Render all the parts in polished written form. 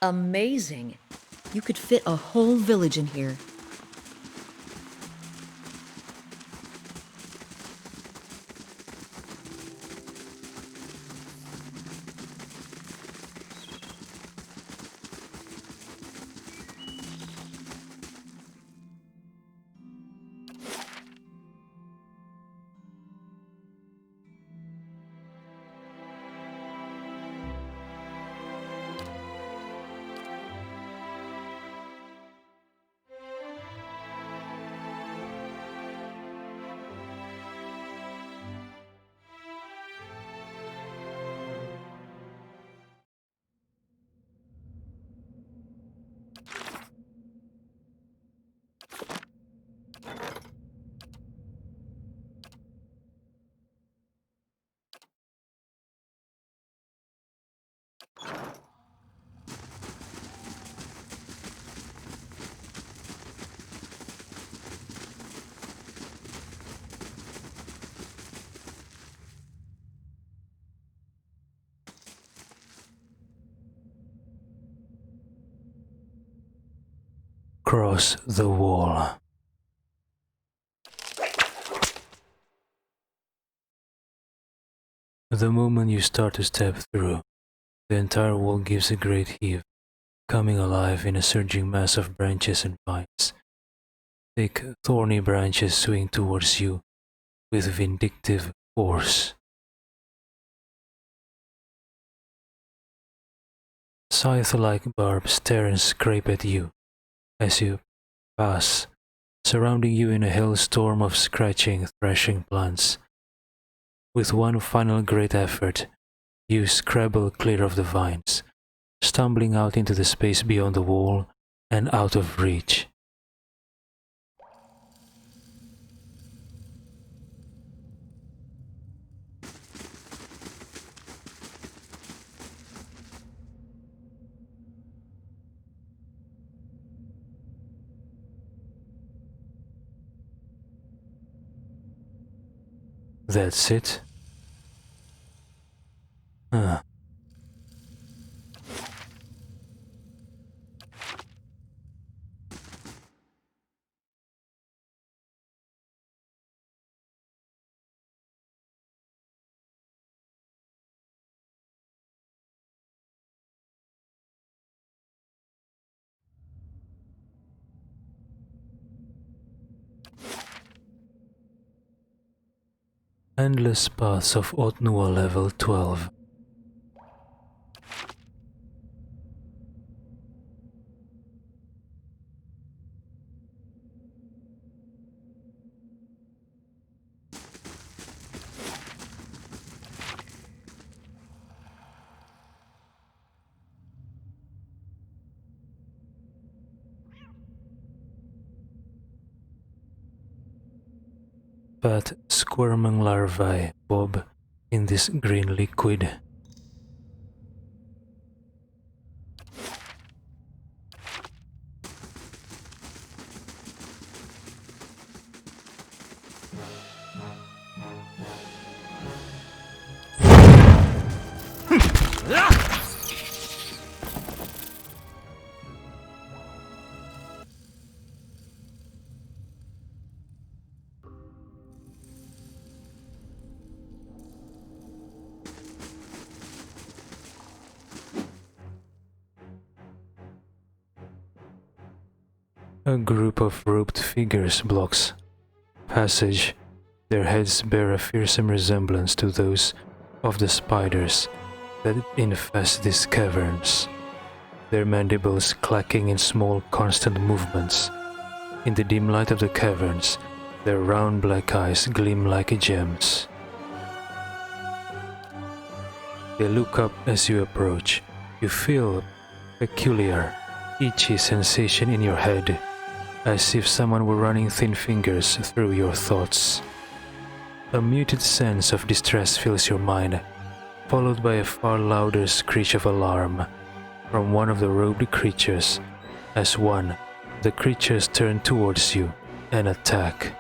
Amazing. You could fit a whole village in here. Cross the wall. The moment you start to step through, the entire wall gives a great heave, coming alive in a surging mass of branches and vines. Thick, thorny branches swing towards you with vindictive force. Scythe-like barbs tear and scrape at you as you pass, surrounding you in a hailstorm of scratching, thrashing plants. With one final great effort, you scrabble clear of the vines, stumbling out into the space beyond the wall and out of reach. That's it? Huh. Endless paths of Otnua level 12. Fat, squirming larvae bob in this green liquid. A group of roped figures blocks passage. Their heads bear a fearsome resemblance to those of the spiders that infest these caverns, their mandibles clacking in small, constant movements. In the dim light of the caverns, their round black eyes gleam like gems. They look up as you approach. You feel a peculiar, itchy sensation in your head, as if someone were running thin fingers through your thoughts. A muted sense of distress fills your mind, followed by a far louder screech of alarm from one of the robed creatures, as one, the creatures turn towards you and attack.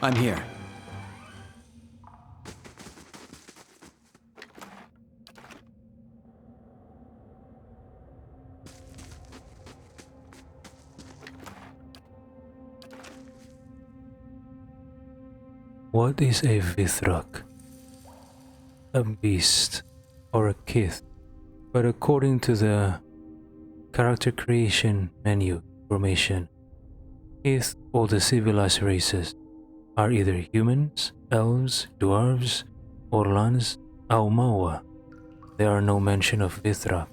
I'm here. What is a Vithrak? A beast or a kith, but according to the character creation menu information, kith or the civilized races are either humans, elves, dwarves, orlans, Aumaua. There are no mention of Vithrak.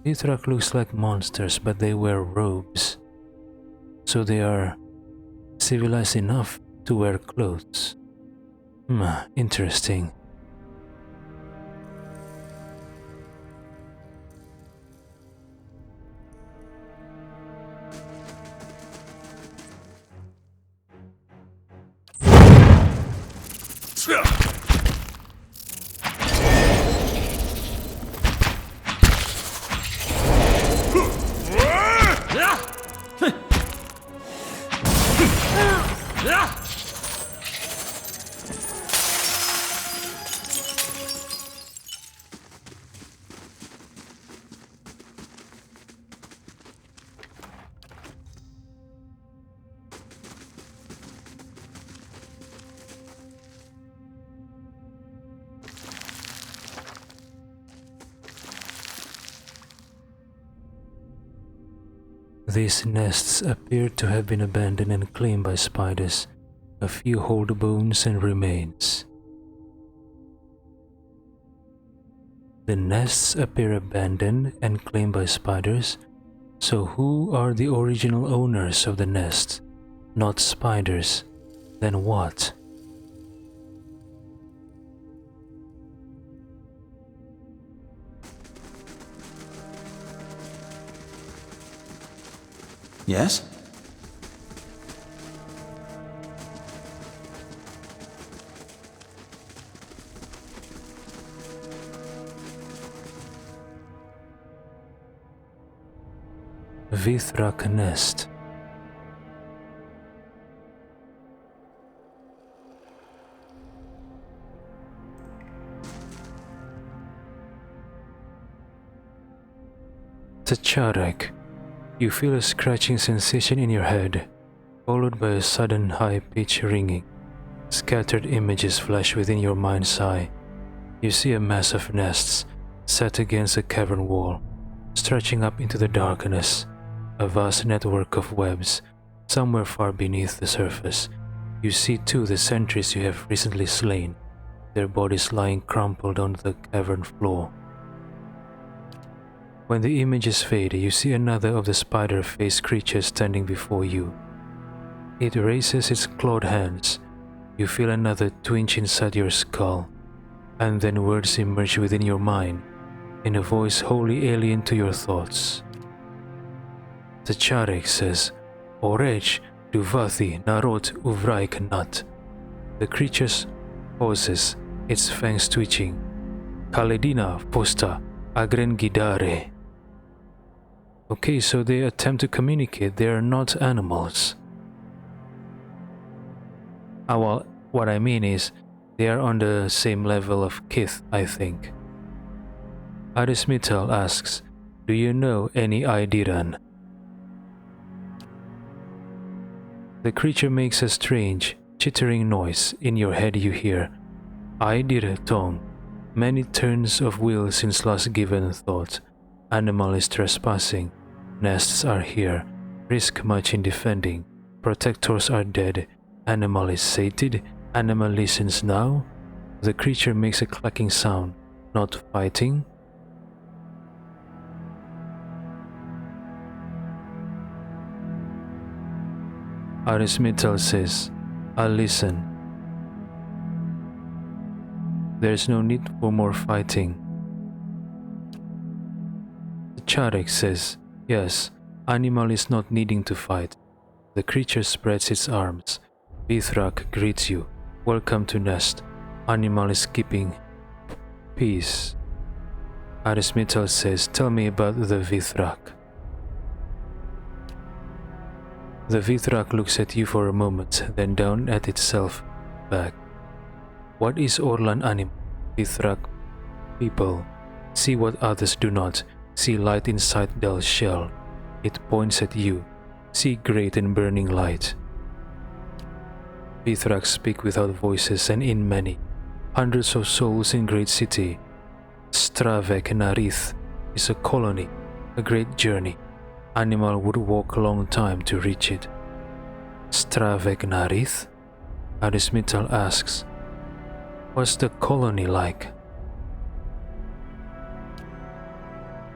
Vithrak looks like monsters, but they wear robes, so they are civilized enough to wear clothes. Interesting. These nests appear to have been abandoned and claimed by spiders. A few hold bones and remains. The nests appear abandoned and claimed by spiders. So who are the original owners of the nests? Not spiders. Then what? Yes? Vithrak nest. Tacharek. You feel a scratching sensation in your head, followed by a sudden high-pitched ringing. Scattered images flash within your mind's eye. You see a mass of nests set against a cavern wall, stretching up into the darkness. A vast network of webs, somewhere far beneath the surface. You see too the sentries you have recently slain, their bodies lying crumpled on the cavern floor. When the images fade, you see another of the spider-faced creatures standing before you. It raises its clawed hands. You feel another twinge inside your skull, and then words emerge within your mind, in a voice wholly alien to your thoughts. The Charek says, Orej duvathi narot uvraik nat. The creature pauses, its fangs twitching. Kaledina posta agren gidare. Okay, so they attempt to communicate. They are not animals. Well, what I mean is, they are on the same level of kith, I think. Arismital asks, do you know any Aidiran? The creature makes a strange, chittering noise. In your head you hear, Aidir tong, many turns of wheel since last given thought. Animal is trespassing. Nests are here. Risk much in defending. Protectors are dead. Animal is sated. Animal listens now. The creature makes a clacking sound. Not fighting. Arismital says, I'll listen. There's no need for more fighting. The Charek says, yes, animal is not needing to fight. The creature spreads its arms. Vithrak greets you. Welcome to nest. Animal is keeping peace. Arismital says, tell me about the Vithrak. The Vithrak looks at you for a moment, then down at itself, back. What is Orlan animal? Vithrak people. See what others do not. See light inside Del's shell. It points at you. See great and burning light. Vithrak speak without voices and in many. Hundreds of souls in great city. Stravek Narith is a colony, a great journey. Animal would walk a long time to reach it. Stravek Narith? Arismital asks. What's the colony like?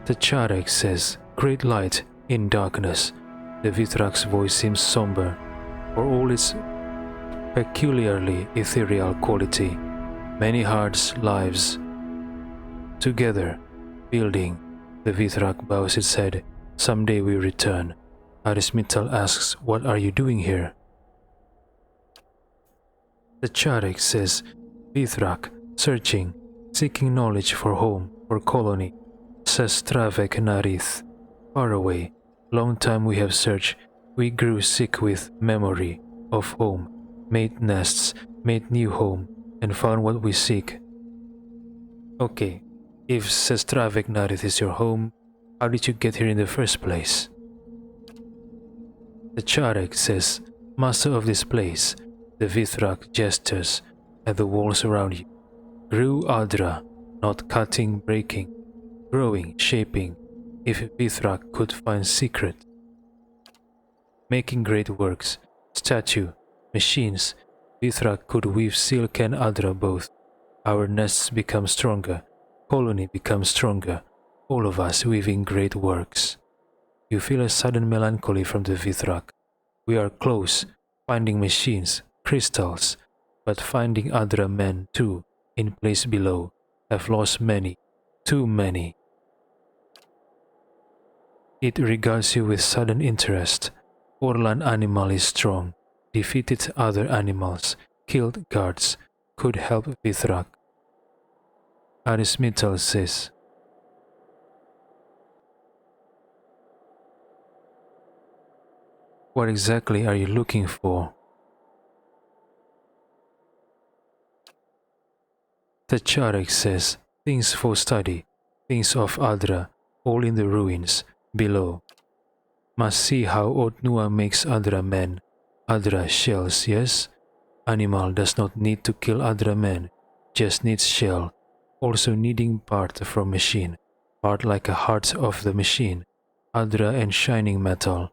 The Charek says, great light in darkness. The Vithrak's voice seems somber, for all its peculiarly ethereal quality. Many hearts, lives, together, building. The Vithrak bows its head. Someday we return. Arismital asks, what are you doing here? The Charek says, Vithrak, searching, seeking knowledge for home, for colony. Says Stravek Narith, far away. Long time we have searched. We grew sick with memory of home, made nests, made new home, and found what we seek. Okay, if Sestravek Narith is your home, how did you get here in the first place? The Charek says, master of this place. The Vithrak gestures at the walls around you. Grew Adra, not cutting, breaking, growing, shaping, if Vithrak could find secret. Making great works, statue, machines, Vithrak could weave silk and Adra both. Our nests become stronger, colony becomes stronger, all of us weaving great works. You feel a sudden melancholy from the Vithrak. We are close, finding machines, crystals, but finding Adra men too, in place below, have lost many, too many. It regards you with sudden interest. Orlan animal is strong, defeated other animals, killed guards, could help Vithrak. Arismital says, what exactly are you looking for? The Charek says, things for study, things of Adra, all in the ruins, below. Must see how Otnua makes Adra men, Adra shells, yes? Animal does not need to kill Adra men, just needs shell, also needing part from machine, part like a heart of the machine, Adra and shining metal.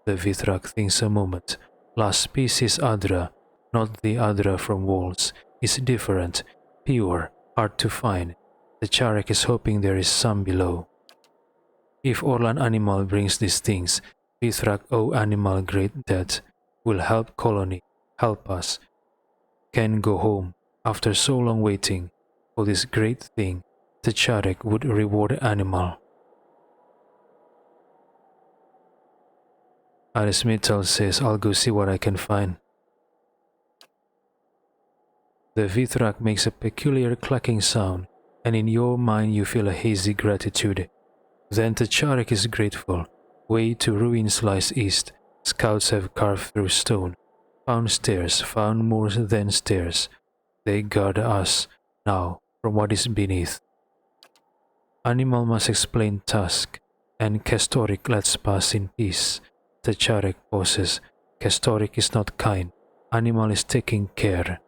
The Vithrak thinks a moment. Last piece is Adra, not the Adra from walls, is different, pure, hard to find. The Charek is hoping there is some below. If Orlan animal brings these things, Vithrak owe animal great debt, will help colony, help us, can go home. After so long waiting for this great thing, the Charek would reward animal. Arismital says, I'll go see what I can find. The Vithrak makes a peculiar clacking sound, and in your mind you feel a hazy gratitude. Then the Charek is grateful. Way to ruins lies east. Scouts have carved through stone. Found stairs, found more than stairs. They guard us, now, from what is beneath. Animal must explain task, and Castorik lets pass in peace. The Charek pauses. Castorik is not kind. Animal is taking care.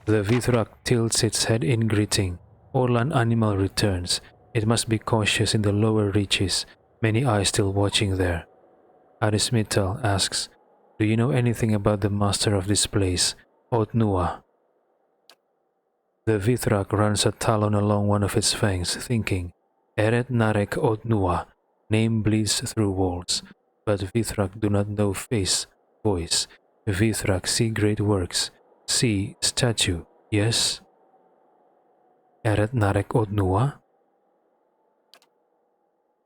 The Vithrak tilts its head in greeting. Orlan animal returns. It must be cautious in the lower reaches. Many eyes still watching there. Arismital asks, do you know anything about the master of this place, Otnua? The Vithrak runs a talon along one of its fangs, thinking, Eret Narek Otnua, name bleeds through walls. But Vithrak do not know face, voice. Vithrak see great works, see statue, Yes? Eret Narek Odnua?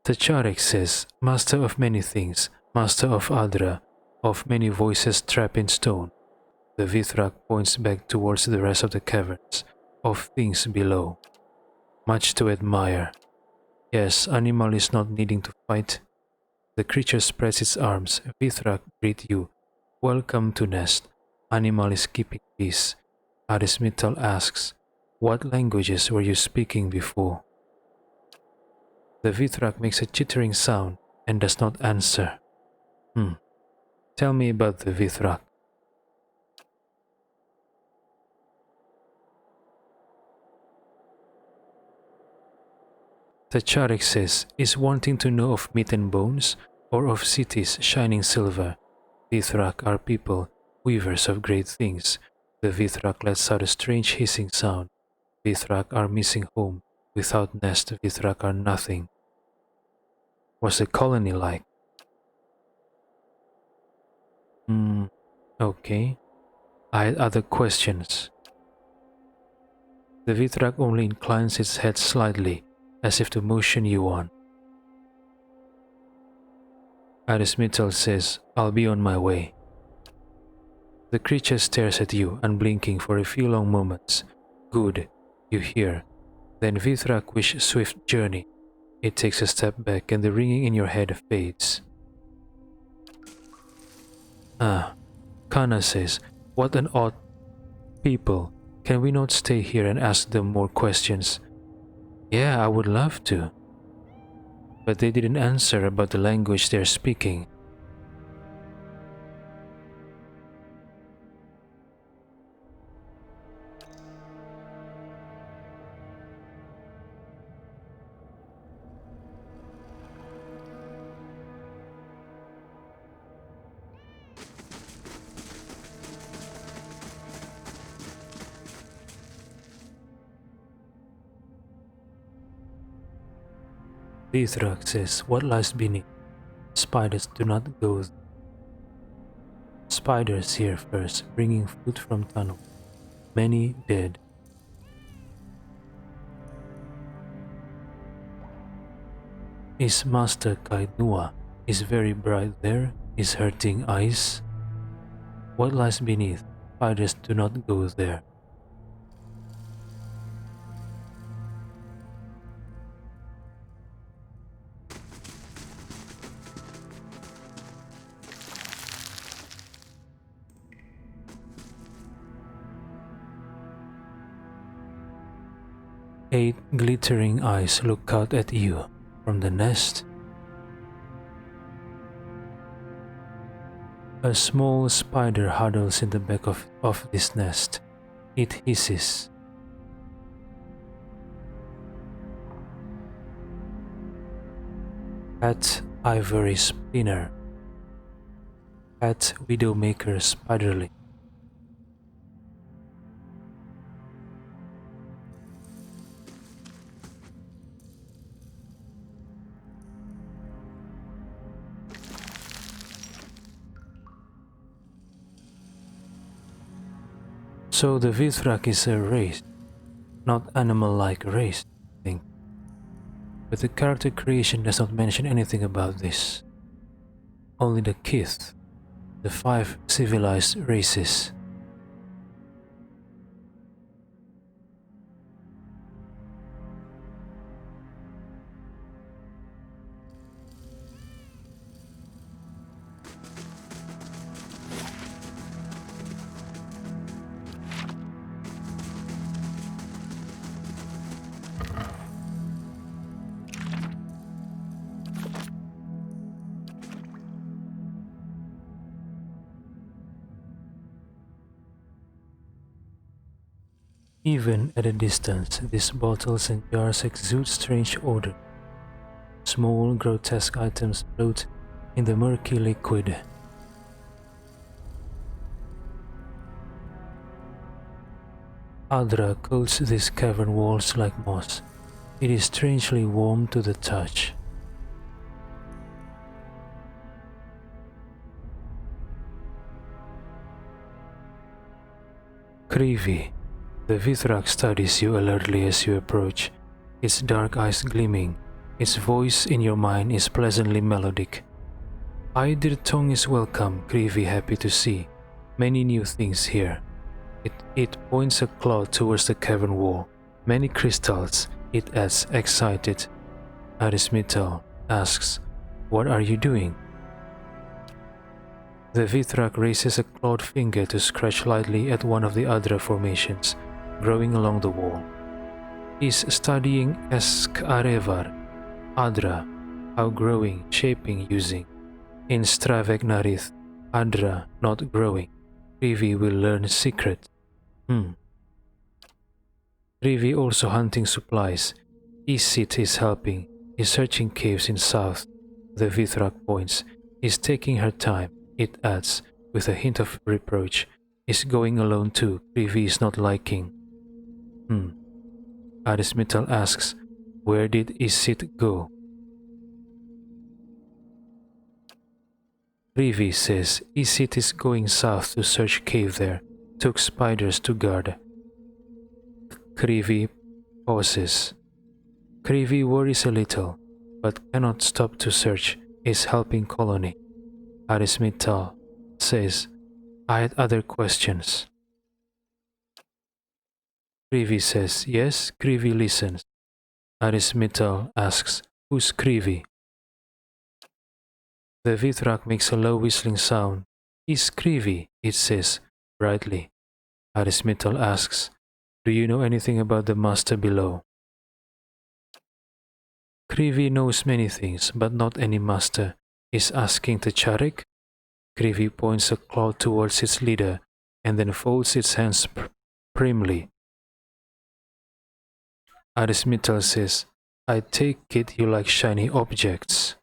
Tacharek says, Master of many things, Master of Adra, of many voices trapped in stone. The Vithrak points back towards the rest of the caverns, of things below. Much to admire. Yes, animal is not needing to fight. The creature spreads its arms. Vithrak greet you. Welcome to nest. Animal is keeping peace. Arismital asks, what languages were you speaking before? The Vithrak makes a chittering sound and does not answer. Tell me about the Vithrak. Tacharek says, is wanting to know of meat and bones, or of cities shining silver. Vithrak are people, weavers of great things. The Vithrak lets out a strange hissing sound. Vithrak are missing home. Without nest, Vithrak are nothing. What's the colony like? Okay. I had other questions. The Vithrak only inclines its head slightly, as if to motion you on. Arismital says, I'll be on my way. The creature stares at you, unblinking for a few long moments. Good, you hear. Then Vithrak wish swift journey. It takes a step back and the ringing in your head fades. Kana says, what an odd people. Can we not stay here and ask them more questions? Yeah, I would love to. But they didn't answer about the language they're speaking. Vithrak says, what lies beneath? Spiders do not go there. Spiders here first, bringing food from tunnel. Many dead. Is Master Kainua is very bright there? Is hurting eyes? What lies beneath? Spiders do not go there. Eight glittering eyes look out at you from the nest. A small spider huddles in the back of this nest. It hisses. Pat ivory spinner. Pat widowmaker spiderling. So the Vithrak is a race, not animal-like race, I think. But the character creation does not mention anything about this. Only the Kith, the 5 civilized races. Even at a distance, these bottles and jars exude strange odor. Small, grotesque items float in the murky liquid. Adra coats these cavern walls like moss. It is strangely warm to the touch. Krivi, The Vithrak studies you alertly as you approach, its dark eyes gleaming. Its voice in your mind is pleasantly melodic. Either tongue is welcome, Krivi happy to see. Many new things here. It points a claw towards the cavern wall. Many crystals, it adds, excited. Arismital asks, "What are you doing?" The Vithrak raises a clawed finger to scratch lightly at one of the Adra formations, growing along the wall. He's studying Eskarevar, Adra, how growing, shaping, using. In Stravek Narith, Adra not growing. Krivi will learn secret. Krivi also hunting supplies. Isit is helping. Is searching caves in south. The Vithrak points. Is taking her time. It adds, with a hint of reproach. Is going alone too. Krivi is not liking. Arismital asks, where did Isit go? Krivi says Isit is going south to search cave there. Took spiders to guard. Krivi pauses. Krivi worries a little, but cannot stop to search. Is helping colony. Arismital says, I had other questions. Krivi says, yes. Krivi listens. Arismital asks, who's Krivi? The Vithrak makes a low whistling sound. Is Krivi, it says, brightly. Arismital asks, do you know anything about the master below? Krivi knows many things, but not any master. Is asking Tcharik? Krivi points a claw towards its leader, and then folds its hands primly. Arismital says, I take it you like shiny objects.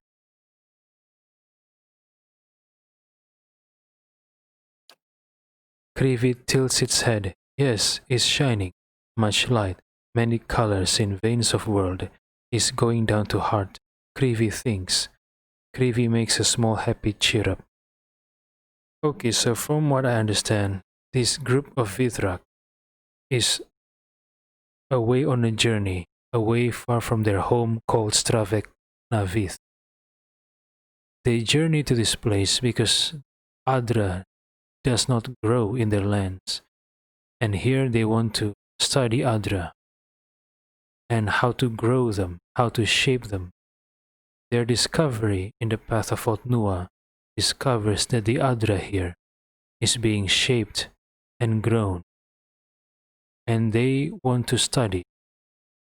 Krivi tilts its head. Yes, is shining. Much light, many colors in veins of world. Is going down to heart. Krivi thinks. Krivi makes a small happy chirrup. Okay, so from what I understand, this group of Vithrak is away on a journey, away far from their home called Stravek Navith. They journey to this place because Adra does not grow in their lands, and here they want to study Adra and how to grow them, how to shape them. Their discovery in the path of Otnua discovers that the Adra here is being shaped and grown, and they want to study.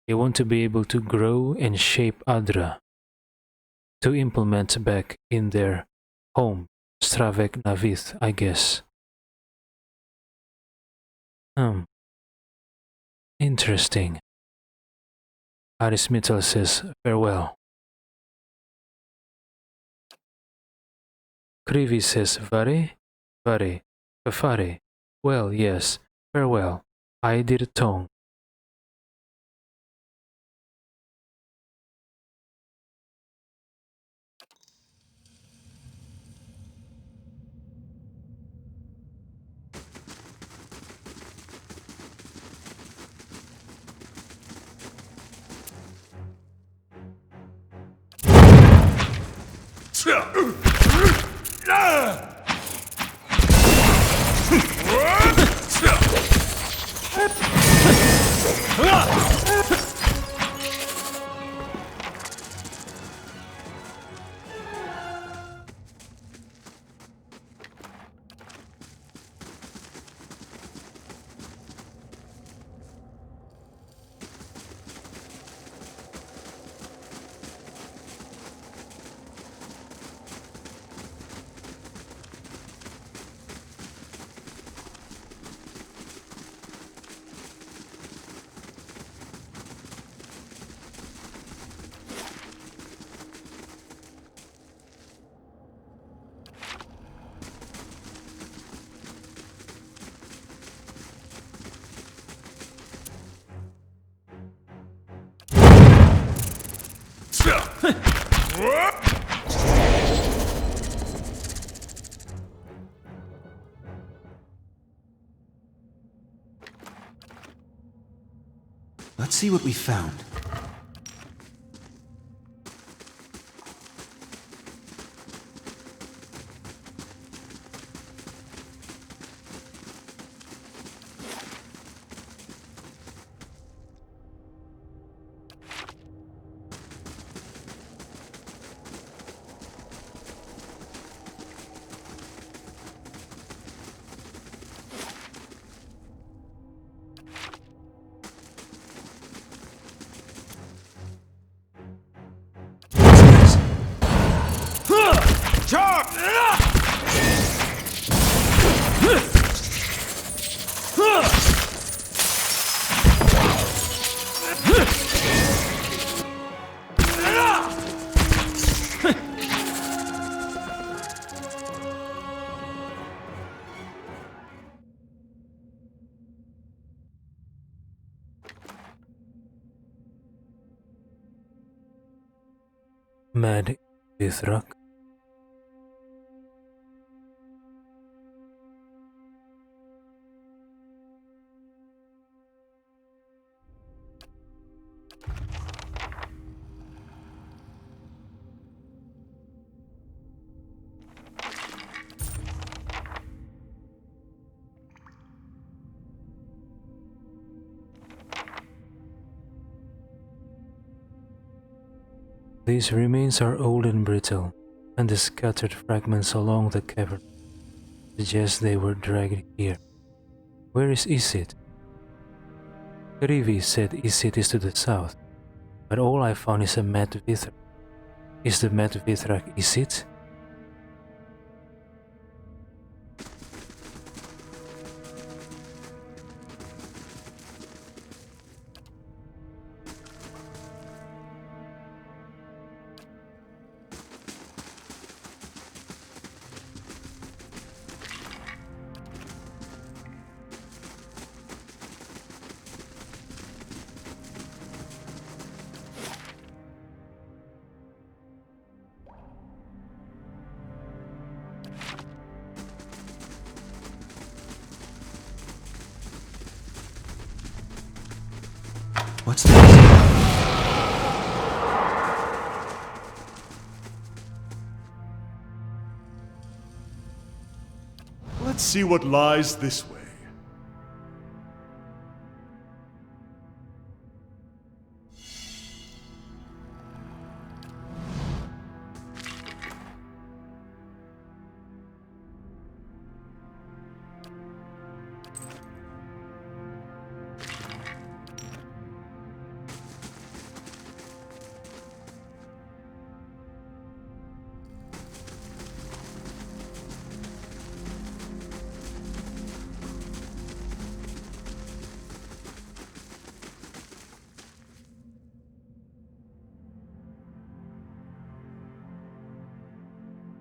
They want to be able to grow and shape Adra to implement back in their home, Stravek Navith, I guess. Interesting. Arismital says farewell. Krivi says vare, vare, fafare. Well, yes, farewell. Aidir tong. Let's see what we found. Mad Vithrak. These remains are old and brittle, and the scattered fragments along the cavern suggest they were dragged here. Where is Isid? Karivi said Isid is to the south, but all I found is a Mad Vithrak. Is the Mad Vithrak Isid? What's this? Let's see what lies this way.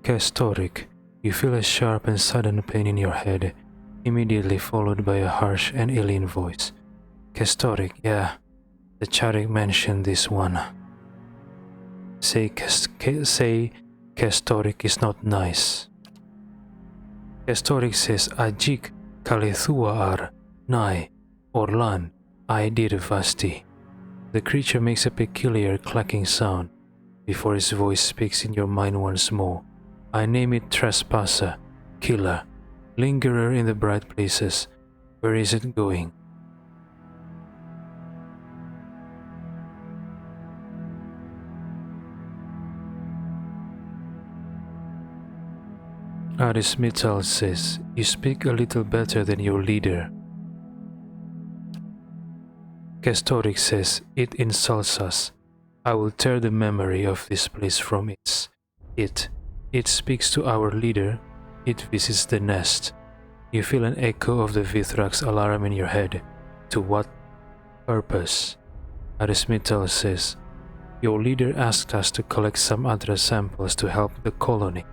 Castoric, you feel a sharp and sudden pain in your head, immediately followed by a harsh and alien voice. Castoric, yeah, the Charik mentioned this one. Say Castoric is not nice. Castoric says Ajik Kalethuaar Nai Orlan I did Vasti. The creature makes a peculiar clacking sound before his voice speaks in your mind once more. I name it Trespasser, Killer, Lingerer in the bright places. Where is it going? Arismital says, you speak a little better than your leader. Castoric says, it insults us. I will tear the memory of this place from It speaks to our leader. It visits the nest. You feel an echo of the Vithrak's alarm in your head. To what purpose? Arismital says, your leader asked us to collect some other samples to help the colony.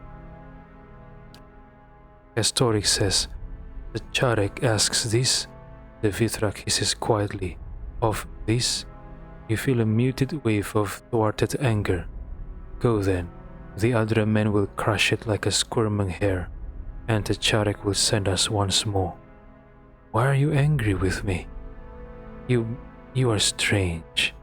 Castoric says, the Charik asks this. The Vithrak hisses quietly. Of this, you feel a muted wave of thwarted anger. Go then. The other men will crush it like a squirming hare, and the Charik will send us once more. Why are you angry with me? You You are strange.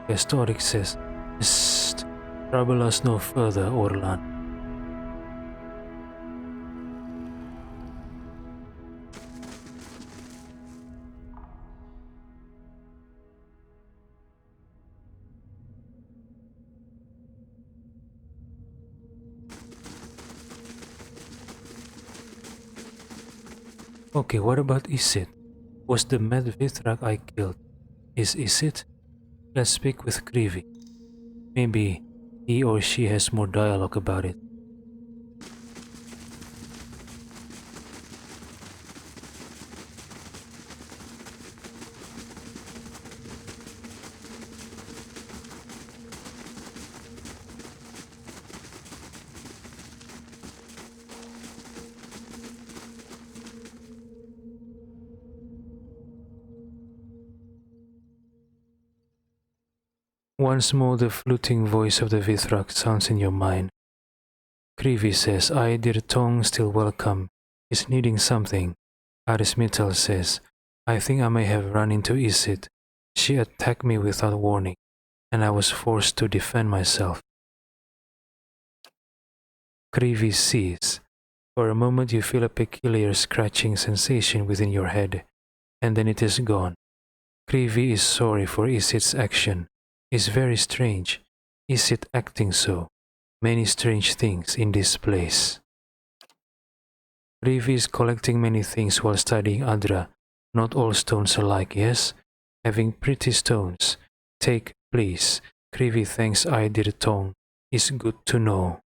The Stoic says, "Psst, trouble us no further, Orlan." Okay, what about Isid? Was the mad Vithrak I killed? Is Isid? Let's speak with Krivi. Maybe he or she has more dialogue about it. Once more the fluting voice of the Vithrak sounds in your mind. Krivi says, "I, dear tongue, still welcome, is needing something." Arismital says, "I think I may have run into Isid. She attacked me without warning, and I was forced to defend myself." Krivi sees. For a moment you feel a peculiar scratching sensation within your head, and then it is gone. Krivi is sorry for Isid's action. It's very strange. Isid acting so. Many strange things in this place. Krivi is collecting many things while studying Adra. Not all stones alike, yes? Having pretty stones. Take, please. Krivi thanks Aidir Tong. Is good to know.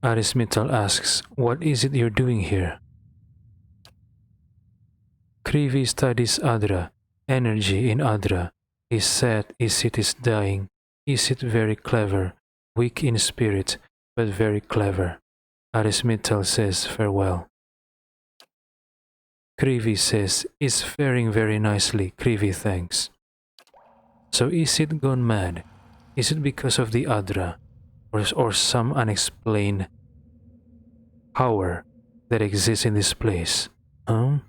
Arismital asks, "What is it you're doing here?" Krivi studies Adra, energy in Adra. Is sad Isid is dying. Isid very clever, weak in spirit, but very clever. Arismital says farewell. Krivi says, "Is faring very nicely, Krivi thanks." So is it gone mad? Is it because of the Adra, or some unexplained power that exists in this place? Huh?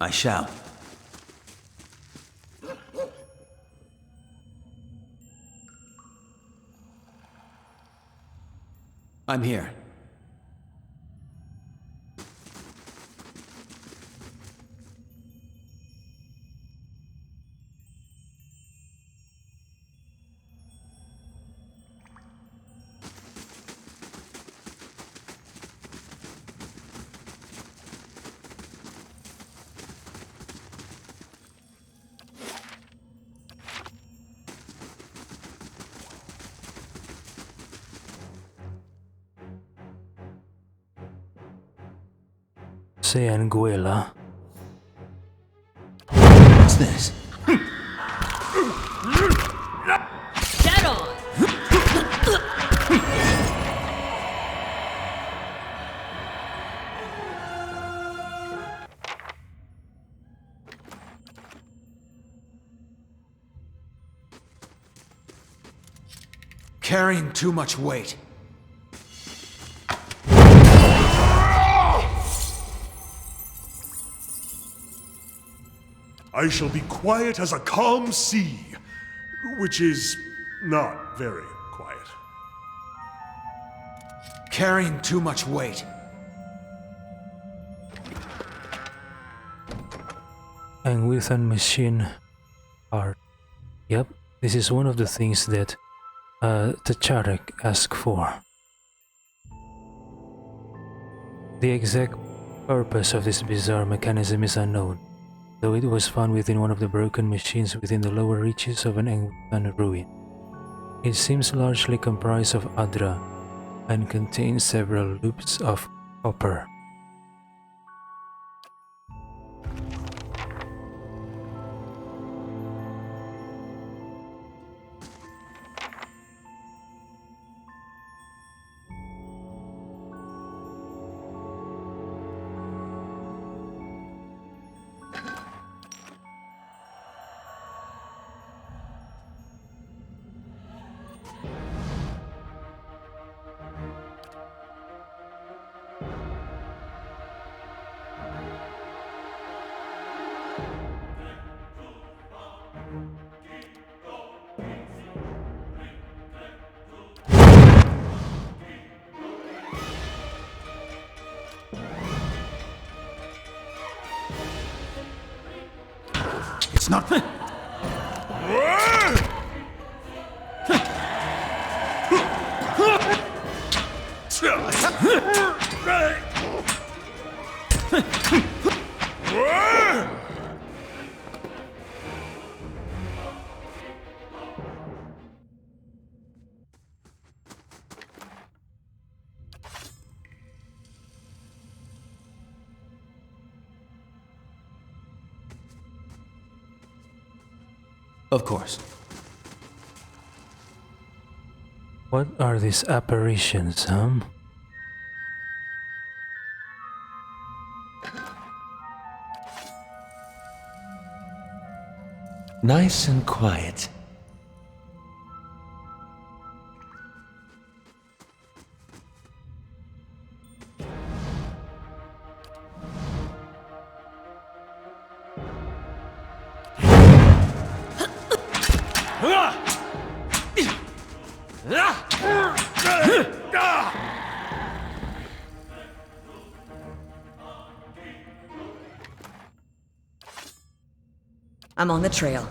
I shall. I'm here. Seanguela. What's this? Get on! Carrying too much weight. I shall be quiet as a calm sea, which is not very quiet. Carrying too much weight. And with a machine part. Yep, this is one of the things that Tacharek asked for. The exact purpose of this bizarre mechanism is unknown, though it was found within one of the broken machines within the lower reaches of an ancient ruin. It seems largely comprised of Adra and contains several loops of copper. It's not... Of course. What are these apparitions, huh? Nice and quiet. I'm on the trail.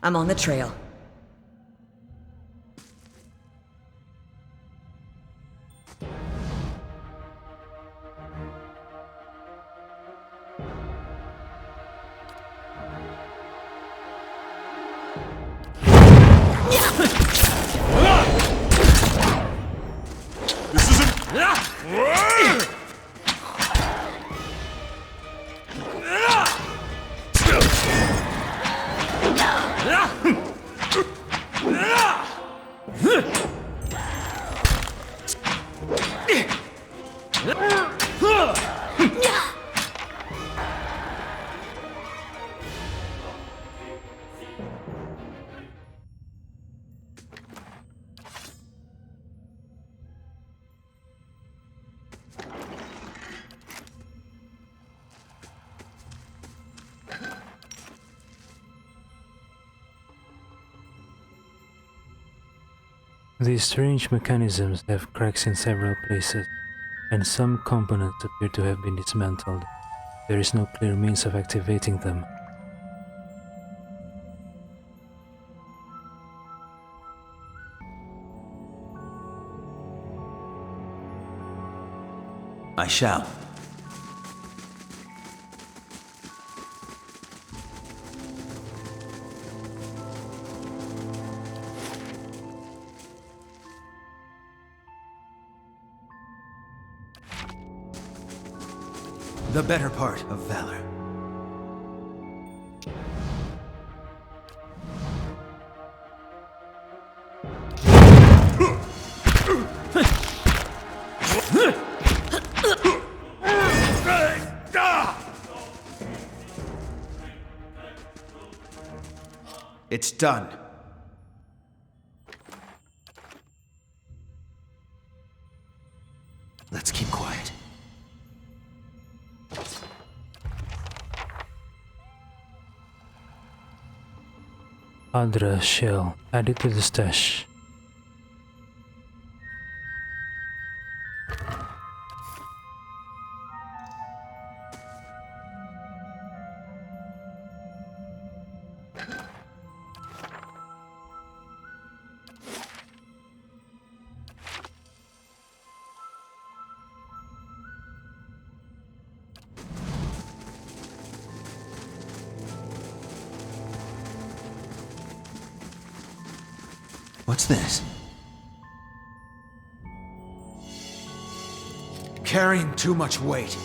I'm on the trail. This isn't... These strange mechanisms have cracks in several places, and some components appear to have been dismantled. There is no clear means of activating them. I shall. The better part of valor. It's done. Let's keep quiet. Adra shell added to the stash. What's this? Carrying too much weight.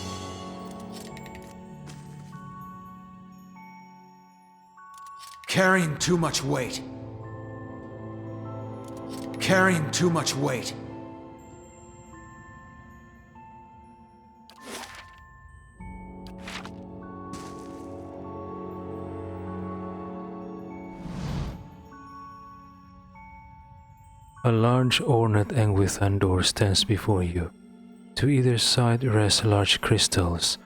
Carrying too much weight. Carrying too much weight. A large ornate Angwithan door stands before you. To either side rest large crystals,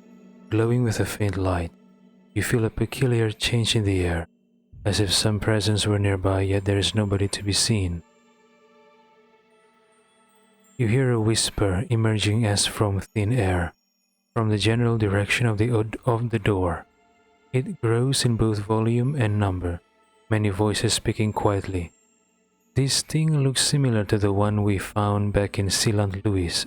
glowing with a faint light. You feel a peculiar change in the air, as if some presence were nearby, yet there is nobody to be seen. You hear a whisper emerging as from thin air, from the general direction of the door. It grows in both volume and number, many voices speaking quietly. This thing looks similar to the one we found back in Sealant Lys.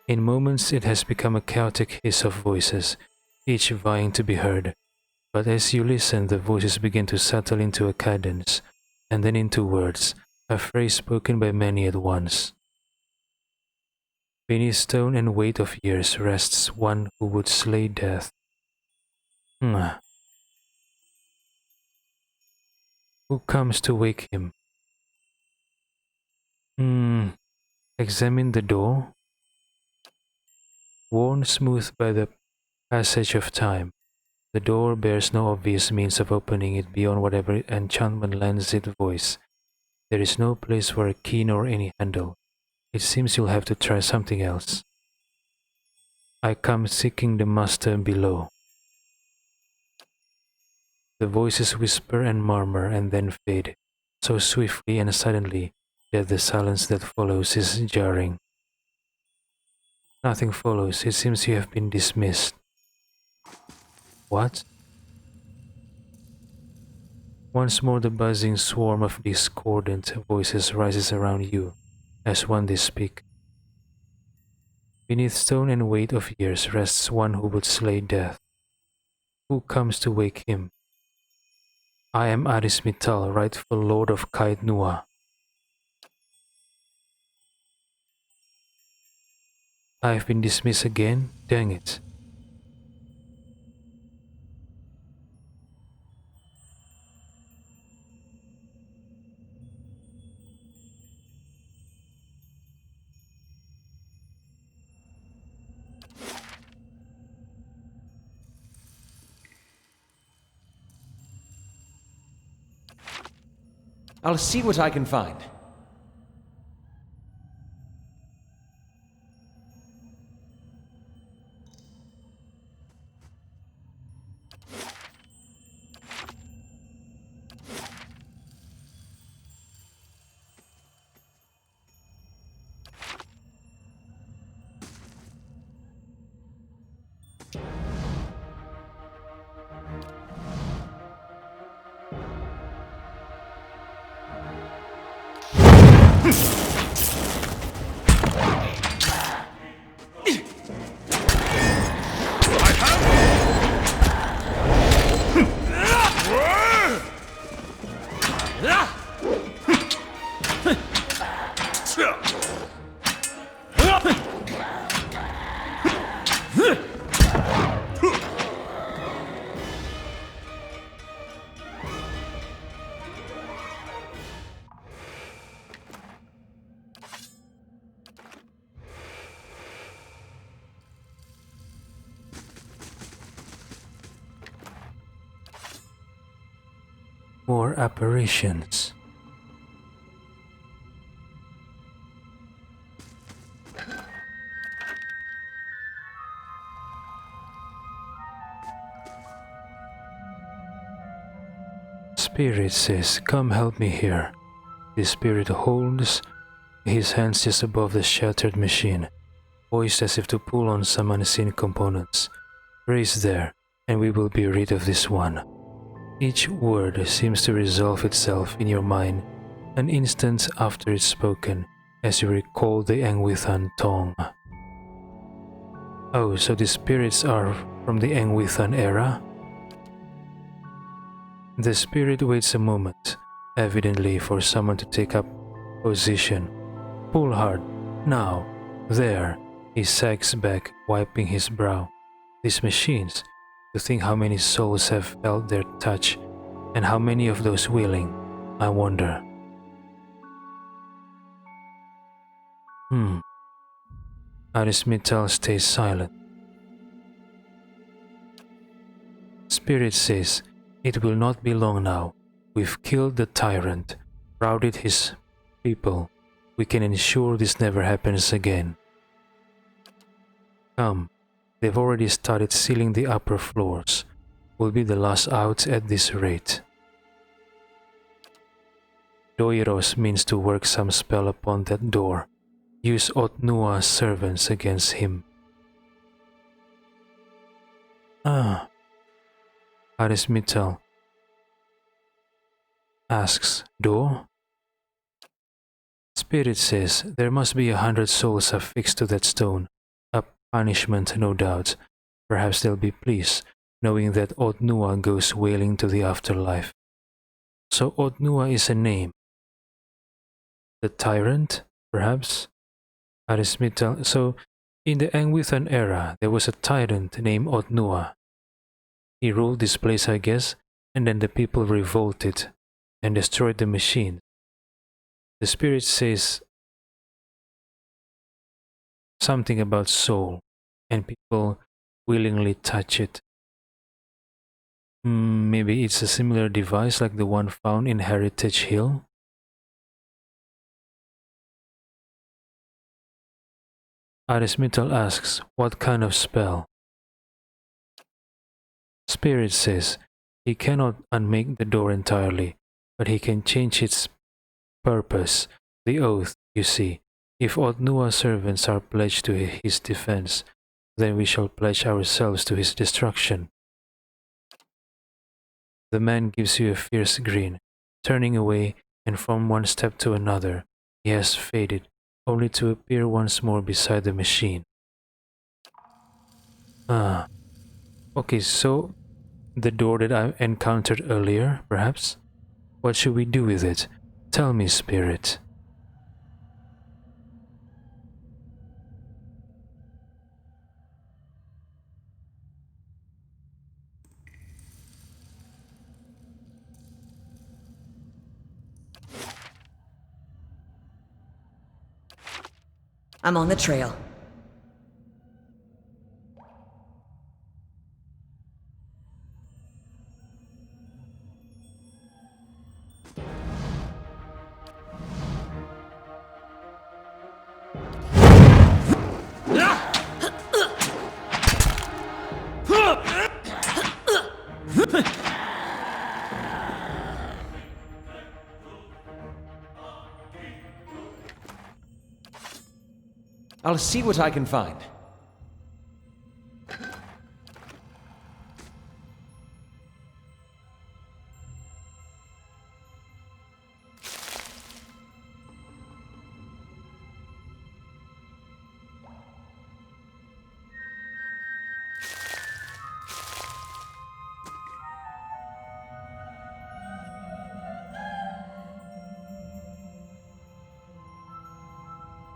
In moments it has become a chaotic hiss of voices, each vying to be heard. But as you listen, the voices begin to settle into a cadence, and then into words, a phrase spoken by many at once. Beneath stone and weight of years rests one who would slay death. Who comes to wake him? Examine the door. Worn smooth by the passage of time, the door bears no obvious means of opening it beyond whatever enchantment lends it voice. There is no place for a key nor any handle. It seems you'll have to try something else. I come seeking the master below. The voices whisper and murmur and then fade, so swiftly and suddenly that the silence that follows is jarring. Nothing follows. It seems you have been dismissed. What? Once more the buzzing swarm of discordant voices rises around you, as one they speak. Beneath stone and weight of years rests one who would slay death. Who comes to wake him? I am Aris Mittal, rightful lord of Kait Nua. I have been dismissed again? Dang it. I'll see what I can find. More apparitions. Spirit says, "Come help me here." The spirit holds his hands just above the shattered machine, poised as if to pull on some unseen components. "Raise there, and we will be rid of this one." Each word seems to resolve itself in your mind an instant after it's spoken, as you recall the Engwithan tongue. Oh, so the spirits are from the Engwithan era? The spirit waits a moment, evidently for someone to take up position. "Pull hard. Now. There." He sags back, wiping his brow. "These machines, to think how many souls have felt their touch, and how many of those willing, I wonder." Arismital stays silent. Spirit says, "It will not be long now. We've killed the tyrant, routed his people. We can ensure this never happens again. Come, they've already started sealing the upper floors. We'll be the last out at this rate." Doiros means to work some spell upon that door. Use Otnua's servants against him. Arismital asks, "Door?" Spirit says, "There must be 100 souls affixed to that stone. A punishment, no doubt. Perhaps they'll be pleased, knowing that Otnua goes wailing to the afterlife." So Otnua is a name. The tyrant, perhaps? Arismital. So, in the Engwithan era, there was a tyrant named Otnua. He ruled this place, I guess, and then the people revolted and destroyed the machine. The spirit says something about soul, and people willingly touch it. Maybe it's a similar device like the one found in Heritage Hill? Arismital asks, "What kind of spell?" Spirit says, "He cannot unmake the door entirely, but he can change its purpose. The oath, you see. If Otnua's servants are pledged to his defense, then we shall pledge ourselves to his destruction." The man gives you a fierce grin, turning away, and from one step to another, he has faded, only to appear once more beside the machine. Okay, so the door that I encountered earlier, perhaps? What should we do with it? Tell me, spirit. I'm on the trail. I'll see what I can find.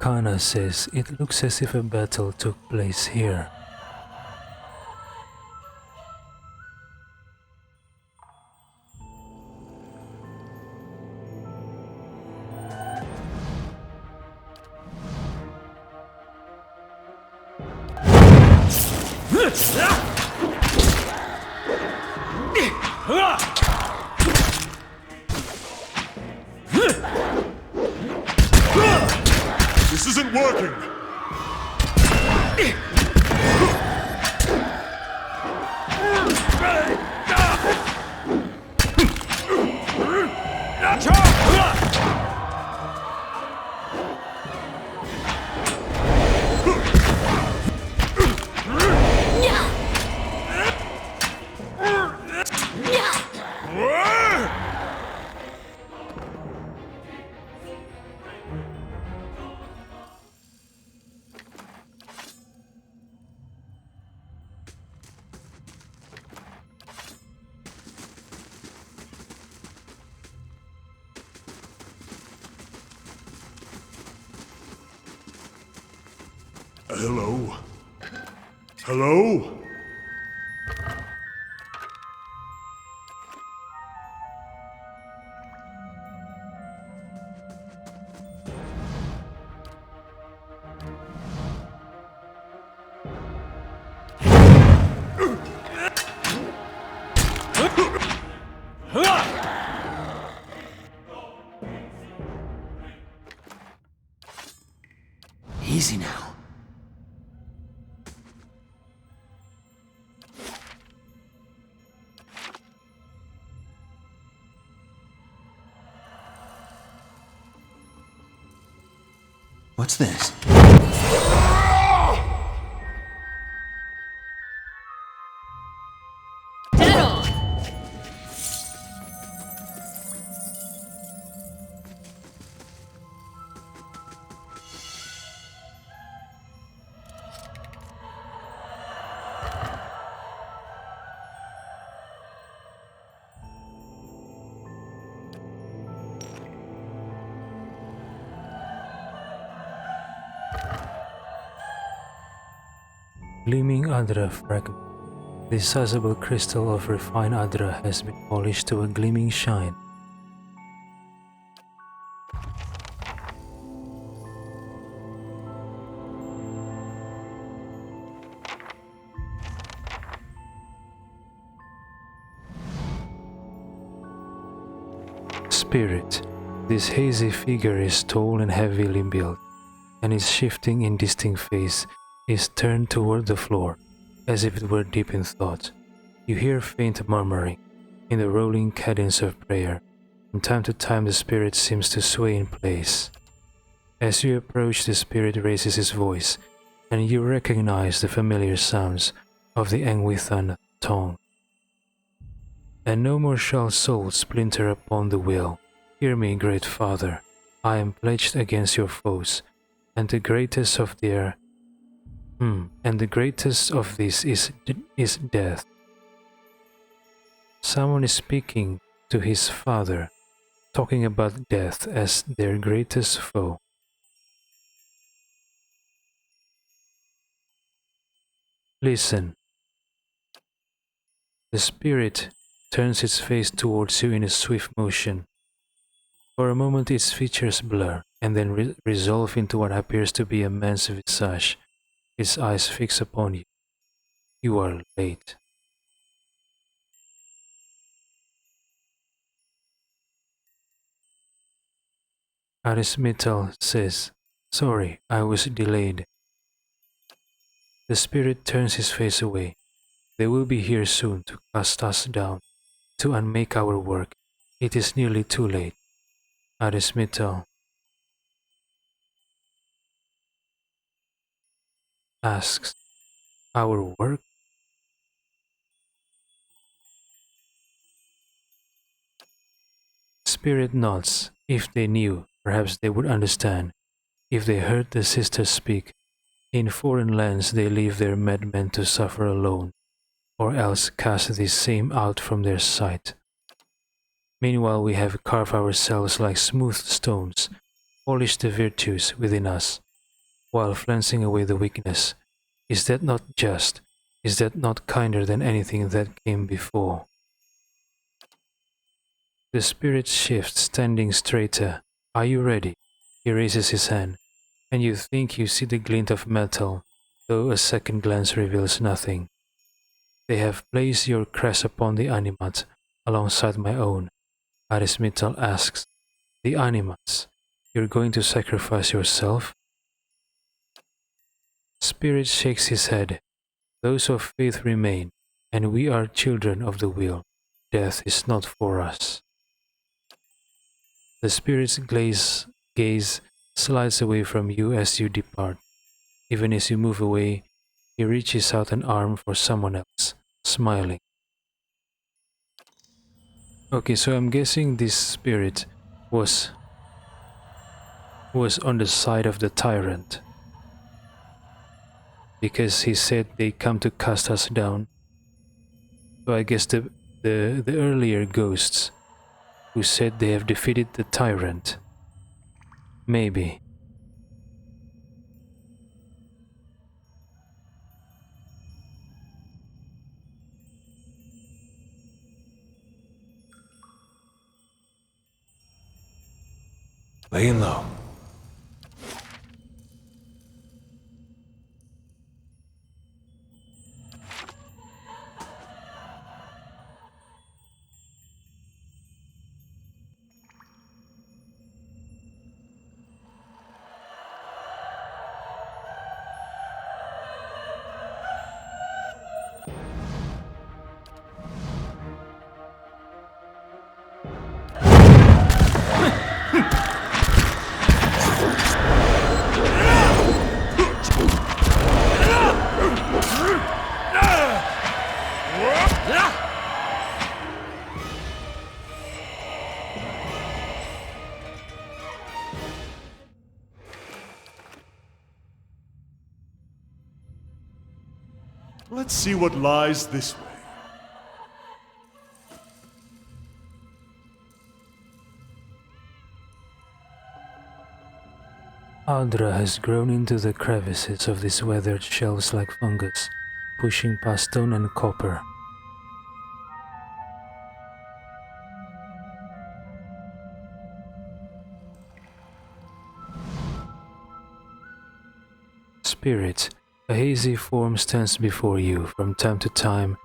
Arcana says it looks as if a battle took place here. This isn't working! Hello? Hello? Easy now. What's this? Dead on! Gleaming Adra fragment. This sizable crystal of refined Adra has been polished to a gleaming shine. Spirit. This hazy figure is tall and heavily built, and its shifting indistinct face is turned toward the floor, as if it were deep in thought. You hear faint murmuring, in the rolling cadence of prayer. From time to time the spirit seems to sway in place. As you approach, the spirit raises its voice, and you recognize the familiar sounds of the Engwithan tongue. And no more shall souls splinter upon the will. Hear me, great Father. I am pledged against your foes, and the greatest of their and the greatest of this is death. Someone is speaking to his father, talking about death as their greatest foe. Listen. The spirit turns its face towards you in a swift motion. For a moment its features blur, and then resolve into what appears to be a man's visage. Its eyes fix upon you. You are late. Arismetal says, "Sorry, I was delayed." The spirit turns his face away. They will be here soon to cast us down, to unmake our work. It is nearly too late. Arismetal asks, "Our work?" Spirit nods. If they knew, perhaps they would understand. If they heard the sisters speak, in foreign lands they leave their madmen to suffer alone, or else cast these same out from their sight. Meanwhile we have carved ourselves like smooth stones, polished the virtues within us, while flensing away the weakness. Is that not just? Is that not kinder than anything that came before? The spirit shifts, standing straighter. Are you ready? He raises his hand, and you think you see the glint of metal, though a second glance reveals nothing. They have placed your crest upon the animat, alongside my own. Arismital asks, the animats? You're going to sacrifice yourself? Spirit shakes his head. Those of faith remain, and we are children of the will. Death is not for us. The spirit's gaze slides away from you as you depart. Even as you move away, he reaches out an arm for someone else, smiling. Okay, so I'm guessing this spirit was on the side of the tyrant, because he said they come to cast us down. So I guess the earlier ghosts who said they have defeated the tyrant. Maybe. Laying low. Let's see what lies this way. Audra has grown into the crevices of these weathered shelves like fungus, pushing past stone and copper. Spirit, a hazy form stands before you. From time to time,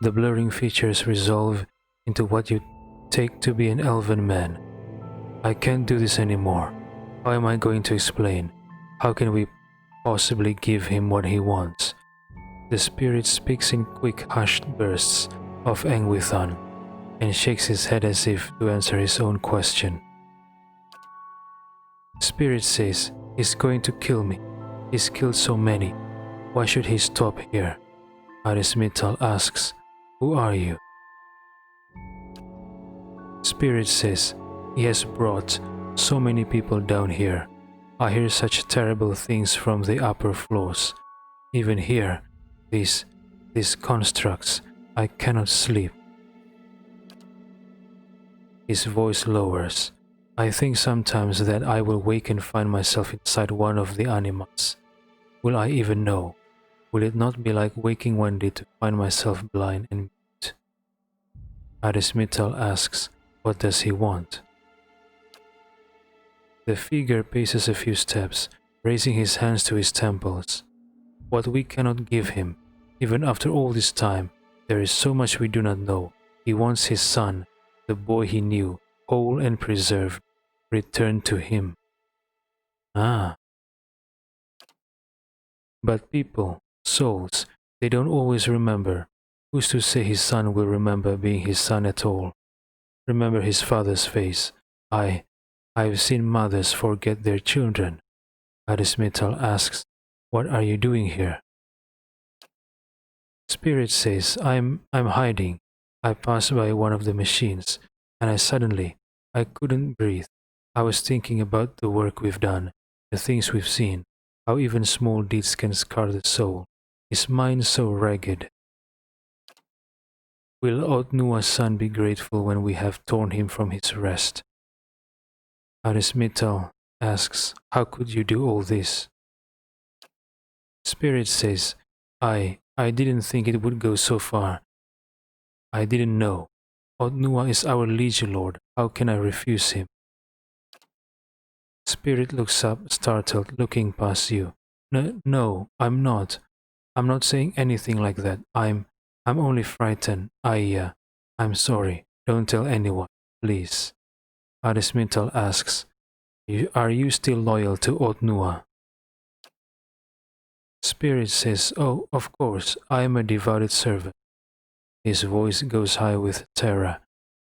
the blurring features resolve into what you take to be an elven man. I can't do this anymore. How am I going to explain? How can we possibly give him what he wants? The spirit speaks in quick, hushed bursts of Engwithan and shakes his head as if to answer his own question. Spirit says, he's going to kill me. He's killed so many. Why should he stop here? Arismital asks, who are you? Spirit says, he has brought so many people down here. I hear such terrible things from the upper floors. Even here, these constructs, I cannot sleep. His voice lowers. I think sometimes that I will wake and find myself inside one of the animals. Will I even know? Will it not be like waking one day to find myself blind and mute? Arismital asks, what does he want? The figure paces a few steps, raising his hands to his temples. What we cannot give him, even after all this time, there is so much we do not know. He wants his son, the boy he knew, whole and preserved, returned to him. Ah. But people, souls, they don't always remember. Who's to say his son will remember being his son at all? Remember his father's face. I've seen mothers forget their children. Arismital asks, what are you doing here? Spirit says, I'm hiding. I passed by one of the machines, and I couldn't breathe. I was thinking about the work we've done, the things we've seen, how even small deeds can scar the soul. Is mine so ragged? Will Otnua's son be grateful when we have torn him from his rest? Arismital asks, how could you do all this? Spirit says, I didn't think it would go so far. I didn't know. Otnua is our liege lord. How can I refuse him? Spirit looks up, startled, looking past you. No, I'm not. I'm not saying anything like that. I'm only frightened. I'm sorry. Don't tell anyone, please. Arismital asks, Are you still loyal to Otnua? Spirit says, Oh, of course, I am a devoted servant. His voice goes high with terror.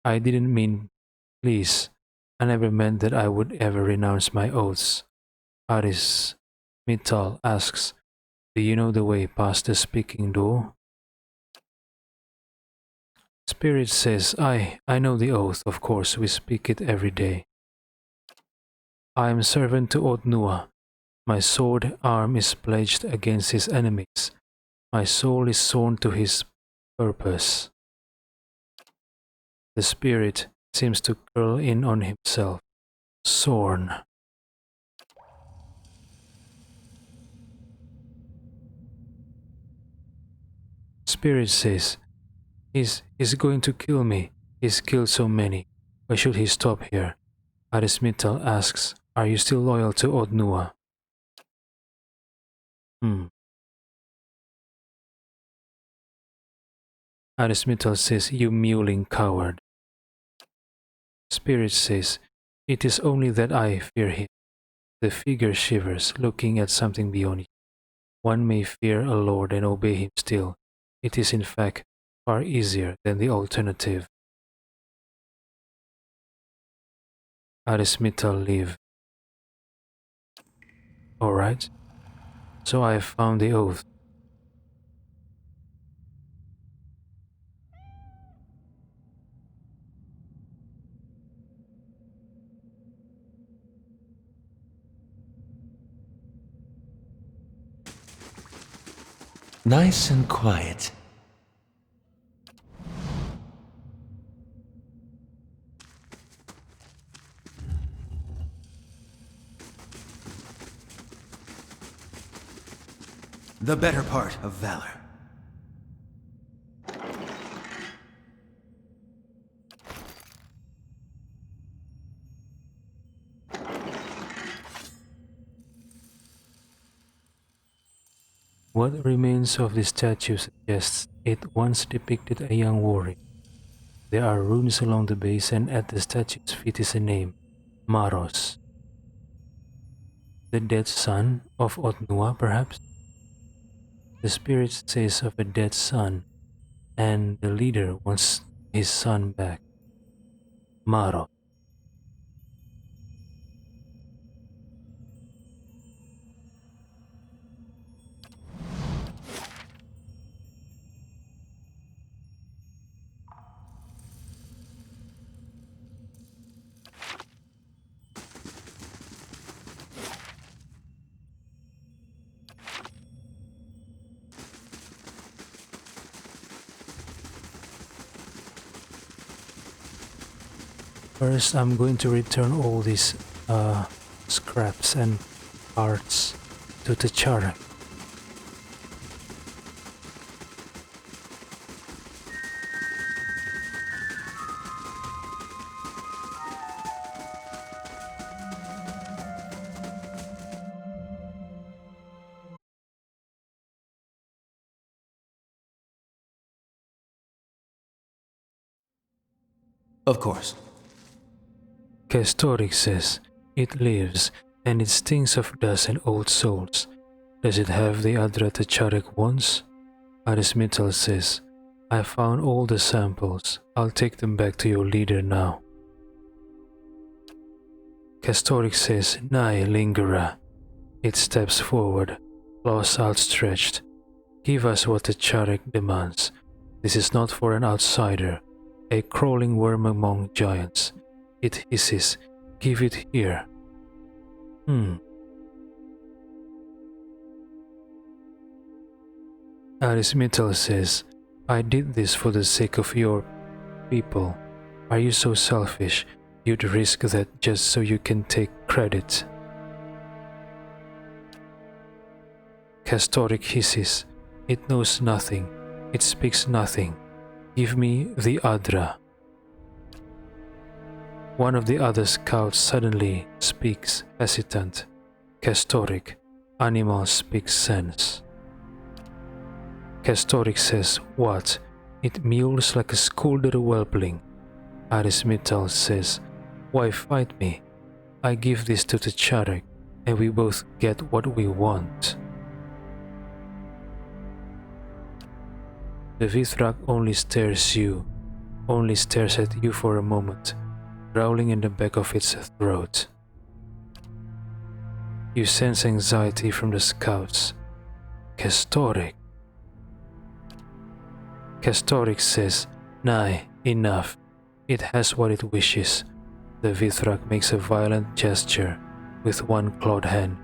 I didn't mean, please. I never meant that I would ever renounce my oaths. Arismital asks, Do you know the way past the speaking door? Spirit says, I know the oath, of course, we speak it every day. I am servant to Otnua. My sword arm is pledged against his enemies. My soul is sworn to his purpose. The spirit seems to curl in on himself. Sworn. Spirit says, He's going to kill me. He's killed so many. Why should he stop here? Arismital asks, Are you still loyal to Otnua? Arismital says, You mewling coward. Spirit says, It is only that I fear him. The figure shivers, looking at something beyond you. One may fear a lord and obey him still. It is in fact far easier than the alternative. Arismital leave. Alright, so I have found the oath. Nice and quiet. The better part of valor. What remains of the statue suggests it once depicted a young warrior. There are runes along the base, and at the statue's feet is a name, Maros. The dead son of Otnua, perhaps? The spirit says of a dead son, and the leader wants his son back. Maros. First, I'm going to return all these scraps and parts to the Charak. Of course. Castoric says it lives and it stinks of dust and old souls. Does it have the Adrata Charak wants? Arismital says, I found all the samples. I'll take them back to your leader now. Castoric says, Nay, lingerer. It steps forward, claws outstretched. Give us what the Charak demands. This is not for an outsider, a crawling worm among giants. It hisses, Give it here. Arismital says, I did this for the sake of your people. Are you so selfish? You'd risk that just so you can take credit. Castoric hisses. It knows nothing. It speaks nothing. Give me the Adra. One of the other scouts suddenly speaks, hesitant. Castoric. Animal speaks sense. Castoric says, what? It mews like a scolded whelpling. Arismetal says, why fight me? I give this to Tcharek, and we both get what we want. The Vithrak only stares at you for a moment, growling in the back of its throat. You sense anxiety from the scouts. Castoric. Castoric says, nay, enough. It has what it wishes. The Vithrak makes a violent gesture with one clawed hand.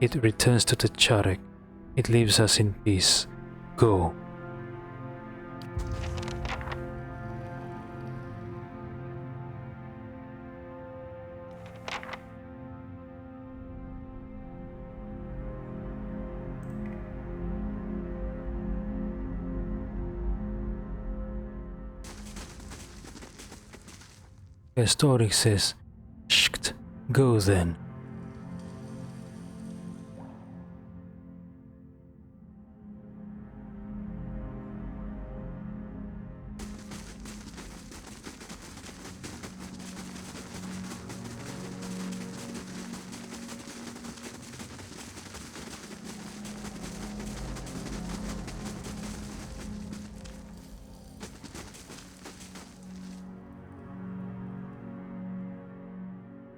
It returns to Tcharek. It leaves us in peace. Go. Castoric says, Shkt, go then.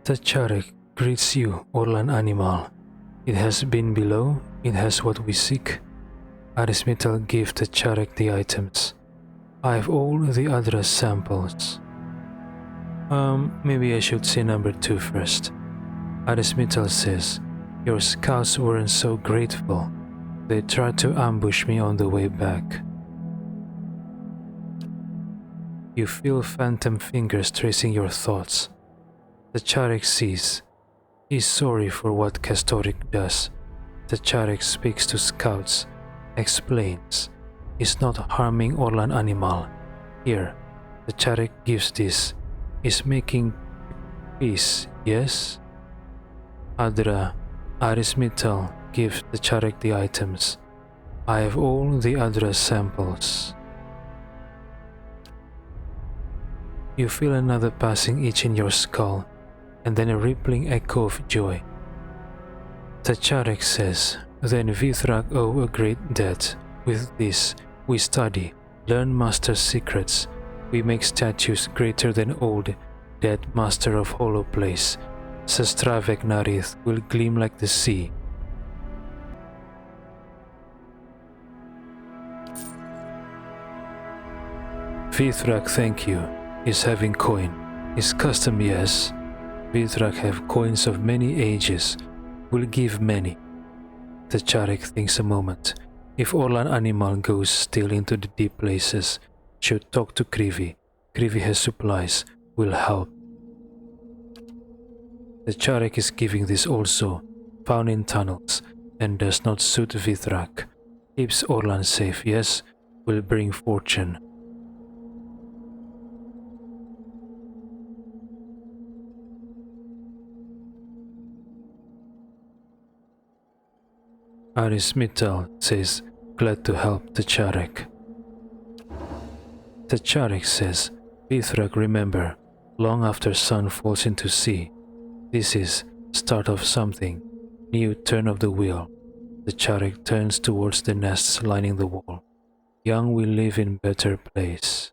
Tcharek greets you, Orlan animal. It has been below, it has what we seek. Arismetal gave Tcharek the items. I have all the other samples. Maybe I should say number 2 first. Arismetal says, your scouts weren't so grateful. They tried to ambush me on the way back. You feel phantom fingers tracing your thoughts. Tcharek sees. He's sorry for what Castoric does. Tcharek speaks to scouts, explains. He's not harming Orlan animal. Here, Tcharek gives this. He's making peace, yes? Adra, Arismetal gives Tcharek the items. I have all the Adra samples. You feel another passing itch in your skull, and then a rippling echo of joy. Tcharek says, then Vithrak owe a great debt. With this, we study, learn master secrets. We make statues greater than old, dead master of hollow place. Sestravek Narith will gleam like the sea. Vithrak, thank you. Is having coin. Is custom, yes. Vithrak have coins of many ages, will give many. Tcharek thinks a moment. If Orlan animal goes still into the deep places, should talk to Krivi. Krivi has supplies, will help. Tcharek is giving this also, found in tunnels, and does not suit Vithrak. Keeps Orlan safe, yes, will bring fortune. Arismetal says, glad to help Tcharek. Tcharek says, Vithrak, remember, long after sun falls into sea. This is start of something, new turn of the wheel. Tcharek turns towards the nests lining the wall. Young will live in better place.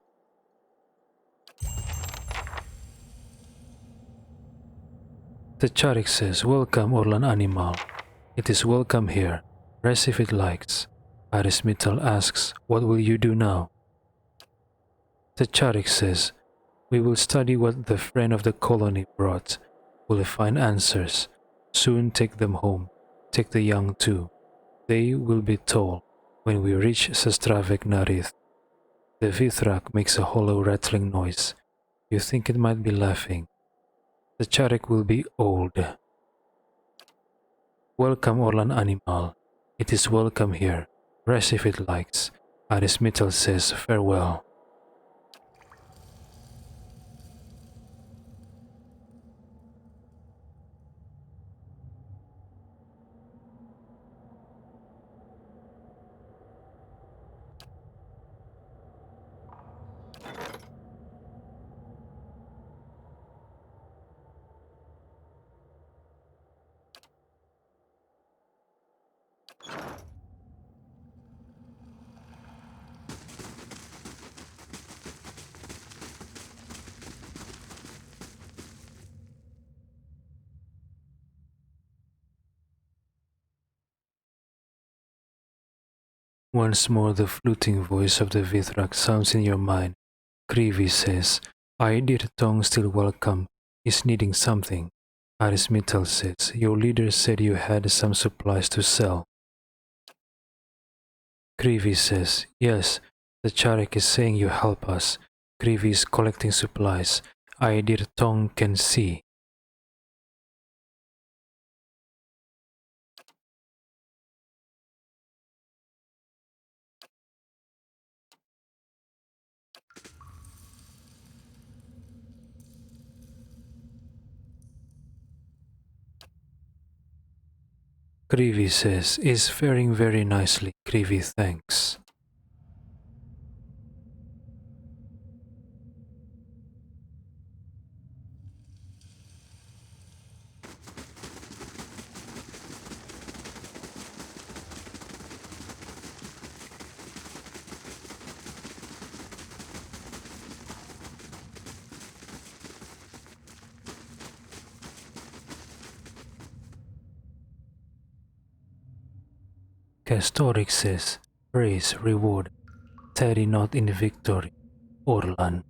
Tcharek says, welcome Orlan animal. It is welcome here. Rest if it likes. Arismetal asks, what will you do now? Tcharek says, we will study what the friend of the colony brought. We'll find answers. Soon take them home. Take the young too. They will be tall when we reach Sestravek Narith. The Vithrak makes a hollow rattling noise. You think it might be laughing. Tcharek will be old. Welcome Orlan animal. It is welcome here. Rest if it likes. Arismetal says farewell. Once more the fluting voice of the Vithrak sounds in your mind. Krivi says, I dear tongue still welcome, is needing something. Arismetal says, your leader said you had some supplies to sell. Krivi says, yes, the Charek is saying you help us. Krivi is collecting supplies. I dear tongue can see. Krivi says, is faring very nicely. Krivi thanks. Castoric says, praise, reward, tarry not in victory, Orlan.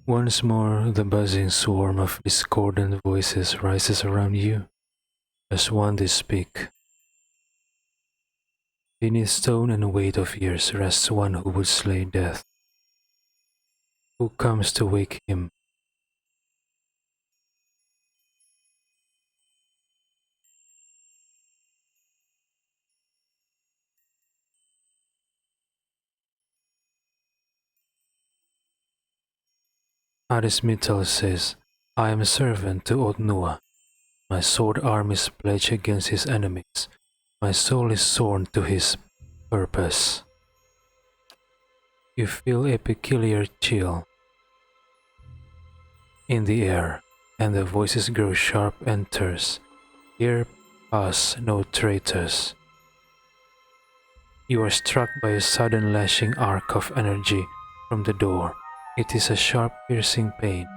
Once more the buzzing swarm of discordant voices rises around you. As one they speak. Beneath stone and weight of years rests one who would slay death. Who comes to wake him? Arismetal says, I am a servant to Otnua. My sword arm is pledged against his enemies. My soul is sworn to his purpose. You feel a peculiar chill in the air, and the voices grow sharp and terse. Here pass no traitors. You are struck by a sudden lashing arc of energy from the door. It is a sharp piercing pain,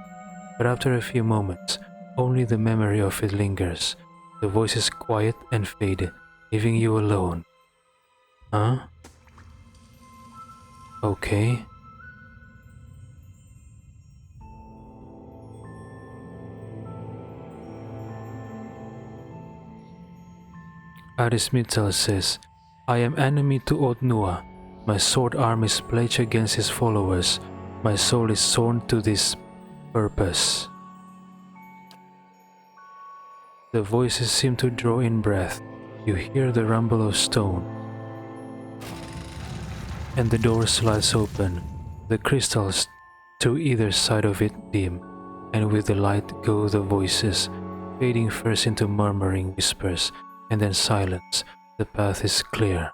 but after a few moments, only the memory of it lingers. The voices quiet and fade, leaving you alone. Huh? Okay. Arismetal says, I am enemy to Otnua. My sword arm is pledged against his followers. My soul is sworn to this purpose. The voices seem to draw in breath. You hear the rumble of stone. And the door slides open. The crystals to either side of it dim, and with the light go the voices, fading first into murmuring whispers, and then silence. The path is clear.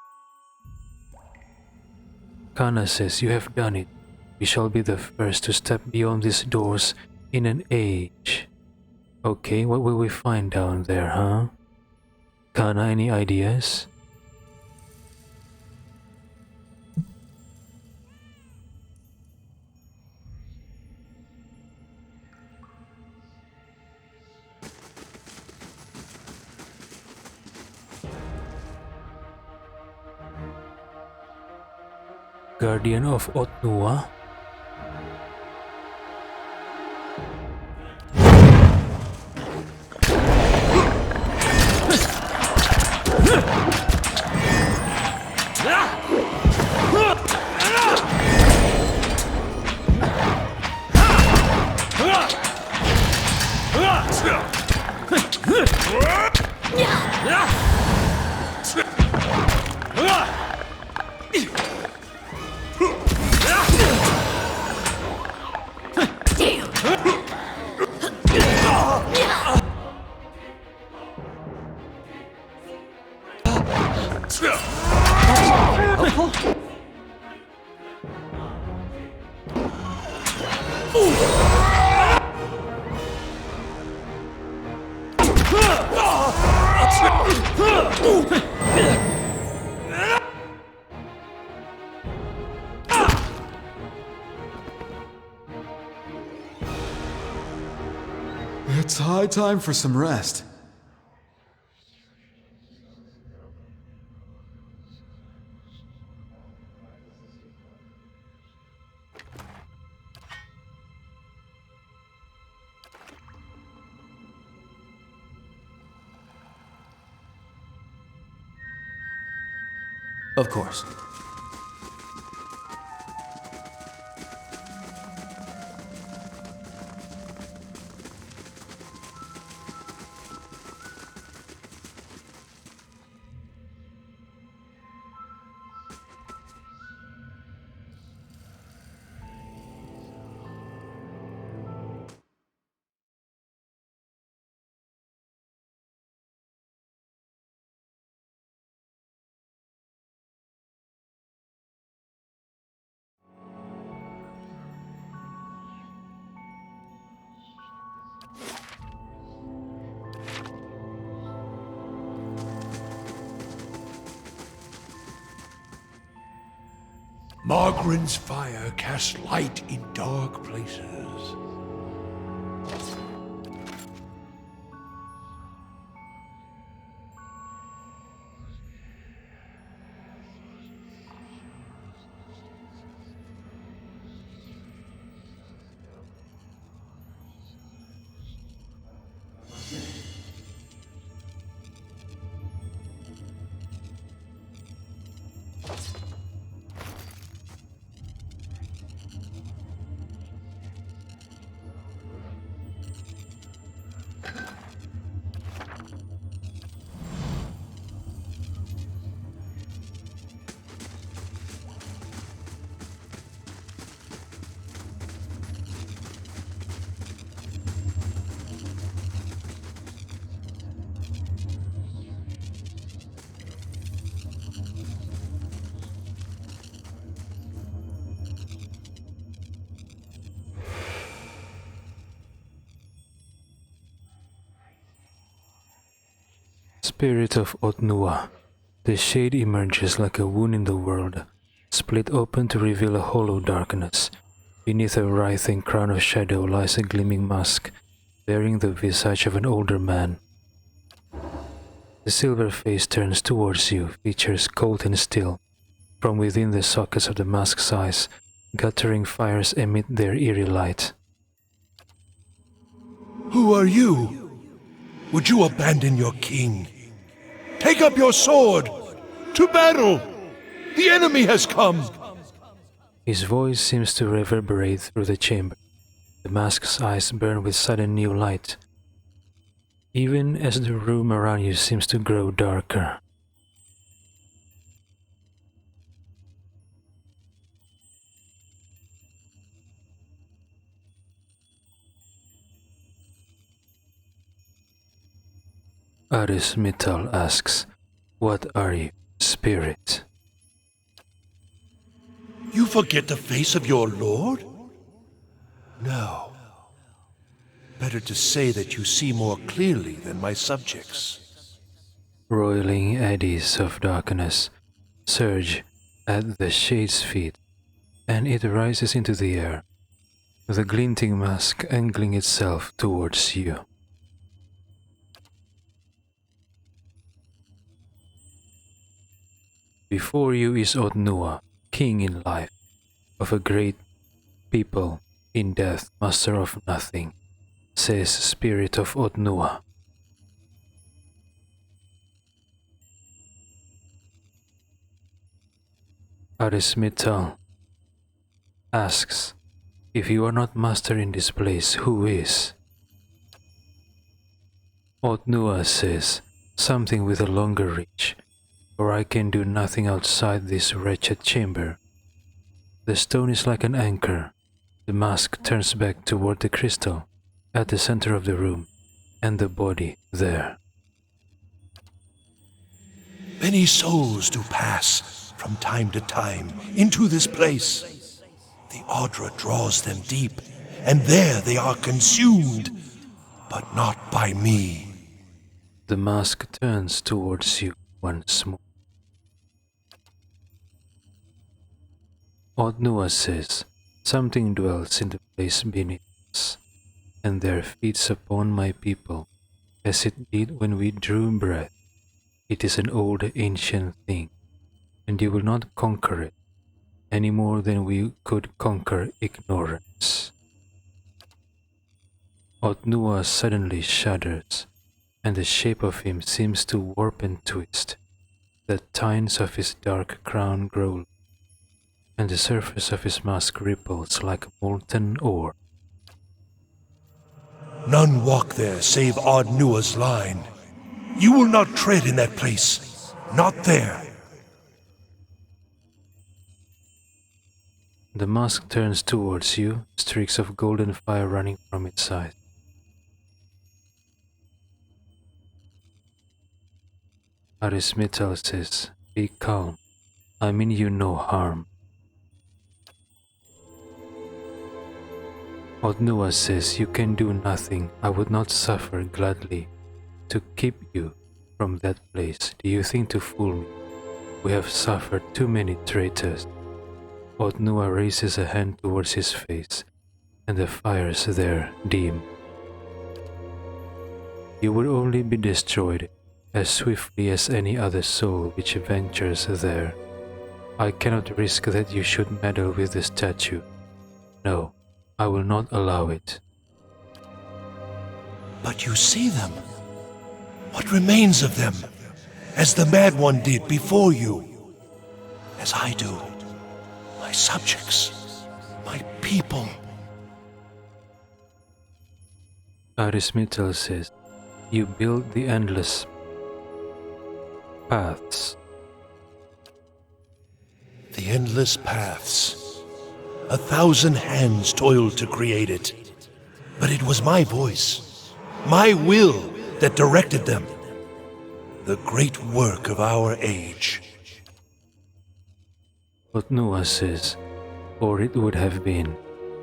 Kana says, you have done it. We shall be the first to step beyond these doors in an age. Okay, what will we find down there, huh? Kana, any ideas? Guardian of Otnua? It's high time for some rest. Of course. Margaren's fire casts light in dark places. Spirit of Otnua. The shade emerges like a wound in the world, split open to reveal a hollow darkness. Beneath a writhing crown of shadow lies a gleaming mask, bearing the visage of an older man. The silver face turns towards you, features cold and still. From within the sockets of the mask's eyes, guttering fires emit their eerie light. Who are you? Would you abandon your king? Take up your sword! To battle! The enemy has come! His voice seems to reverberate through the chamber. The mask's eyes burn with sudden new light, even as the room around you seems to grow darker. Aris Mittal asks, "What are you, spirit?" You've forget the face of your lord? No. Better to say that you see more clearly than my subjects. Roiling eddies of darkness surge at the shade's feet, and it rises into the air, the glinting mask angling itself towards you. Before you is Otnua, king in life, of a great people, in death master of nothing, says Spirit of Otnua. Arismital asks, if you are not master in this place, who is? Otnua says, something with a longer reach, for I can do nothing outside this wretched chamber. The stone is like an anchor. The mask turns back toward the crystal at the center of the room, and the body there. Many souls do pass from time to time into this place. The Audra draws them deep, and there they are consumed, but not by me. The mask turns towards you once more. Otnua says, something dwells in the place beneath us, and there feeds upon my people, as it did when we drew breath. It is an old ancient thing, and you will not conquer it, any more than we could conquer ignorance. Otnua suddenly shudders, and the shape of him seems to warp and twist. The tines of his dark crown grow, and the surface of his mask ripples like molten ore. None walk there save Otnua's line. You will not tread in that place. Not there. The mask turns towards you, streaks of golden fire running from its side. Arismital says, be calm. I mean you no harm. Otnua says, you can do nothing. I would not suffer gladly to keep you from that place. Do you think to fool me? We have suffered too many traitors. Otnua raises a hand towards his face, and the fires there dim. You will only be destroyed as swiftly as any other soul which ventures there. I cannot risk that you should meddle with the statue. No, I will not allow it. But you see them. What remains of them? As the Mad One did before you. As I do. My subjects. My people. Arismital says, you build the endless paths. The endless paths. 1,000 hands toiled to create it. But it was my voice, my will, that directed them. The great work of our age. Otnua says, or it would have been,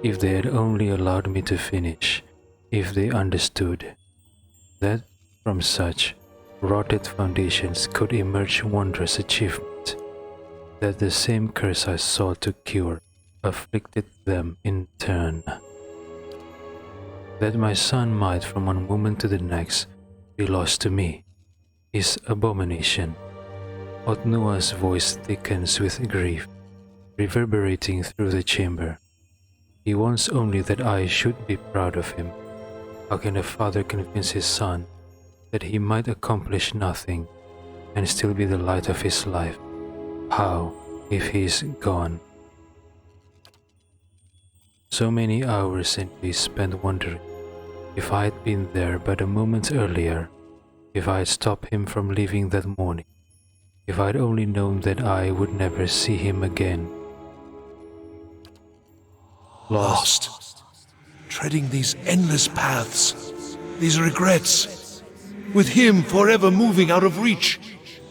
if they had only allowed me to finish, if they understood that from such rotted foundations could emerge wondrous achievement, that the same curse I sought to cure afflicted them in turn. That my son might from one moment to the next be lost to me is abomination. Otnua's voice thickens with grief, reverberating through the chamber. He wants only that I should be proud of him. How can a father convince his son that he might accomplish nothing and still be the light of his life? How, if he is gone? So many hours and days spent wondering. If I had been there but a moment earlier, if I had stopped him from leaving that morning, if I had only known that I would never see him again. Lost. Treading these endless paths, these regrets, with him forever moving out of reach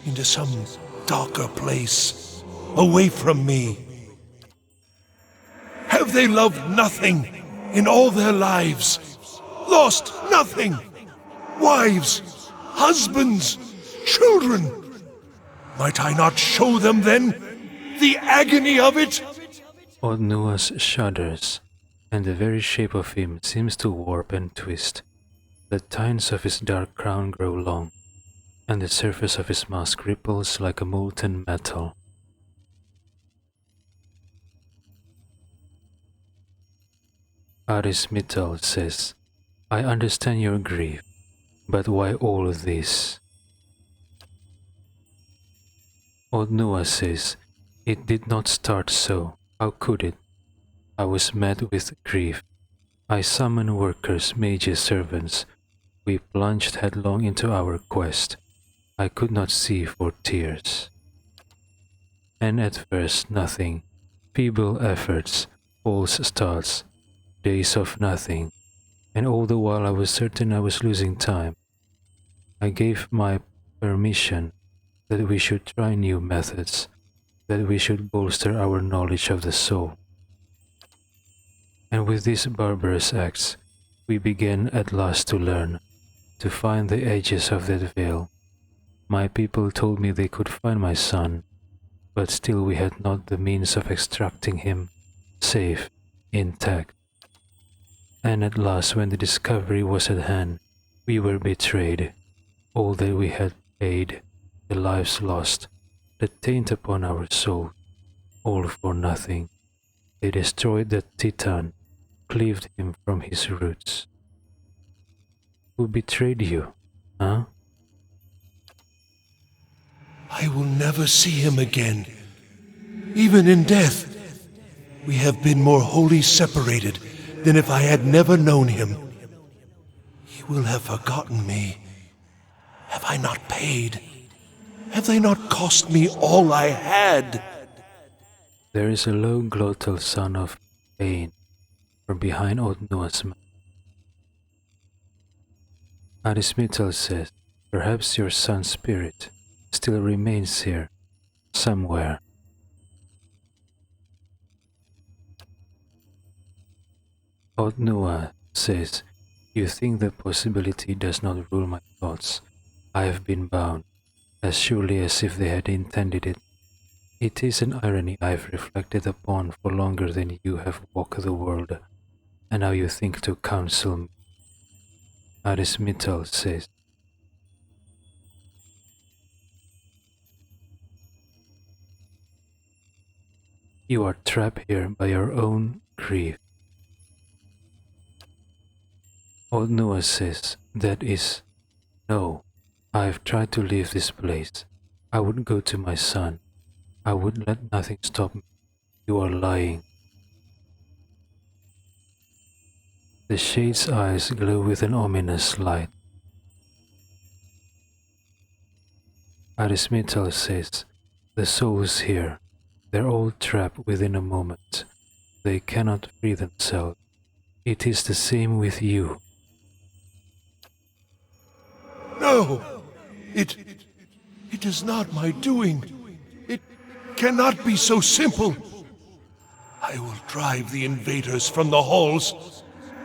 into some darker place, away from me. Have they loved nothing in all their lives? Lost nothing? Wives, husbands, children? Might I not show them then the agony of it? Odnuas shudders, and the very shape of him seems to warp and twist. The tines of his dark crown grow long, and the surface of his mask ripples like a molten metal. Arismital says, I understand your grief, but why all this? Odnua says, it did not start so. How could it? I was met with grief. I summoned workers, mages, servants. We plunged headlong into our quest. I could not see for tears. And at first nothing. Feeble efforts, false starts, days of nothing. And all the while I was certain I was losing time. I gave my permission that we should try new methods, that we should bolster our knowledge of the soul. And with these barbarous acts, we began at last to learn, to find the edges of that veil. My people told me they could find my son, but still we had not the means of extracting him, safe, intact. And at last, when the discovery was at hand, we were betrayed. All that we had paid, the lives lost, the taint upon our soul, all for nothing. They destroyed the Titan, cleaved him from his roots. Who betrayed you, huh? I will never see him again. Even in death, we have been more wholly separated than if I had never known him. He will have forgotten me. Have I not paid? Have they not cost me all I had? There is a low glottal sound of pain from behind Odnua's mouth. Arismital says, perhaps your son's spirit still remains here, somewhere. Odnua says, you think the possibility does not rule my thoughts. I have been bound, as surely as if they had intended it. It is an irony I have reflected upon for longer than you have walked the world, and now you think to counsel me. Arismital says, you are trapped here by your own grief. Odnua says, that is, no, I have tried to leave this place. I would go to my son. I would let nothing stop me. You are lying. The shade's eyes glow with an ominous light. Arismital says, the souls here, they're all trapped within a moment. They cannot free themselves. It is the same with you. No! It is not my doing. It cannot be so simple. I will drive the invaders from the halls.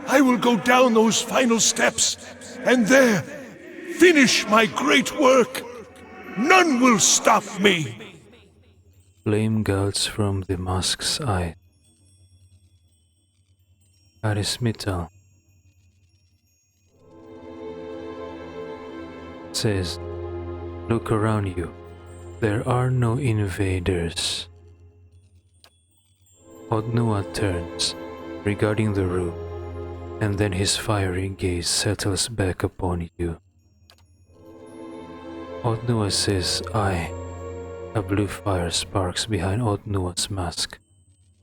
I will go down those final steps, and there, finish my great work. None will stop me. Flame gouts from the mask's eye. Arismital says, look around you. There are no invaders. Odnua turns, regarding the room, and then his fiery gaze settles back upon you. Odnua says, A blue fire sparks behind Odnua's mask,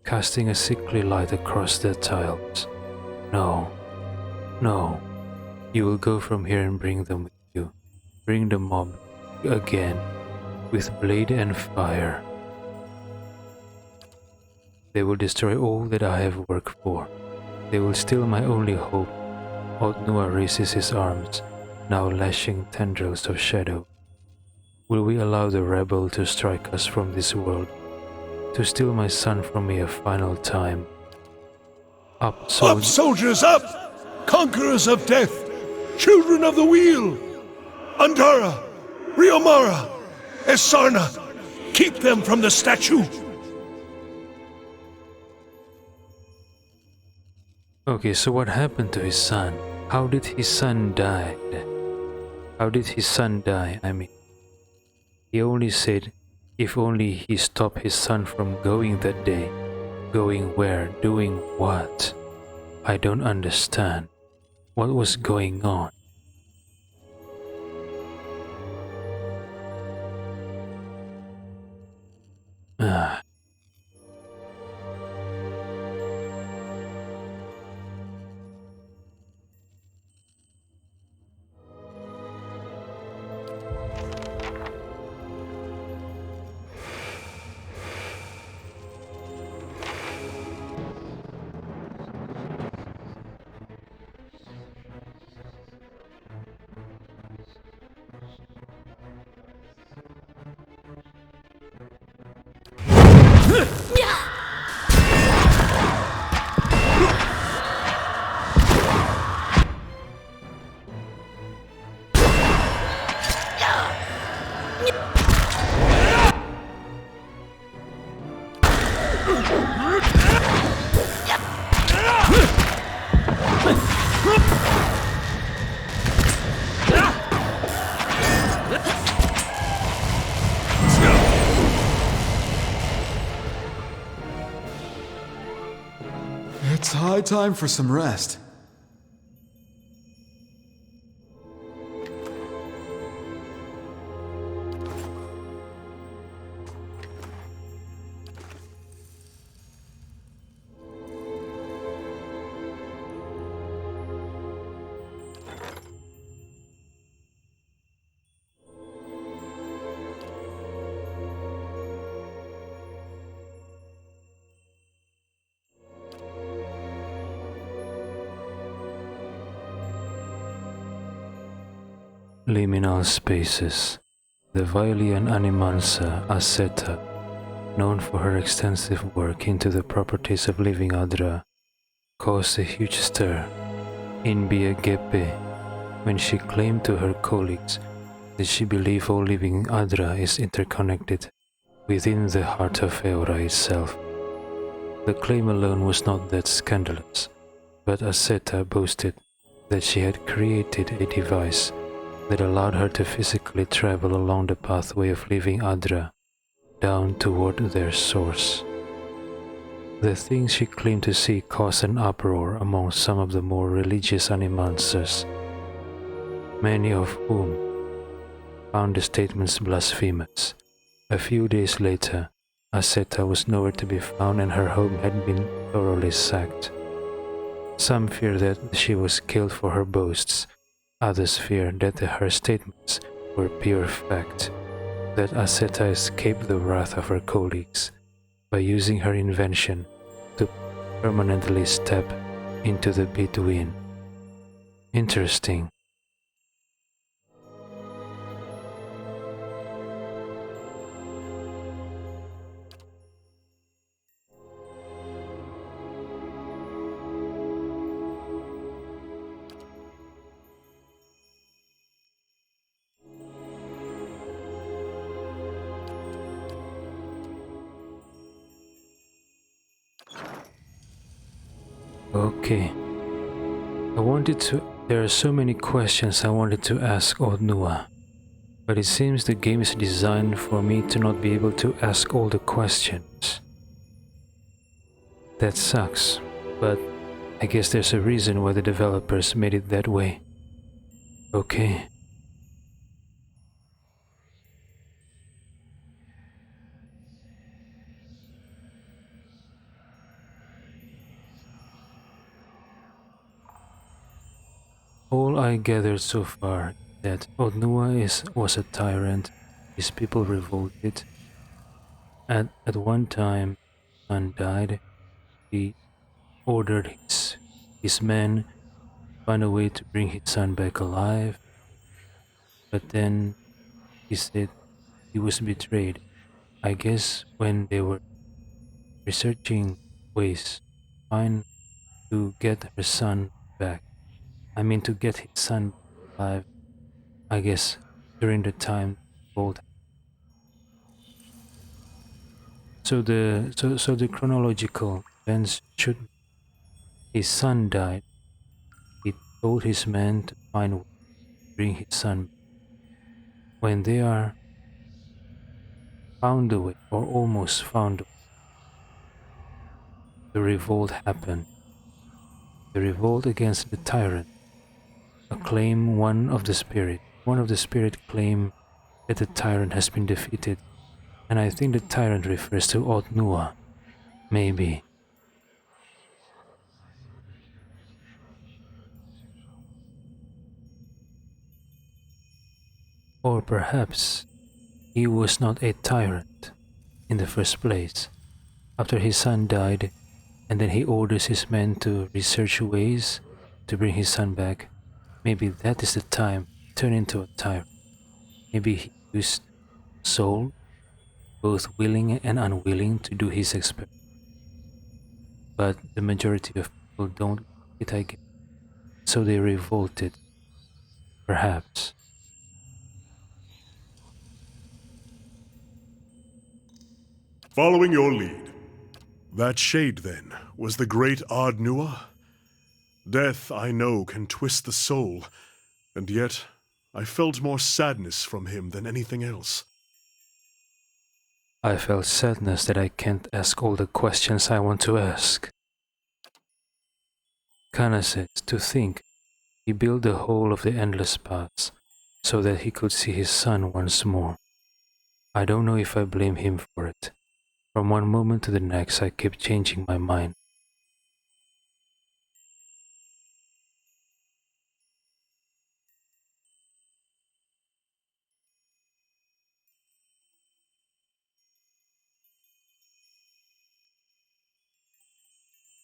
casting a sickly light across the tiles. No, no, you will go from here and bring them with you. Bring the mob again, with blade and fire. They will destroy all that I have worked for. They will steal my only hope. Odnua raises his arms, now lashing tendrils of shadow. Will we allow the rebel to strike us from this world, to steal my son from me a final time? Up, Up, soldier. soldiers, up! Conquerors of death! Children of the wheel! Andara! Riomara! Esarna! Keep them from the statue! Okay, so what happened to his son? How did his son die? How did his son die? I mean, he only said if only he stopped his son from going that day. Going where? Doing what? I don't understand. What was going on? Ah. It's high time for some rest. Liminal spaces. The Vailian animansa Aseta, known for her extensive work into the properties of living Adra, caused a huge stir in Biegepe when she claimed to her colleagues that she believed all living Adra is interconnected within the heart of Eora itself. The claim alone was not that scandalous, but Aseta boasted that she had created a device that allowed her to physically travel along the pathway of living Adra down toward their source. The things she claimed to see caused an uproar among some of the more religious animancers, many of whom found the statements blasphemous. A few days later, Aseta was nowhere to be found and her home had been thoroughly sacked. Some fear that she was killed for her boasts. Others fear that her statements were pure fact, that Aseta escaped the wrath of her colleagues by using her invention to permanently step into the between. Interesting. Okay. There are so many questions I wanted to ask Odnua, but it seems the game is designed for me to not be able to ask all the questions. That sucks, but I guess there's a reason why the developers made it that way. Okay. All I gathered so far is that Odnua was a tyrant, his people revolted. At one time, his son died. He ordered his men find a way to bring his son back alive, but then he said he was betrayed. I guess when they were researching ways to find to get her son back. I mean, to get his son alive, I guess, during the time both. So the chronological events should be his son died. He told his men to find a way to bring his son back. When they are found a way, or almost found a way, the revolt happened. The revolt against the tyrant. A claim one of the spirit. One of the spirit claim that the tyrant has been defeated. And I think the tyrant refers to Otnua. Maybe. Or perhaps he was not a tyrant in the first place. After his son died, and then he orders his men to research ways to bring his son back. Maybe that is the time to turn into a tyrant. Maybe he used soul, both willing and unwilling, to do his experiment. But the majority of people don't get it, I guess. So they revolted. Perhaps. Following your lead. That shade, then, was the great Ardnua? Death, I know, can twist the soul, and yet I felt more sadness from him than anything else. I felt sadness that I can't ask all the questions I want to ask. Kana says to think he built the whole of the endless paths so that he could see his son once more. I don't know if I blame him for it. From one moment to the next, I kept changing my mind.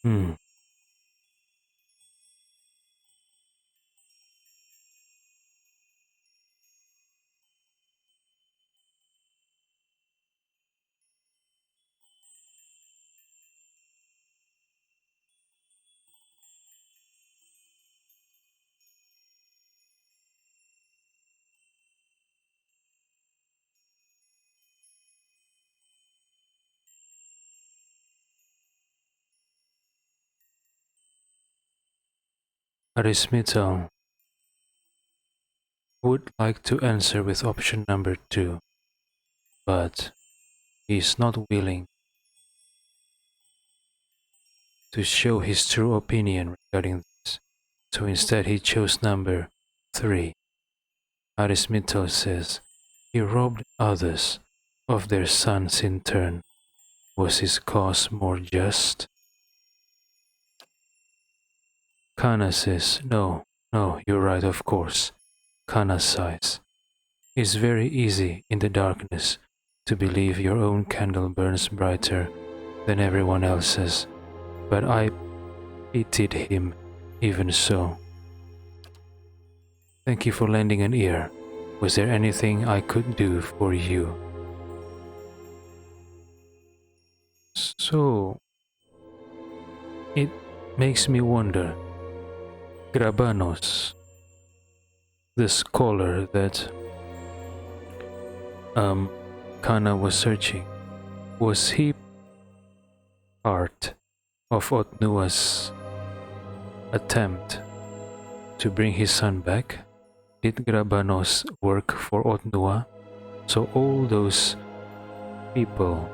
Hmm. Arismito would like to answer with option number 2, but he is not willing to show his true opinion regarding this, so instead he chose number 3. Arismito says he robbed others of their sons in turn. Was his cause more just? Kana says, no, you're right, of course. Kana sighs. It's very easy in the darkness to believe your own candle burns brighter than everyone else's, but I pitied him even so. Thank you for lending an ear. Was there anything I could do for you? So, it makes me wonder, Grabanos, the scholar that Kana was searching, was he part of Otnua's attempt to bring his son back? Did Grabanos work for Otnua? So all those people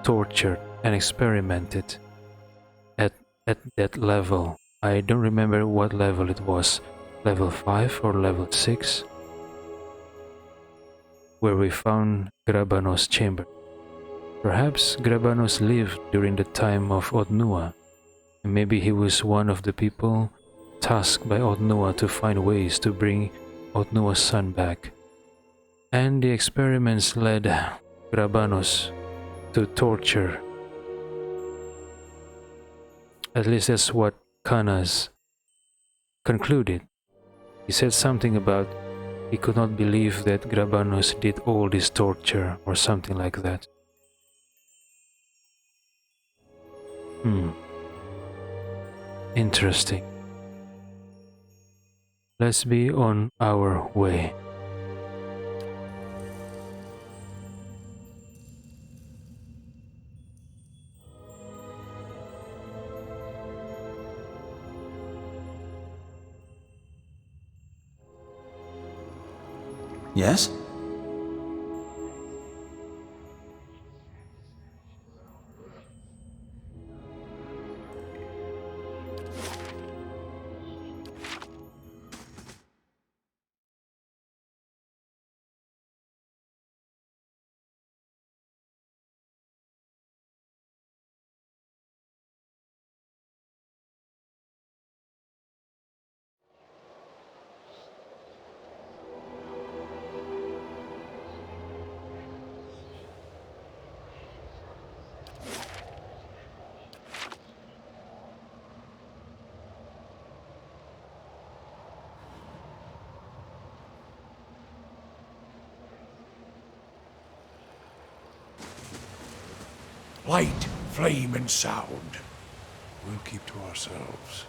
tortured and experimented at that level. I don't remember what level it was, level 5 or level 6, where we found Grabanos' chamber. Perhaps Grabanos lived during the time of Otnua, and maybe he was one of the people tasked by Otnua to find ways to bring Otnua's son back. And the experiments led Grabanos to torture. At least that's what Kanas concluded. He said something about he could not believe that Grabanos did all this torture or something like that. Interesting. Let's be on our way. Yes? Light, flame, and sound. We'll keep to ourselves.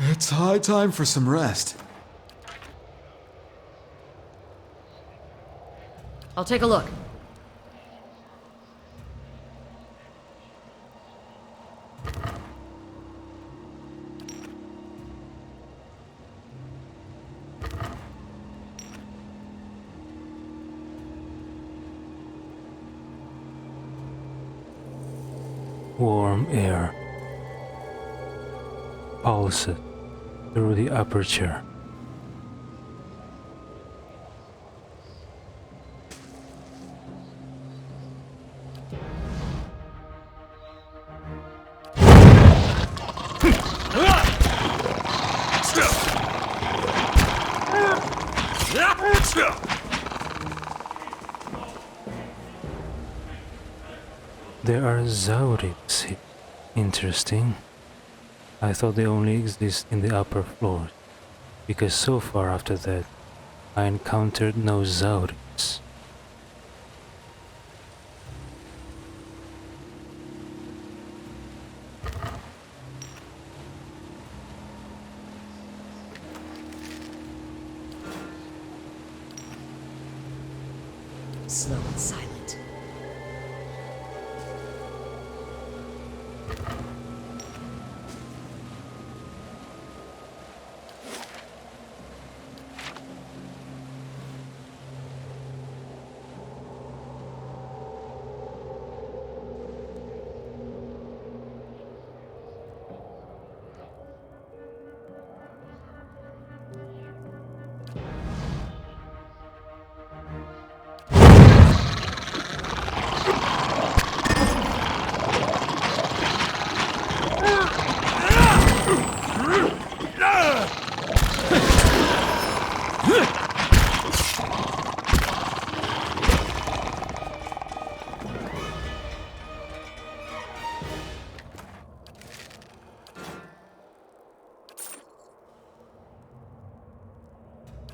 It's high time for some rest. I'll take a look. Warm air pulses through the aperture. There are Zaurids here. Interesting. I thought they only exist in the upper floors, because so far after that, I encountered no Zaurids. Slow and silent.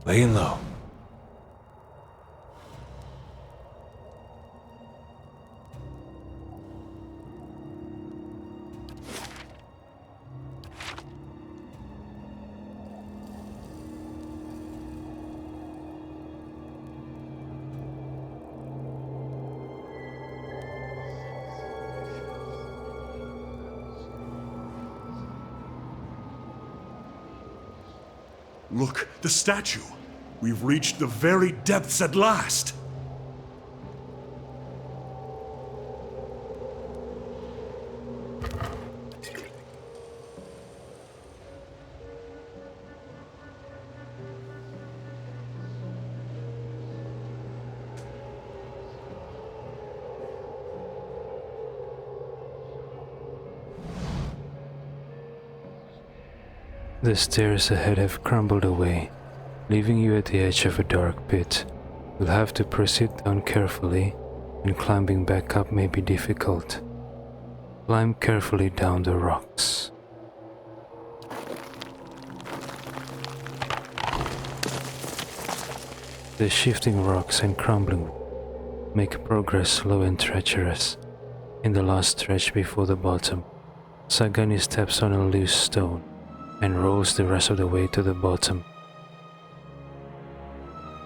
Laying low. Look, the statue. We've reached the very depths at last. The stairs ahead have crumbled away, leaving you at the edge of a dark pit. You'll have to proceed down carefully, and climbing back up may be difficult. Climb carefully down the rocks. The shifting rocks and crumbling make progress slow and treacherous. In the last stretch before the bottom, Sagani steps on a loose stone and rolls the rest of the way to the bottom.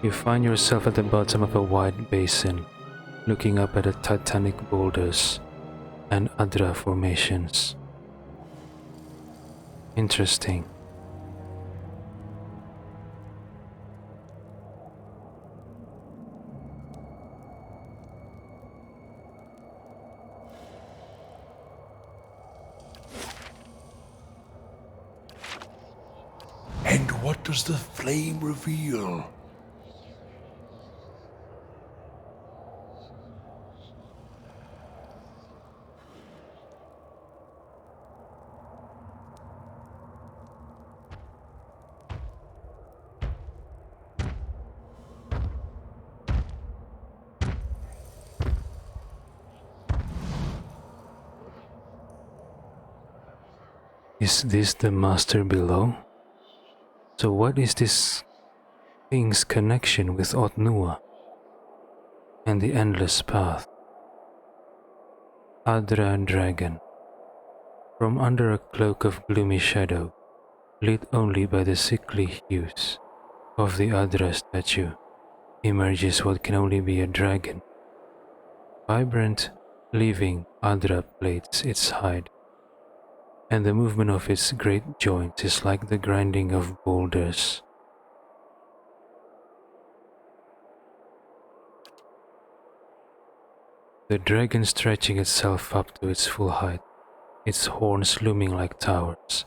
You find yourself at the bottom of a wide basin, looking up at the titanic boulders and Adra formations. Interesting. And what does the flame reveal? Is this the master below? So what is this thing's connection with Otnua and the endless path? Adra Dragon. From under a cloak of gloomy shadow, lit only by the sickly hues of the Adra statue, emerges what can only be a dragon. Vibrant, living Adra plates its hide, and the movement of its great joints is like the grinding of boulders. The dragon stretching itself up to its full height, its horns looming like towers,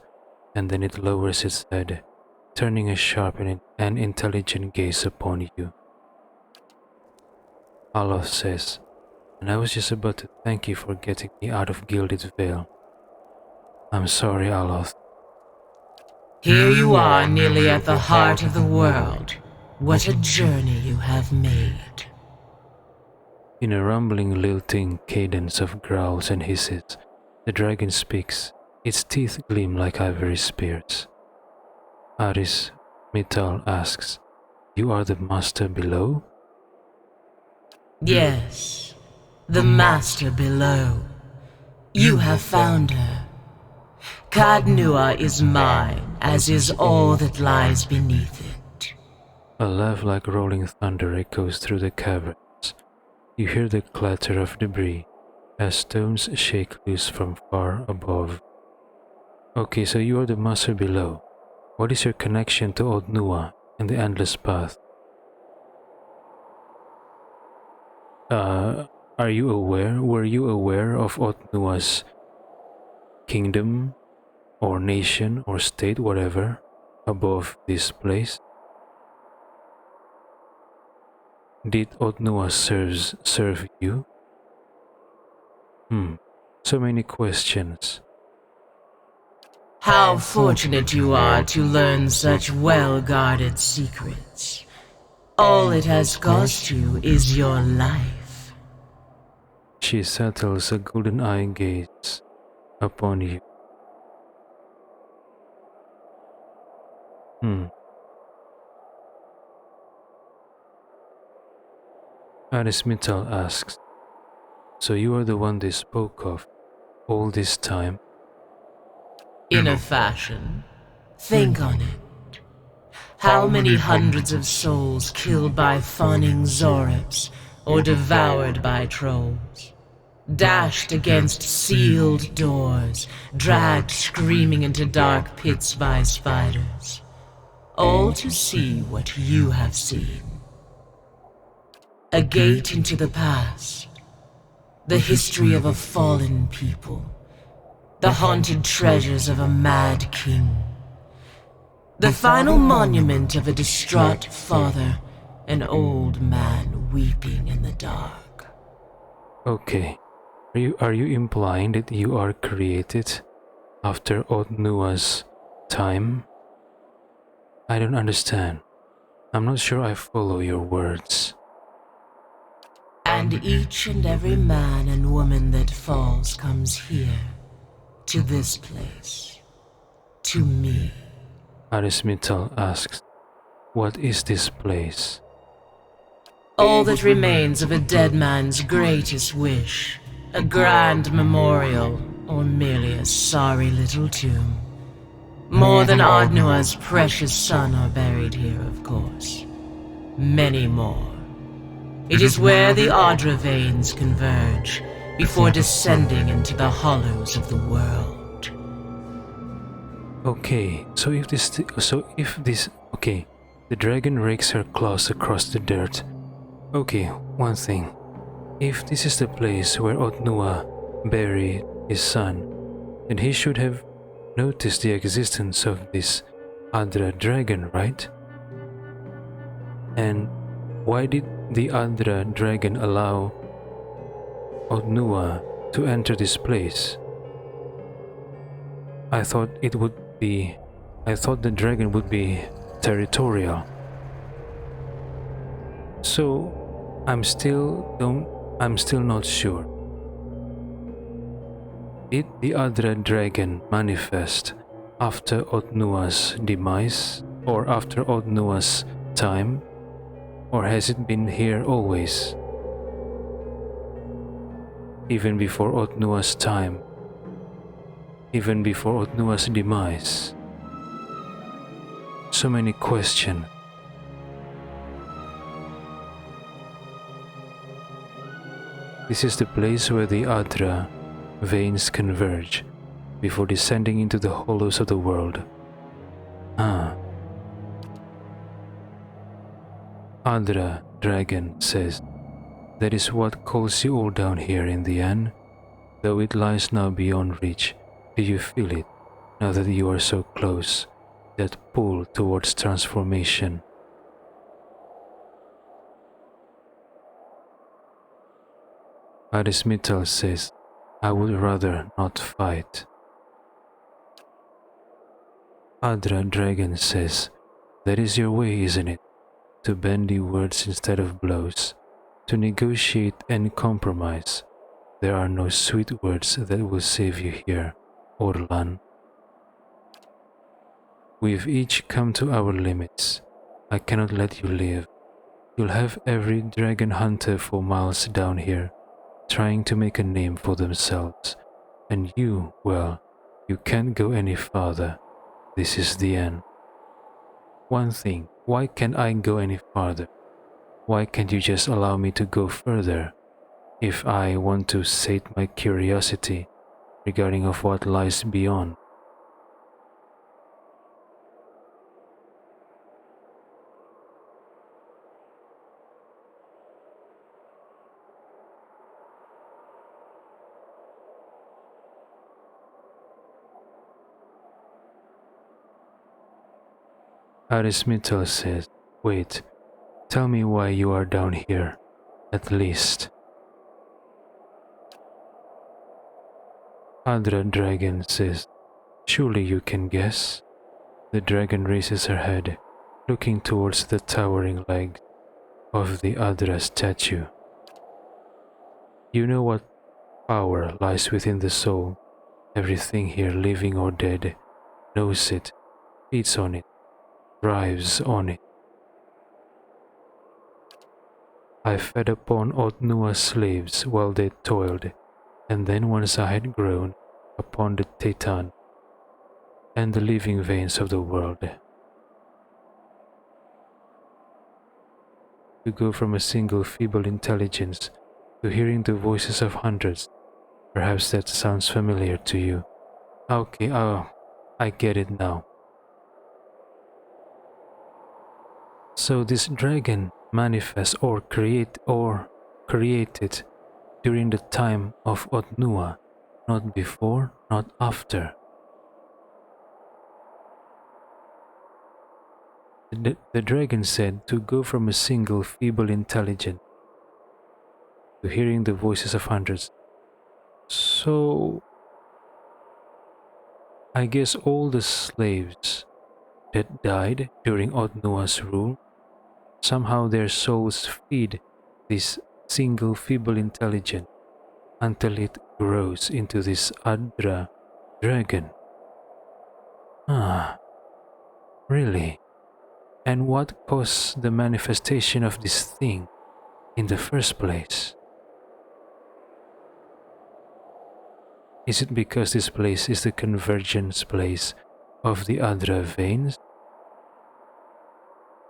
and then it lowers its head, turning a sharp and intelligent gaze upon you. Aloth says, "And I was just about to thank you for getting me out of Gilded Vale." "I'm sorry, Aloth." Here you are, nearly at the heart of the world. What a journey you have made. In a rumbling, lilting cadence of growls and hisses, the dragon speaks. Its teeth gleam like ivory spears. Aris Mittal asks, "You are the master below?" Yes, the master below. You have found her. Kadnua is mine, as is all that lies beneath it. A laugh like rolling thunder echoes through the caverns. You hear the clatter of debris as stones shake loose from far above. Okay, so you are the master below. What is your connection to Otnua and the endless path? Were you aware of Otnua's kingdom or nation or state, whatever, above this place? Did Otnua serve you? So many questions. How fortunate you are to learn such well-guarded secrets. All it has cost you is your life. She settles a golden eye gaze upon you. Arismital asks, "So you are the one they spoke of all this time?" In a fashion. Think on it. How many hundreds of souls killed by fawning Zorips or devoured by trolls? Dashed against sealed doors, dragged screaming into dark pits by spiders. All to see what you have seen. A gate into the past. The history of a fallen people. The haunted treasures of a mad king. The final monument of a distraught father, an old man weeping in the dark. Okay, are you implying that you are created after Otnua's time I don't understand. I'm not sure I follow your words. And each and every man and woman that falls comes here, to this place, to me. Arismital asks, what is this place? All that remains of a dead man's greatest wish, a grand memorial, or merely a sorry little tomb. More than Ardnua's precious son are buried here, of course. Many more. It is where the Ardra veins converge, before descending into the hollows of the world. Okay, okay, the dragon rakes her claws across the dirt. Okay, one thing. If this is the place where Otnua buried his son, then he should have noticed the existence of this Adra dragon, right? And why did the Adra dragon allow Otnua to enter this place? I thought the dragon would be territorial. So I'm still not sure. Did the Adra dragon manifest after Otnua's demise, or after Otnua's time, or has it been here always? Even before Otnua's time, even before Otnua's demise. So many questions. This is the place where the Adra veins converge before descending into the hollows of the world. Adra dragon says, that is what calls you all down here in the end, though it lies now beyond reach. Do you feel it, now that you are so close, that pull towards transformation? Arismital says, I would rather not fight. Adra dragon says, that is your way, isn't it? To bandy words instead of blows, to negotiate and compromise. There are no sweet words that will save you here, Orlan. We've each come to our limits. I cannot let you live. You'll have every dragon hunter for miles down here, trying to make a name for themselves. And you, well, you can't go any farther. This is the end. One thing, why can't I go any farther? Why can't you just allow me to go further? If I want to sate my curiosity regarding of what lies beyond. Arismital says, wait, tell me why you are down here, at least. Adra dragon says, surely you can guess. The dragon raises her head, looking towards the towering legs of the Adra statue. You know what power lies within the soul. Everything here, living or dead, knows it, feeds on it, thrives on it. I fed upon Otnua's slaves while they toiled, and then once I had grown, upon the Titan and the living veins of the world. To go from a single feeble intelligence to hearing the voices of hundreds, perhaps that sounds familiar to you. Okay, I get it now. So this dragon manifests or created during the time of Otnua, not before, not after. The dragon said to go from a single feeble intelligence to hearing the voices of hundreds. So I guess all the slaves that died during Otnua's rule, somehow their souls feed this single feeble intelligence until it grows into this Adra dragon. Ah, really? And what caused the manifestation of this thing in the first place? Is it because this place is the convergence place of the Adra veins?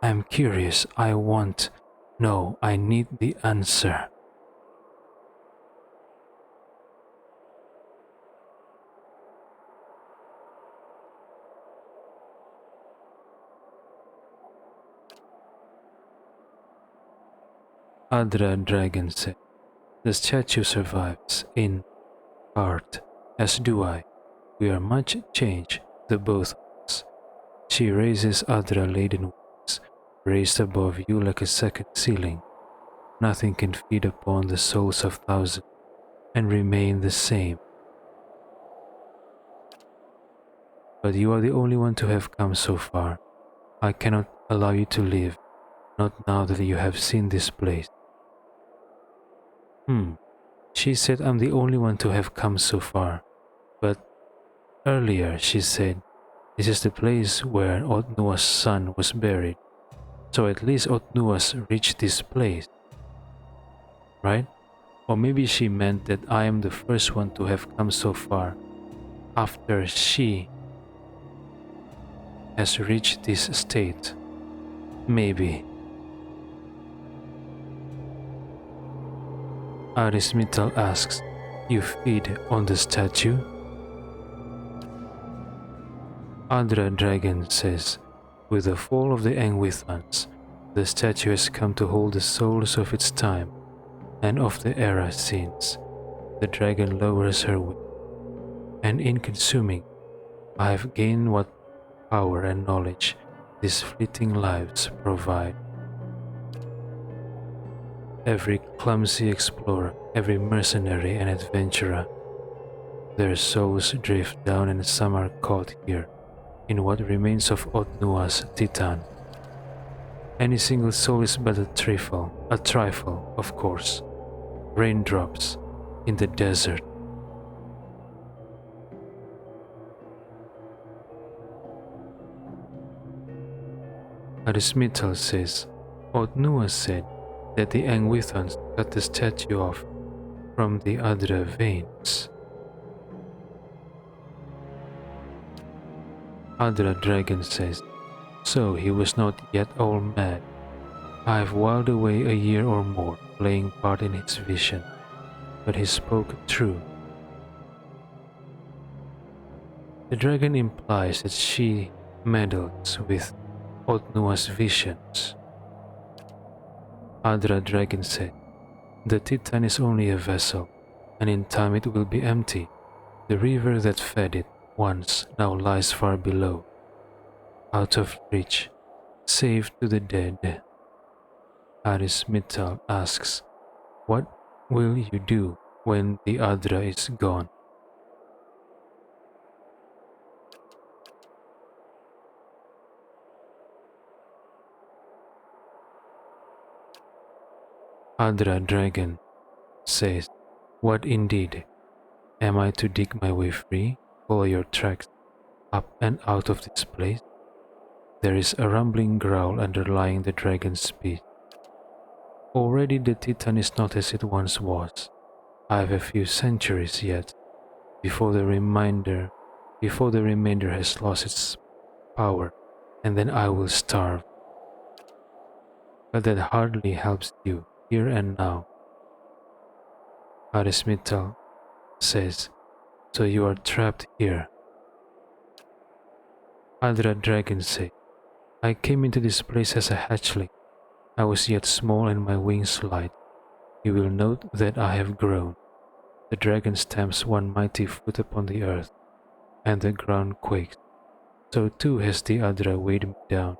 I'm curious, I want. No, I need the answer. Adra Dragon said, the statue survives in part, as do I. We are much changed, the both of us. She raises Adra laden wings, raised above you like a second ceiling. Nothing can feed upon the souls of thousands and remain the same. But you are the only one to have come so far. I cannot allow you to live, not now that you have seen this place. She said I'm the only one to have come so far, but earlier she said this is the place where Otnua's son was buried, so at least Otnua's reached this place, right? Or maybe she meant that I am the first one to have come so far after she has reached this state. Maybe. Arismital asks, you feed on the statue? Adra Dragon says, with the fall of the Engwithans, the statue has come to hold the souls of its time and of the era since. The dragon lowers her wing, and in consuming, I have gained what power and knowledge these fleeting lives provide. Every clumsy explorer, every mercenary and adventurer, their souls drift down and some are caught here, in what remains of Otnua's Titan. Any single soul is but a trifle, of course, raindrops in the desert. Arismital says, Otnua said that the Engwithans cut the statue off from the Adra veins. Adra Dragon says, so he was not yet all mad. I have whiled away a year or more playing part in his vision, but he spoke true. The dragon implies that she meddles with Otnua's visions. Adra Dragon said, the Titan is only a vessel, and in time it will be empty. The river that fed it once now lies far below, out of reach, saved to the dead. Arismital asks, what will you do when the Adra is gone? Adra Dragon says, what indeed? Am I to dig my way free, follow your tracks up and out of this place? There is a rumbling growl underlying the dragon's speech. Already the Titan is not as it once was. I have a few centuries yet, before the remainder has lost its power, and then I will starve. But that hardly helps you, here and now. Arismital says, so you are trapped here. Adra Dragon said, I came into this place as a hatchling. I was yet small and my wings light. You will note that I have grown. The dragon stamps one mighty foot upon the earth, and the ground quakes. So too has the Adra weighed me down.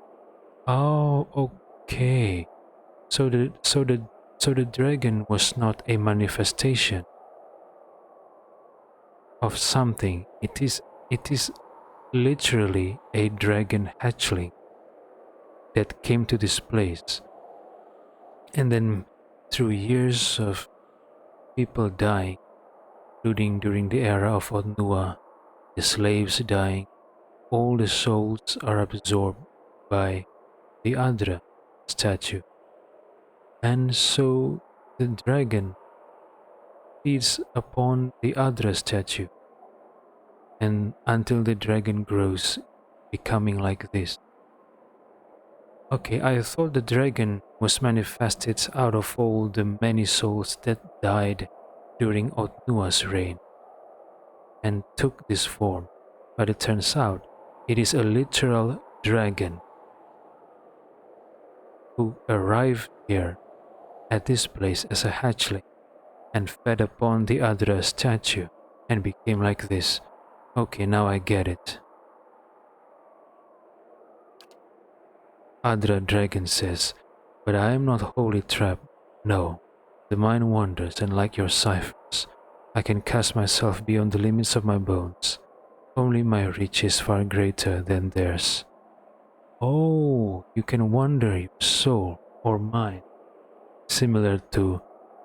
Oh, okay. So the dragon was not a manifestation of something. It is literally a dragon hatchling that came to this place. And then through years of people dying, including during the era of Otnua, the slaves dying, all the souls are absorbed by the Adra statue. And so the dragon feeds upon the Adra statue, and until the dragon grows, becoming like this. Okay, I thought the dragon was manifested out of all the many souls that died during Otnua's reign and took this form, but it turns out it is a literal dragon who arrived here at this place as a hatchling and fed upon the Adra statue and became like this. Okay, now I get it. Adra dragon says, but I am not wholly trapped. No, the mind wanders, and like your ciphers, I can cast myself beyond the limits of my bones. Only my reach is far greater than theirs. Oh, you can wander your soul or mind, similar to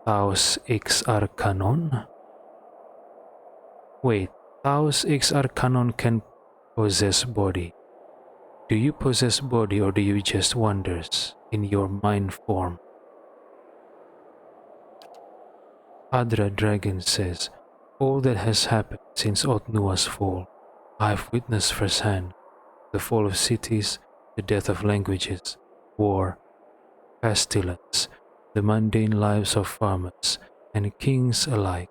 Taos X Arcanon? Wait, Taos X Arcanon can possess body. Do you possess body, or do you just wanders in your mind form? Adra Dragon says, all that has happened since Otnua's fall, I have witnessed firsthand. The fall of cities, the death of languages, war, pestilence, the mundane lives of farmers and kings alike.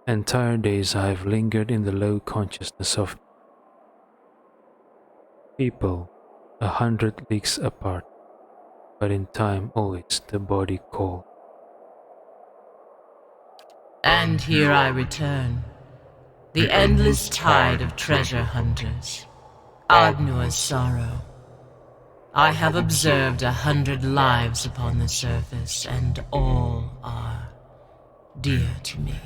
Entire days I have lingered in the low consciousness of people 100 leagues apart, but in time always the body called. And here I return, the endless tide of treasure hunters, Adnua's sorrow. I have observed 100 lives upon the surface, and all are dear to me.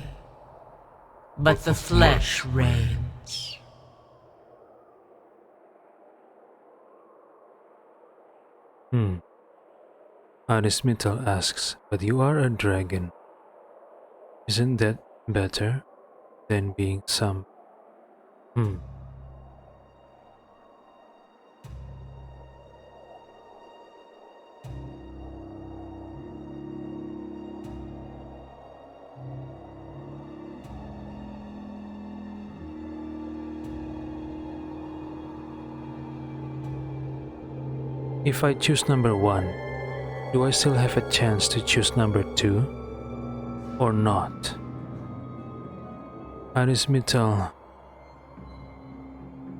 But the flesh reigns. Arismital asks, but you are a dragon. Isn't that better than being some? If I choose number 1, do I still have a chance to choose number 2? Or not? Arismital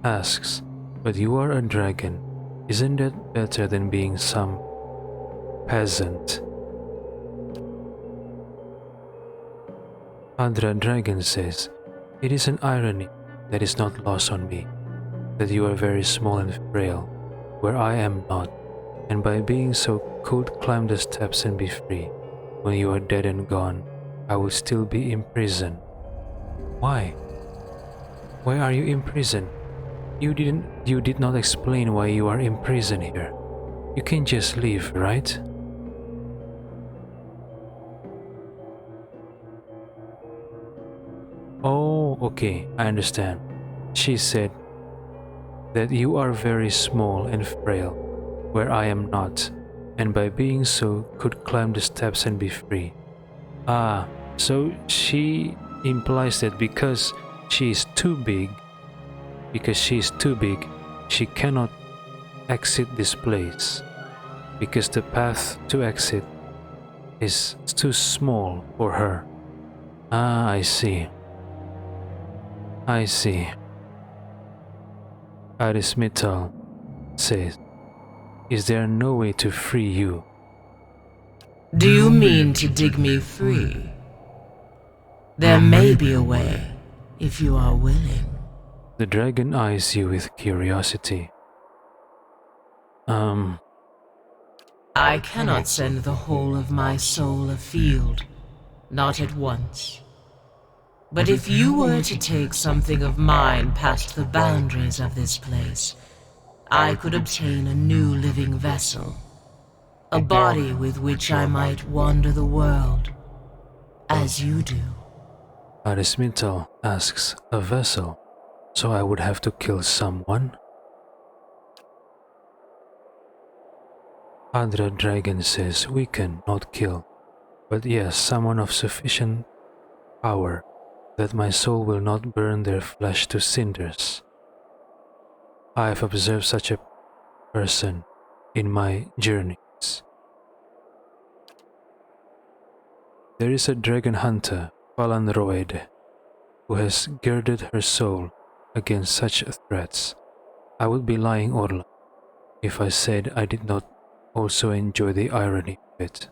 asks, but you are a dragon. Isn't that better than being some peasant? Adra Dragon says, it is an irony that is not lost on me, that you are very small and frail, where I am not, and by being so could climb the steps and be free. When you are dead and gone, I will still be imprisoned. Why? Why are you imprisoned? You did not explain why you are imprisoned here. You can just leave, right? Oh, okay, I understand. She said that you are very small and frail, where I am not, and by being so could climb the steps and be free. Ah, so she implies that because she is too big, she cannot exit this place, because the path to exit is too small for her. Ah, I see. Arismital says, is there no way to free you? Do you mean to dig me free? There may be a way, if you are willing. The dragon eyes you with curiosity. I cannot send the whole of my soul afield, not at once. But if you were to take something of mine past the boundaries of this place, I could obtain a new living vessel. A body with which I might wander the world, as you do. Arismetal asks, a vessel, so I would have to kill someone? Adra Dragon says we can not kill, but yes, someone of sufficient power that my soul will not burn their flesh to cinders. I have observed such a person in my journeys. There is a dragon hunter, Falanroid, who has girded her soul against such threats. I would be lying, Orla, if I said I did not also enjoy the irony of it.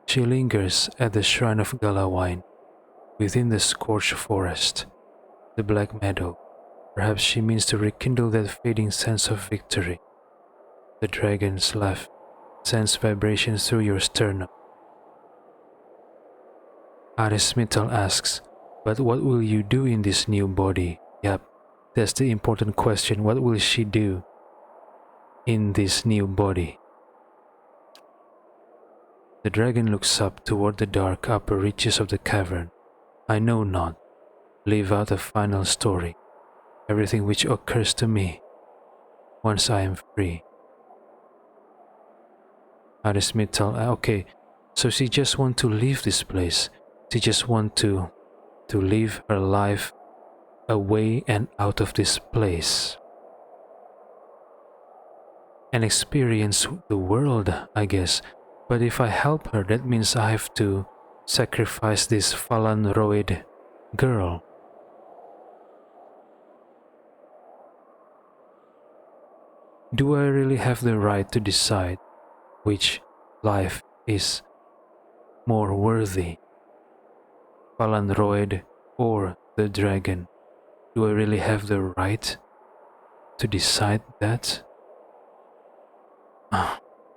She lingers at the shrine of Galawine, within the scorched forest, the Black Meadow. Perhaps she means to rekindle that fading sense of victory. The dragon's laugh sends vibrations through your sternum. Arismetal asks, but what will you do in this new body? Yep, that's the important question. What will she do in this new body? The dragon looks up toward the dark upper reaches of the cavern. I know not. Leave out a final story. Everything which occurs to me once I am free. Arismetal, okay, so she just wants to leave this place. She just wants to live her life away and out of this place. And experience the world, I guess. But if I help her, that means I have to sacrifice this Falanroid girl. Do I really have the right to decide which life is more worthy? Falanroid or the dragon? Do I really have the right to decide that?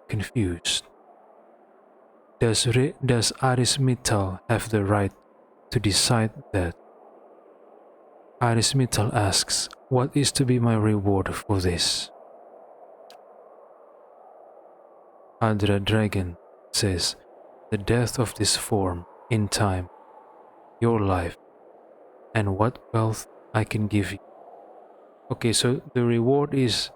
Confused. Does Arismetal have the right to decide that? Arismetal asks, what is to be my reward for this? Adra Dragon says, the death of this form in time, your life, and what wealth I can give you. Okay, so the reward is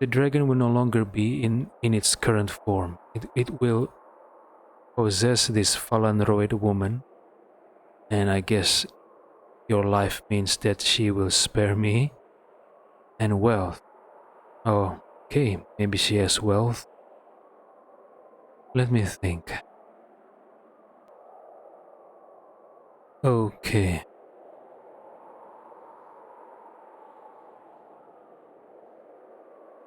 the dragon will no longer be in its current form. It will possess this Falanroid woman, and I guess your life means that she will spare me, and wealth. Oh, okay, maybe she has wealth. Let me think. Okay.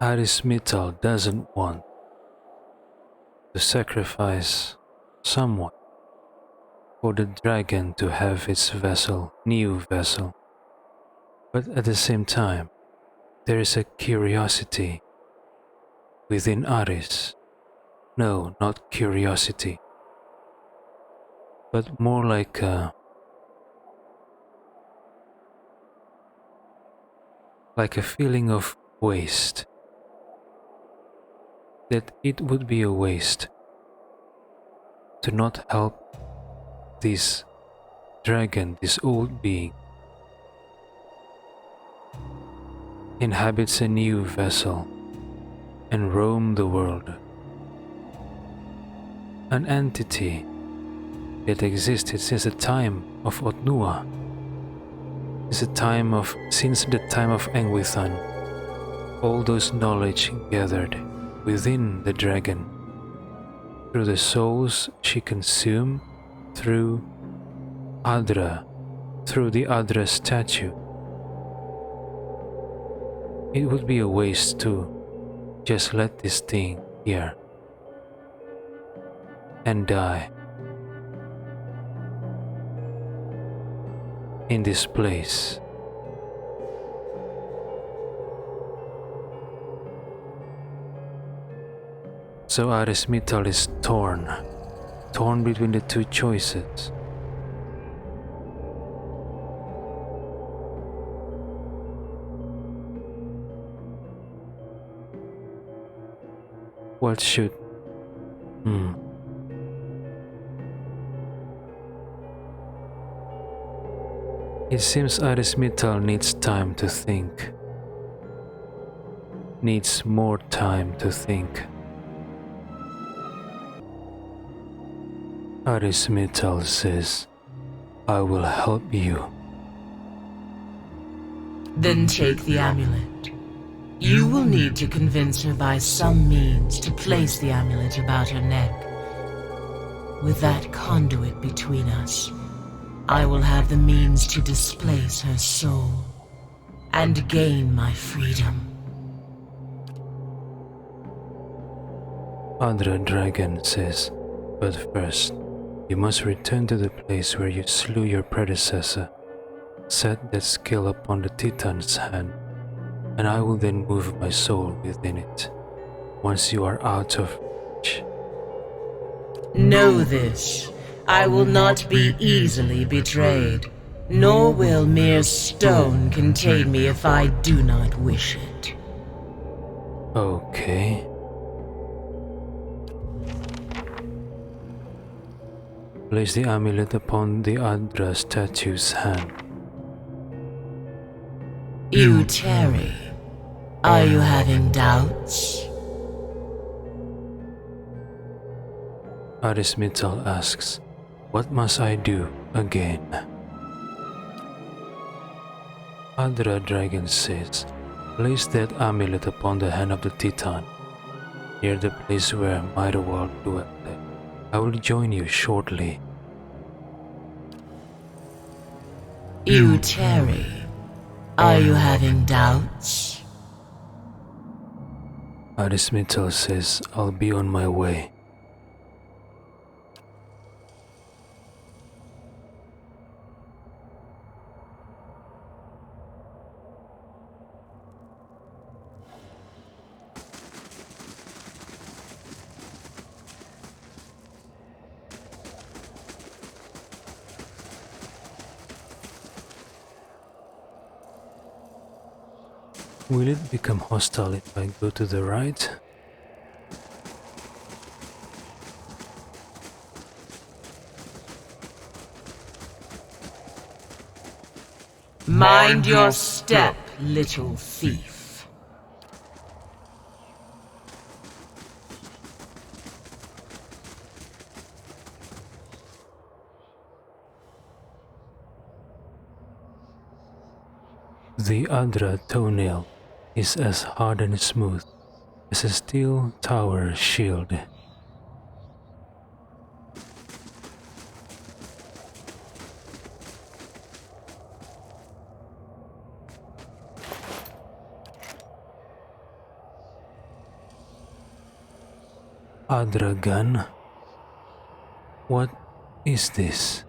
Arismetal doesn't want to sacrifice someone for the dragon to have its vessel, new vessel. But at the same time, there is a curiosity within Aris. No, not curiosity, but more like a feeling of waste. That it would be a waste to not help this dragon, this old being, inhabits a new vessel and roam the world. An entity that existed since the time of Otnua, since the time of Engwithan. All those knowledge gathered within the dragon, through the souls she consumed, through the Adra statue. It would be a waste to just let this thing here and die in this place. So Arismetal is torn between the two choices. What should... It seems Arismital needs time to think. Needs more time to think. Arismital says, I will help you. Then take the amulet. You will need to convince her by some means to place the amulet about her neck. With that conduit between us, I will have the means to displace her soul and gain my freedom. Andra Dragon says, but first, you must return to the place where you slew your predecessor. Set that skill upon the Titan's hand, and I will then move my soul within it, once you are out of reach. Know this, I will not be easily betrayed, nor will mere stone contain me if I do not wish it. Okay. Place the amulet upon the Andra statue's hand. You tarry. Are you having doubts? Arismital asks, what must I do again? Andra Dragon says, place that amulet upon the hand of the Titan, near the place where Mirowald dwelt. I will join you shortly. You tarry. Are you having doubts? Arismital says, I'll be on my way. Will it become hostile if I go to the right? Mind your step, little thief. The Andra toenail is as hard and smooth as a steel tower shield. Andra gun? What is this?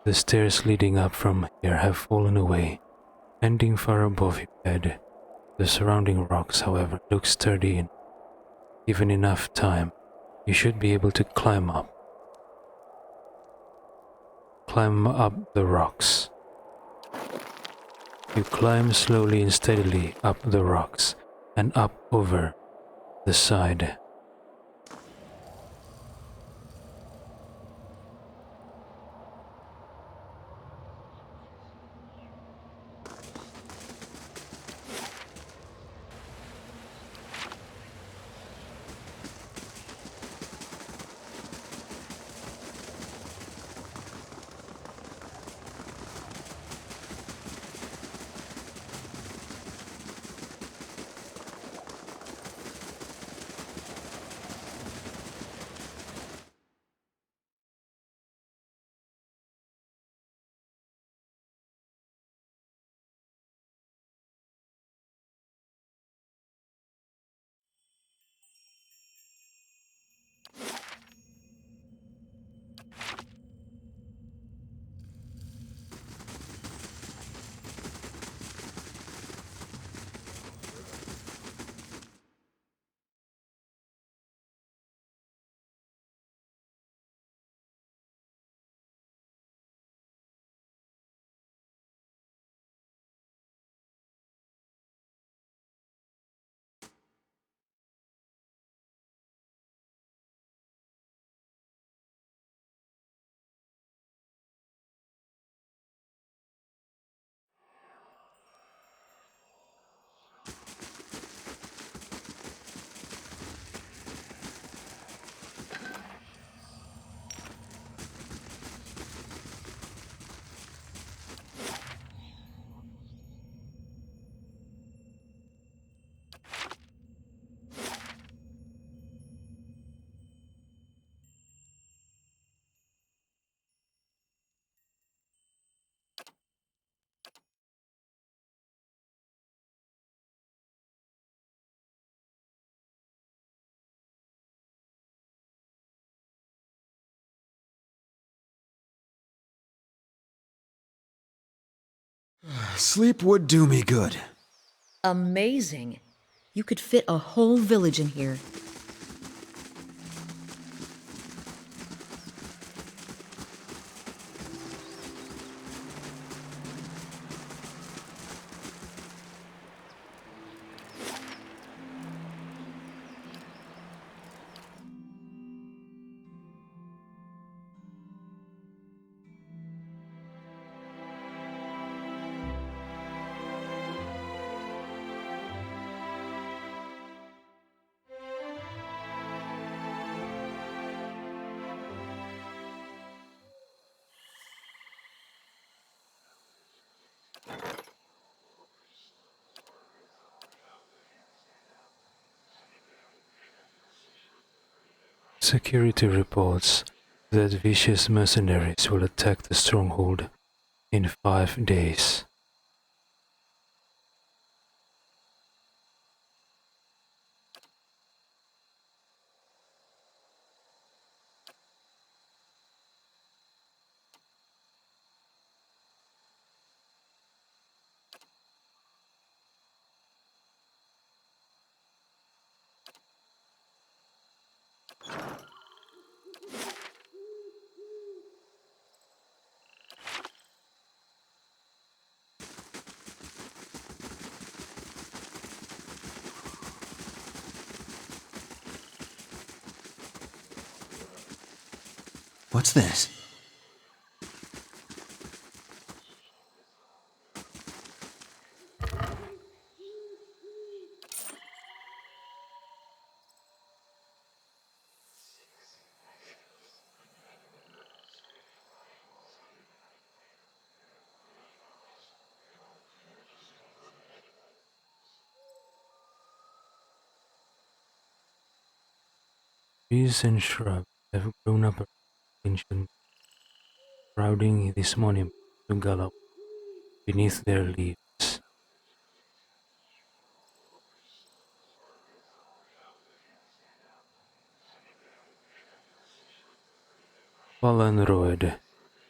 The stairs leading up from here have fallen away, ending far above your head. The surrounding rocks, however, look sturdy and given enough time, you should be able to climb up. Climb up the rocks. You climb slowly and steadily up the rocks and up over the side. Sleep would do me good. Amazing. You could fit a whole village in here. Security reports that vicious mercenaries will attack the stronghold in 5 days. What's this? Trees and shrubs have grown up around ancient, crowding this monument to Gala beneath their leaves. Fallen Roed,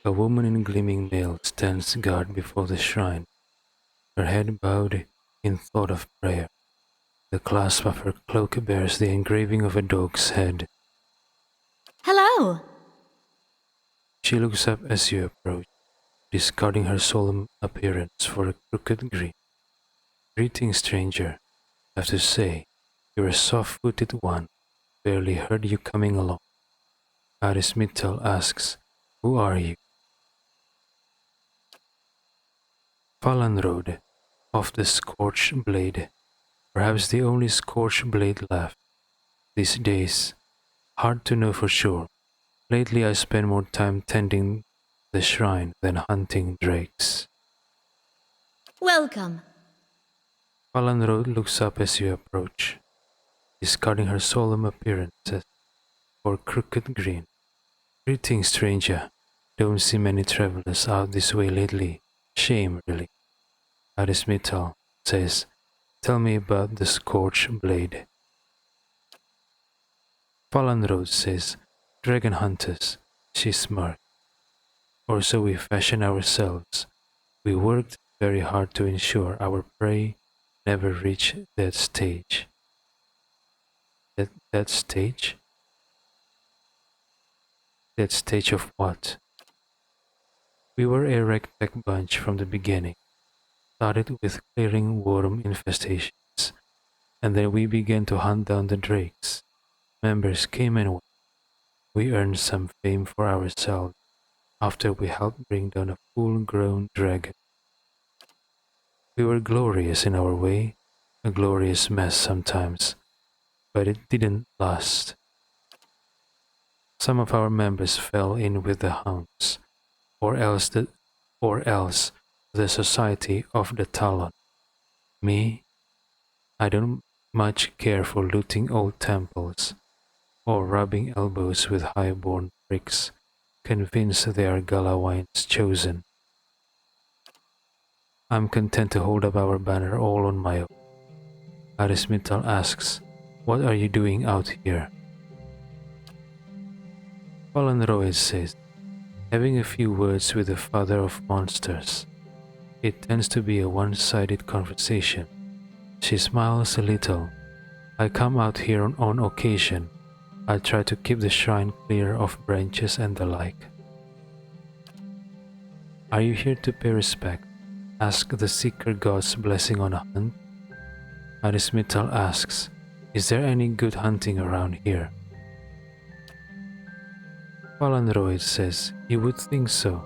a woman in gleaming mail, stands guard before the shrine, her head bowed in thought of prayer. The clasp of her cloak bears the engraving of a dog's head. Hello! She looks up as you approach, discarding her solemn appearance for a crooked grin. Greetings, stranger. I have to say, you're a soft-footed one. Barely heard you coming along. Aris Mittal asks, who are you? Fallen of the Scorched Blade, perhaps the only Scorched Blade left. These days, hard to know for sure. Lately I spend more time tending the shrine than hunting drakes. Welcome. Fallen looks up as you approach, discarding her solemn appearance for crooked grin. Greetings, stranger. Don't see many travelers out this way lately. Shame, really. Aris Mittal says, tell me about the Scorched Blade. Fallen says, dragon hunters. She smirked. Or so we fashion ourselves. We worked very hard to ensure our prey never reached that stage. That stage? That stage of what? We were a ragtag bunch from the beginning. Started with clearing worm infestations, and then we began to hunt down the drakes. Members came and went. We earned some fame for ourselves after we helped bring down a full-grown dragon. We were glorious in our way, a glorious mess sometimes, but it didn't last. Some of our members fell in with the hounds, or else the Society of the Talon. Me, I don't much care for looting old temples, or rubbing elbows with high-born pricks, convinced they are Galawine's chosen. I'm content to hold up our banner all on my own. Aris Mittal asks, what are you doing out here? Fallen says, having a few words with the father of monsters. It tends to be a one-sided conversation. She smiles a little. I come out here on occasion. I try to keep the shrine clear of branches and the like. Are you here to pay respect? Ask the seeker god's blessing on a hunt? Arismital asks, is there any good hunting around here? Falanroid says, you would think so.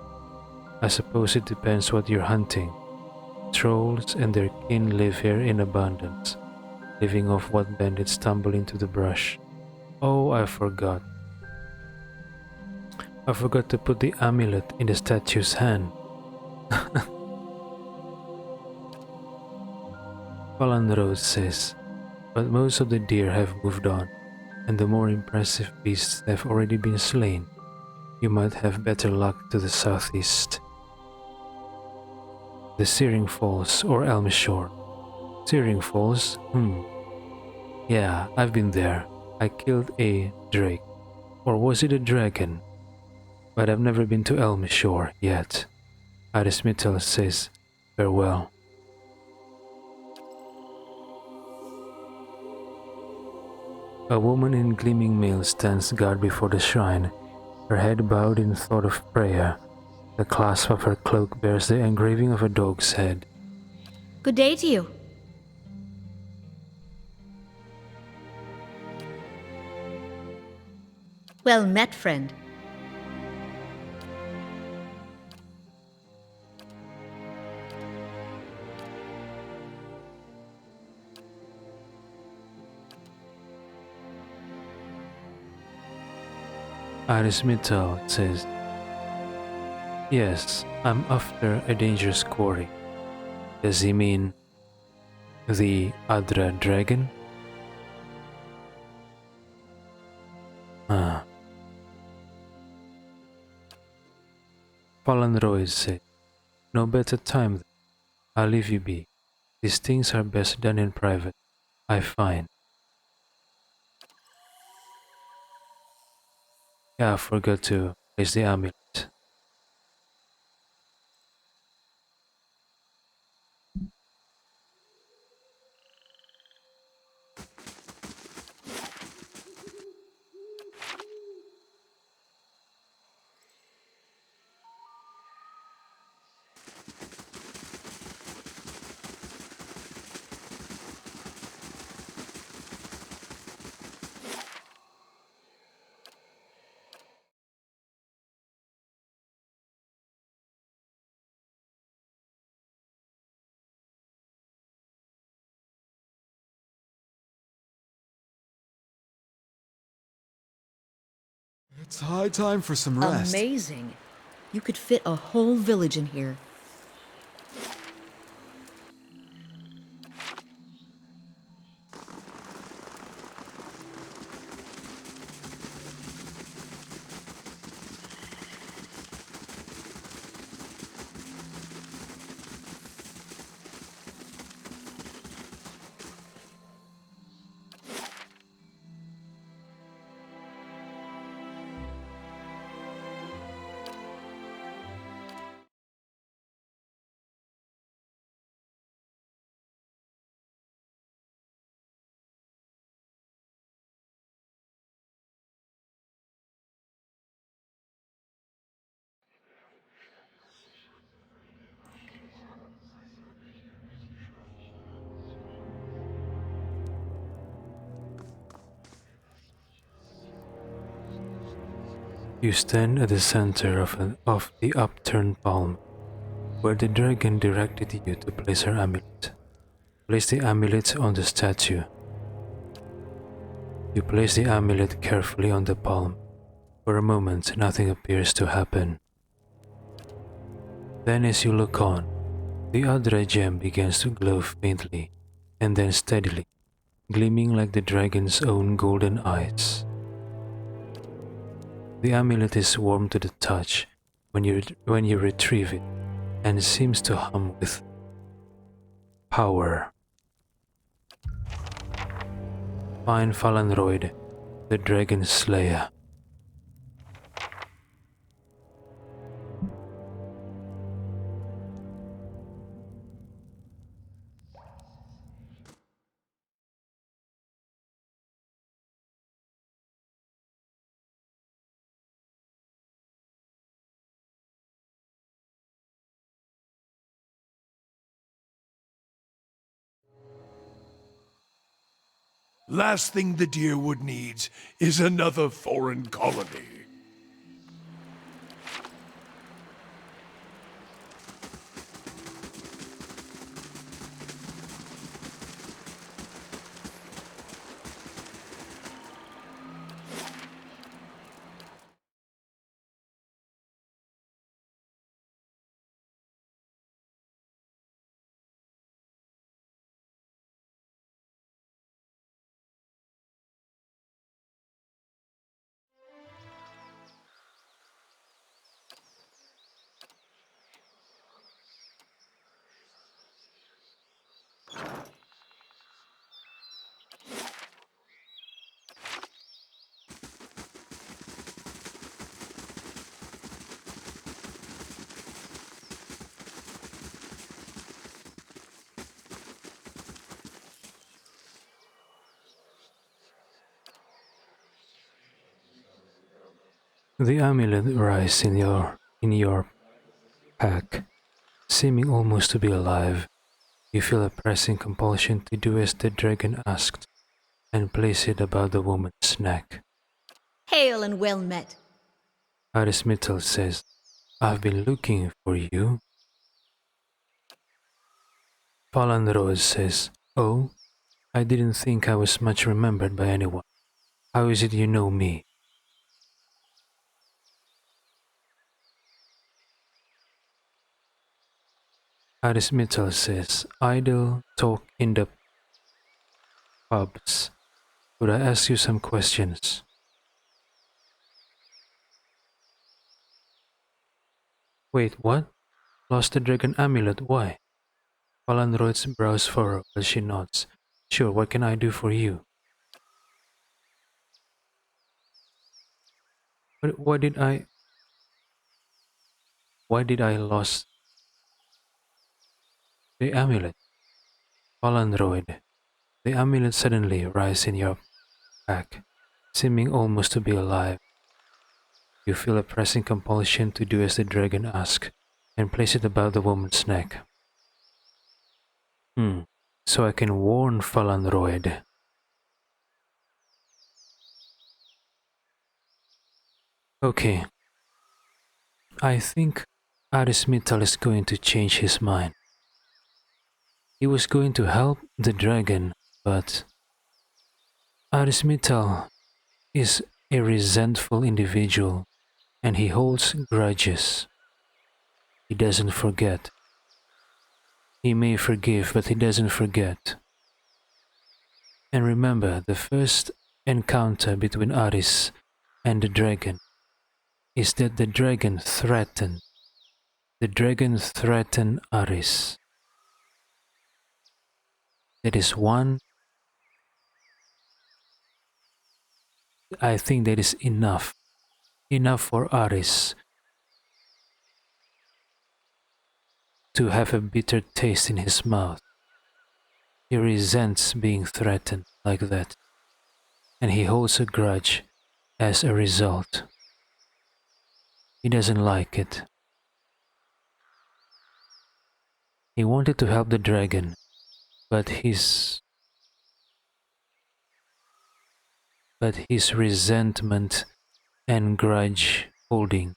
I suppose it depends what you're hunting. Trolls and their kin live here in abundance, living off what bandits stumble into the brush. Oh, I forgot. I forgot to put the amulet in the statue's hand. Falanroid says, but most of the deer have moved on, and the more impressive beasts have already been slain. You might have better luck to the southeast. The Searing Falls or Elm Shore. Searing Falls? Yeah, I've been there. I killed a drake. Or was it a dragon? But I've never been to Elm Shore yet. Arismital says, farewell. A woman in gleaming mail stands guard before the shrine, her head bowed in thought of prayer. The clasp of her cloak bears the engraving of a dog's head. Good day to you. Well met, friend. Arismital says, yes, I'm after a dangerous quarry. Does he mean the Adra dragon? Falanroid said, no better time then. I'll leave you be. These things are best done in private, I find. Yeah, I forgot to place the amulet. It's high time for some rest. Amazing. You could fit a whole village in here. You stand at the center of the upturned palm, where the dragon directed you to place her amulet. Place the amulet on the statue. You place the amulet carefully on the palm. For a moment, nothing appears to happen. Then as you look on, the Adra gem begins to glow faintly, and then steadily, gleaming like the dragon's own golden eyes. The amulet is warm to the touch when you retrieve it, and seems to hum with power. Find Falanroid, the dragon slayer. Last thing the Deerwood needs is another foreign colony. The amulet rises in your pack, seeming almost to be alive. You feel a pressing compulsion to do as the dragon asked, and place it about the woman's neck. Hail and well met. Arismital says, I've been looking for you. Falanrose says, Oh, I didn't think I was much remembered by anyone. How is it you know me? Arismital says, Idle talk in the pubs. Could I ask you some questions? Wait, what? Lost the dragon amulet, why? Falanroid's brows furrow as she nods. Sure, what can I do for you? But why did I lost the amulet? Falanroid, the amulet suddenly rises in your pack, seeming almost to be alive. You feel a pressing compulsion to do as the dragon asks, and place it about the woman's neck. So I can warn Falanroid. Okay, I think Arismital is going to change his mind. He was going to help the dragon, but Arismital is a resentful individual and he holds grudges. He doesn't forget. He may forgive, but he doesn't forget. And remember, the first encounter between Aris and the dragon is that the dragon threatened Aris. That is one, I think that is enough for Aris to have a bitter taste in his mouth. He resents being threatened like that, and he holds a grudge as a result. He doesn't like it. He wanted to help the dragon, but his resentment and grudge holding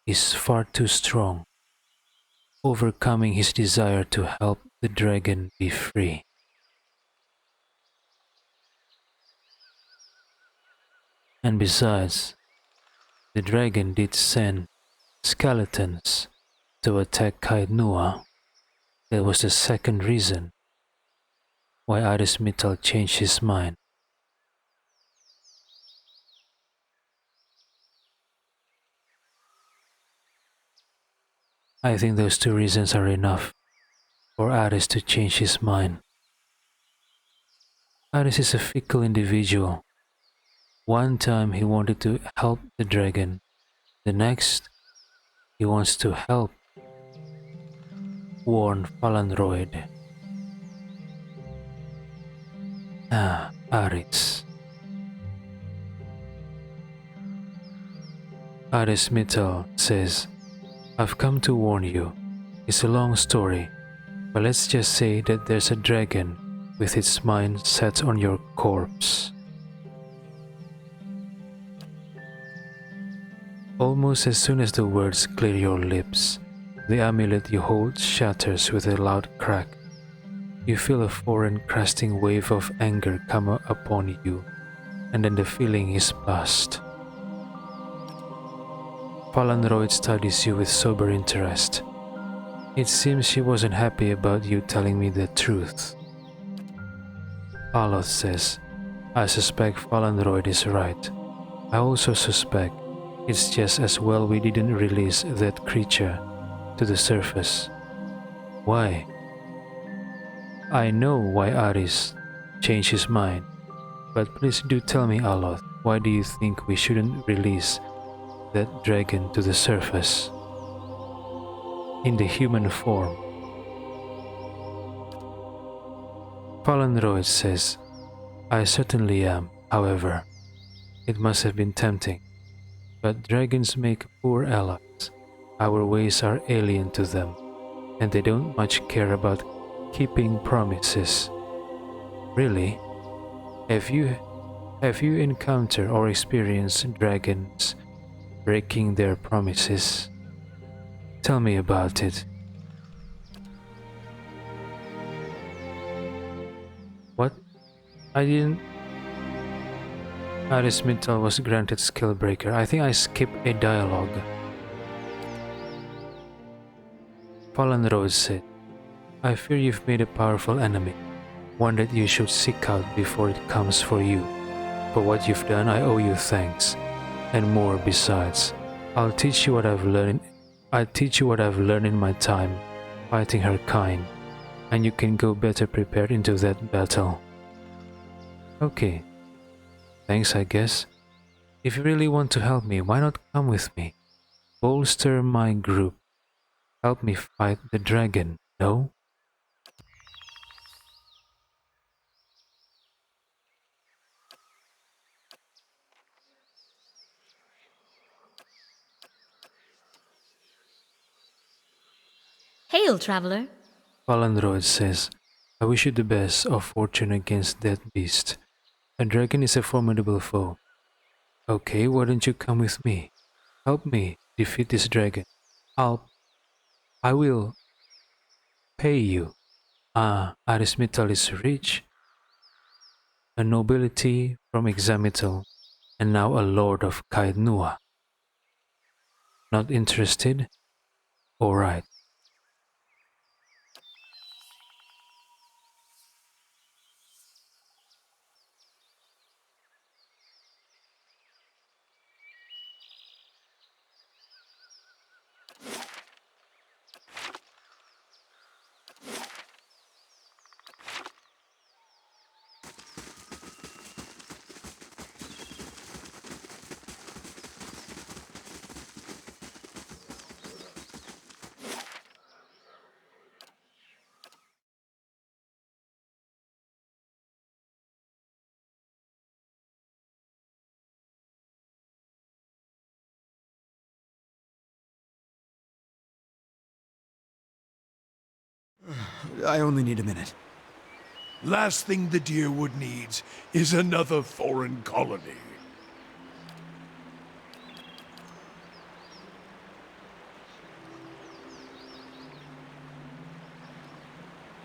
is far too strong, overcoming his desire to help the dragon be free. And besides, the dragon did send skeletons to attack Kaidnua. That was the second reason why Arismital changed his mind. I think those two reasons are enough for Aris to change his mind. Aris is a fickle individual. One time he wanted to help the dragon, the next he wants to help warn Falanroid. Aris. Arismital says, I've come to warn you. It's a long story, but let's just say that there's a dragon with its mind set on your corpse. Almost as soon as the words clear your lips, the amulet you hold shatters with a loud crack. You feel a foreign cresting wave of anger come upon you, and then the feeling is past. Falanroid studies you with sober interest. It seems she wasn't happy about you telling me the truth. Aloth says, I suspect Falanroid is right. I also suspect it's just as well we didn't release that creature to the surface. Why? I know why Aris changed his mind, but please do tell me, Aloth, why do you think we shouldn't release that dragon to the surface in the human form? Falanroid says, I certainly am, however. It must have been tempting, but dragons make poor allies. Our ways are alien to them, and they don't much care about keeping promises. Really? Have you encountered or experienced dragons breaking their promises? Tell me about it. What? I didn't... Aris Mittal was granted Skillbreaker. I think I skipped a dialogue. Falanroid said, I fear you've made a powerful enemy, one that you should seek out before it comes for you. For what you've done, I owe you thanks, and more besides. I'll teach you what I've learned in my time fighting her kind, and you can go better prepared into that battle. Okay. Thanks, I guess. If you really want to help me, why not come with me? Bolster my group. Help me fight the dragon, no? Hail, traveler. Falanroid says, I wish you the best of fortune against that beast. A dragon is a formidable foe. Okay, why don't you come with me? Help me defeat this dragon. I will pay you. Aris Mittal is rich. A nobility from Examital, and now a lord of Kaidnua. Not interested? Alright. I only need a minute. Last thing the Deerwood needs is another foreign colony.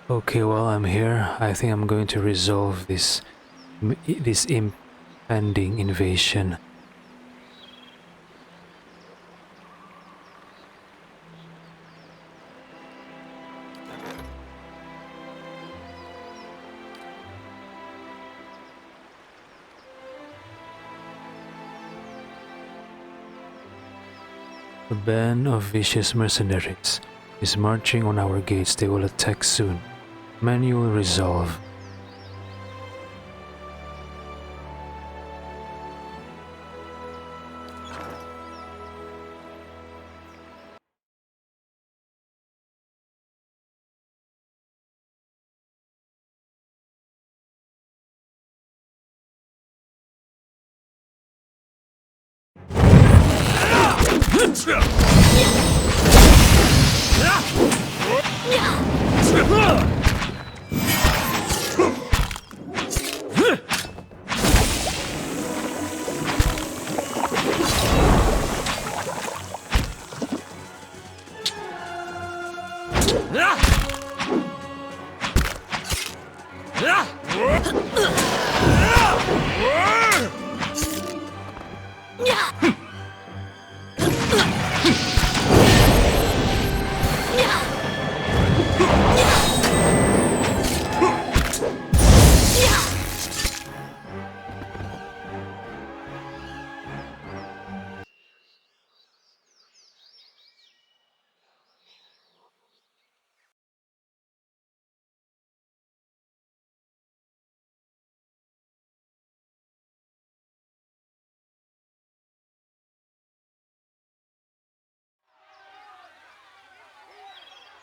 Okay, while I'm here, I think I'm going to resolve this impending invasion. A band of vicious mercenaries is marching on our gates. They will attack soon. Manual resolve.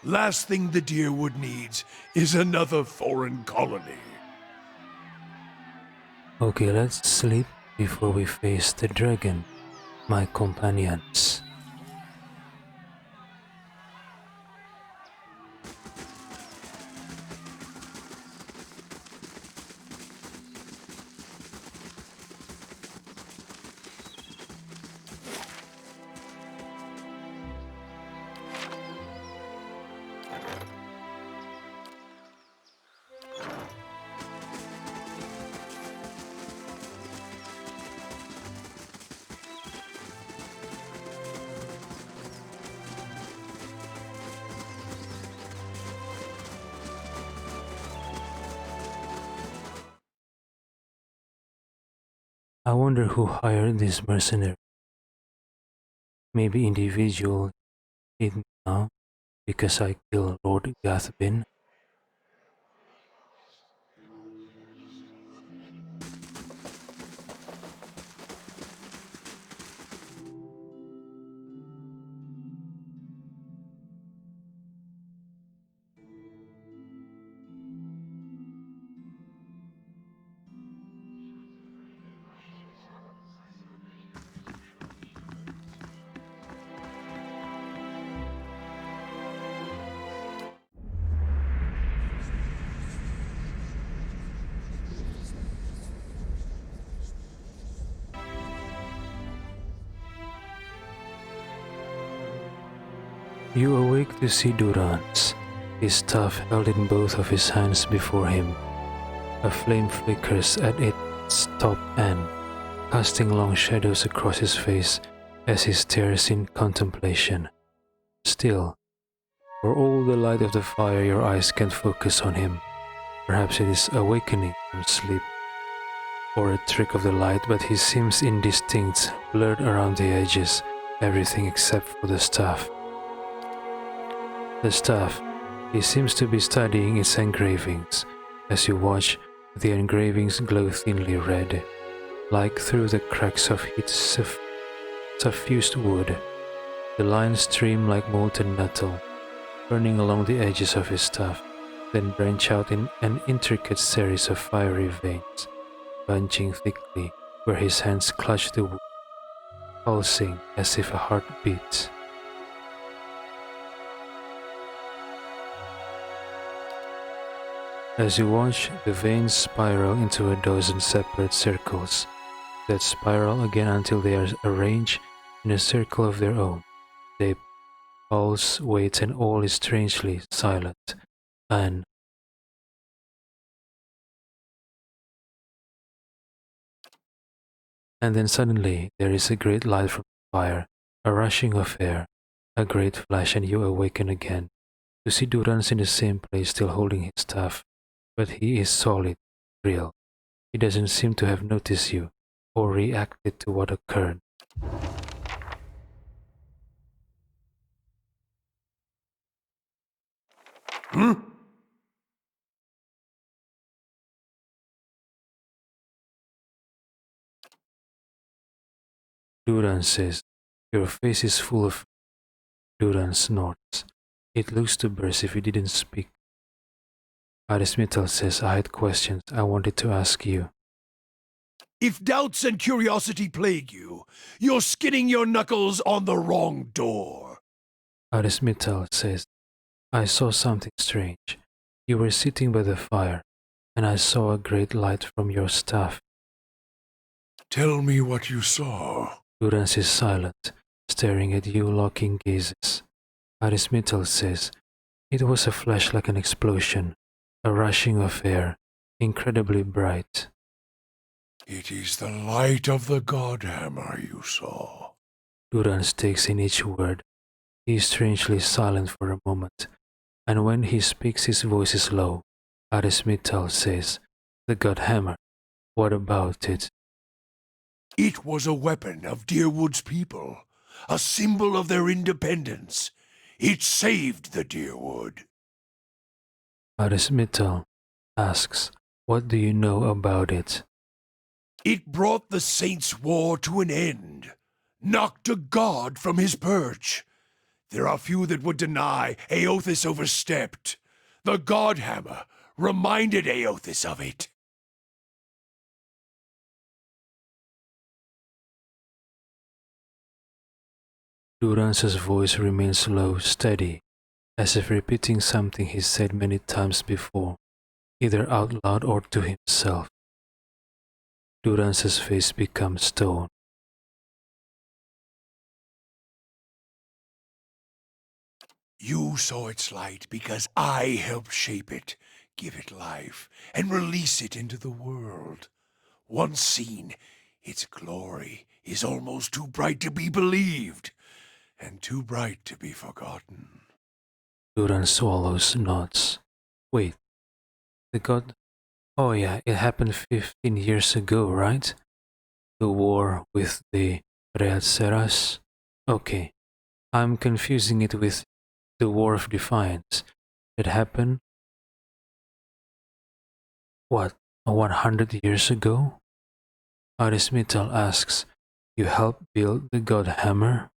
Last thing the Deerwood needs is another foreign colony. Okay, let's sleep before we face the dragon, my companions. I wonder who hired this mercenary. Maybe individual did now because I killed Lord Gathbin. You awake to see Durance, his staff held in both of his hands before him. A flame flickers at its top end, casting long shadows across his face as he stares in contemplation. Still, for all the light of the fire, your eyes can't focus on him. Perhaps it is awakening from sleep, or a trick of the light, but he seems indistinct, blurred around the edges, everything except for the staff. The staff, he seems to be studying its engravings. As you watch, the engravings glow thinly red, like through the cracks of heat suffused wood. The lines stream like molten metal, burning along the edges of his staff, then branch out in an intricate series of fiery veins, bunching thickly where his hands clutch the wood, pulsing as if a heart beats. As you watch, the veins spiral into a dozen separate circles, that spiral again until they are arranged in a circle of their own. They pulse, wait, and all is strangely silent, and then suddenly there is a great light from the fire, a rushing of air, a great flash, and you awaken again, to see Durance in the same place still holding his staff. But he is solid, real. He doesn't seem to have noticed you, or reacted to what occurred. Durance says, "Your face is full of..." Durance snorts. It looks to burst if you didn't speak. Arismital says, "I had questions I wanted to ask you." If doubts and curiosity plague you, you're skinning your knuckles on the wrong door. Arismital says, "I saw something strange. You were sitting by the fire, and I saw a great light from your staff." Tell me what you saw. Durance is silent, staring at you, locking gazes. Arismital says, "It was a flash like an explosion, a rushing of air, incredibly bright. It is the light of the Godhammer you saw. Durance takes in each word. He is strangely silent for a moment, and when he speaks his voice is low. Arismital says, "The Godhammer, what about it?" It was a weapon of Deerwood's people, a symbol of their independence. It saved the Deerwood. Arismital asks, "What do you know about it?" It brought the Saints' War to an end, knocked a god from his perch. There are few that would deny Aothis overstepped. The Godhammer reminded Aothis of it. Durance's voice remains low, steady, as if repeating something he said many times before, either out loud or to himself. Durance's face becomes stone. You saw its light because I helped shape it, give it life, and release it into the world. Once seen, its glory is almost too bright to be believed, and too bright to be forgotten. Durance swallows, nods. Wait, the god... Oh yeah, it happened 15 years ago, right? The war with the Reatseras? Okay, I'm confusing it with the War of Defiance. It happened... what, 100 years ago? Arismital asks, "You helped build the god hammer?"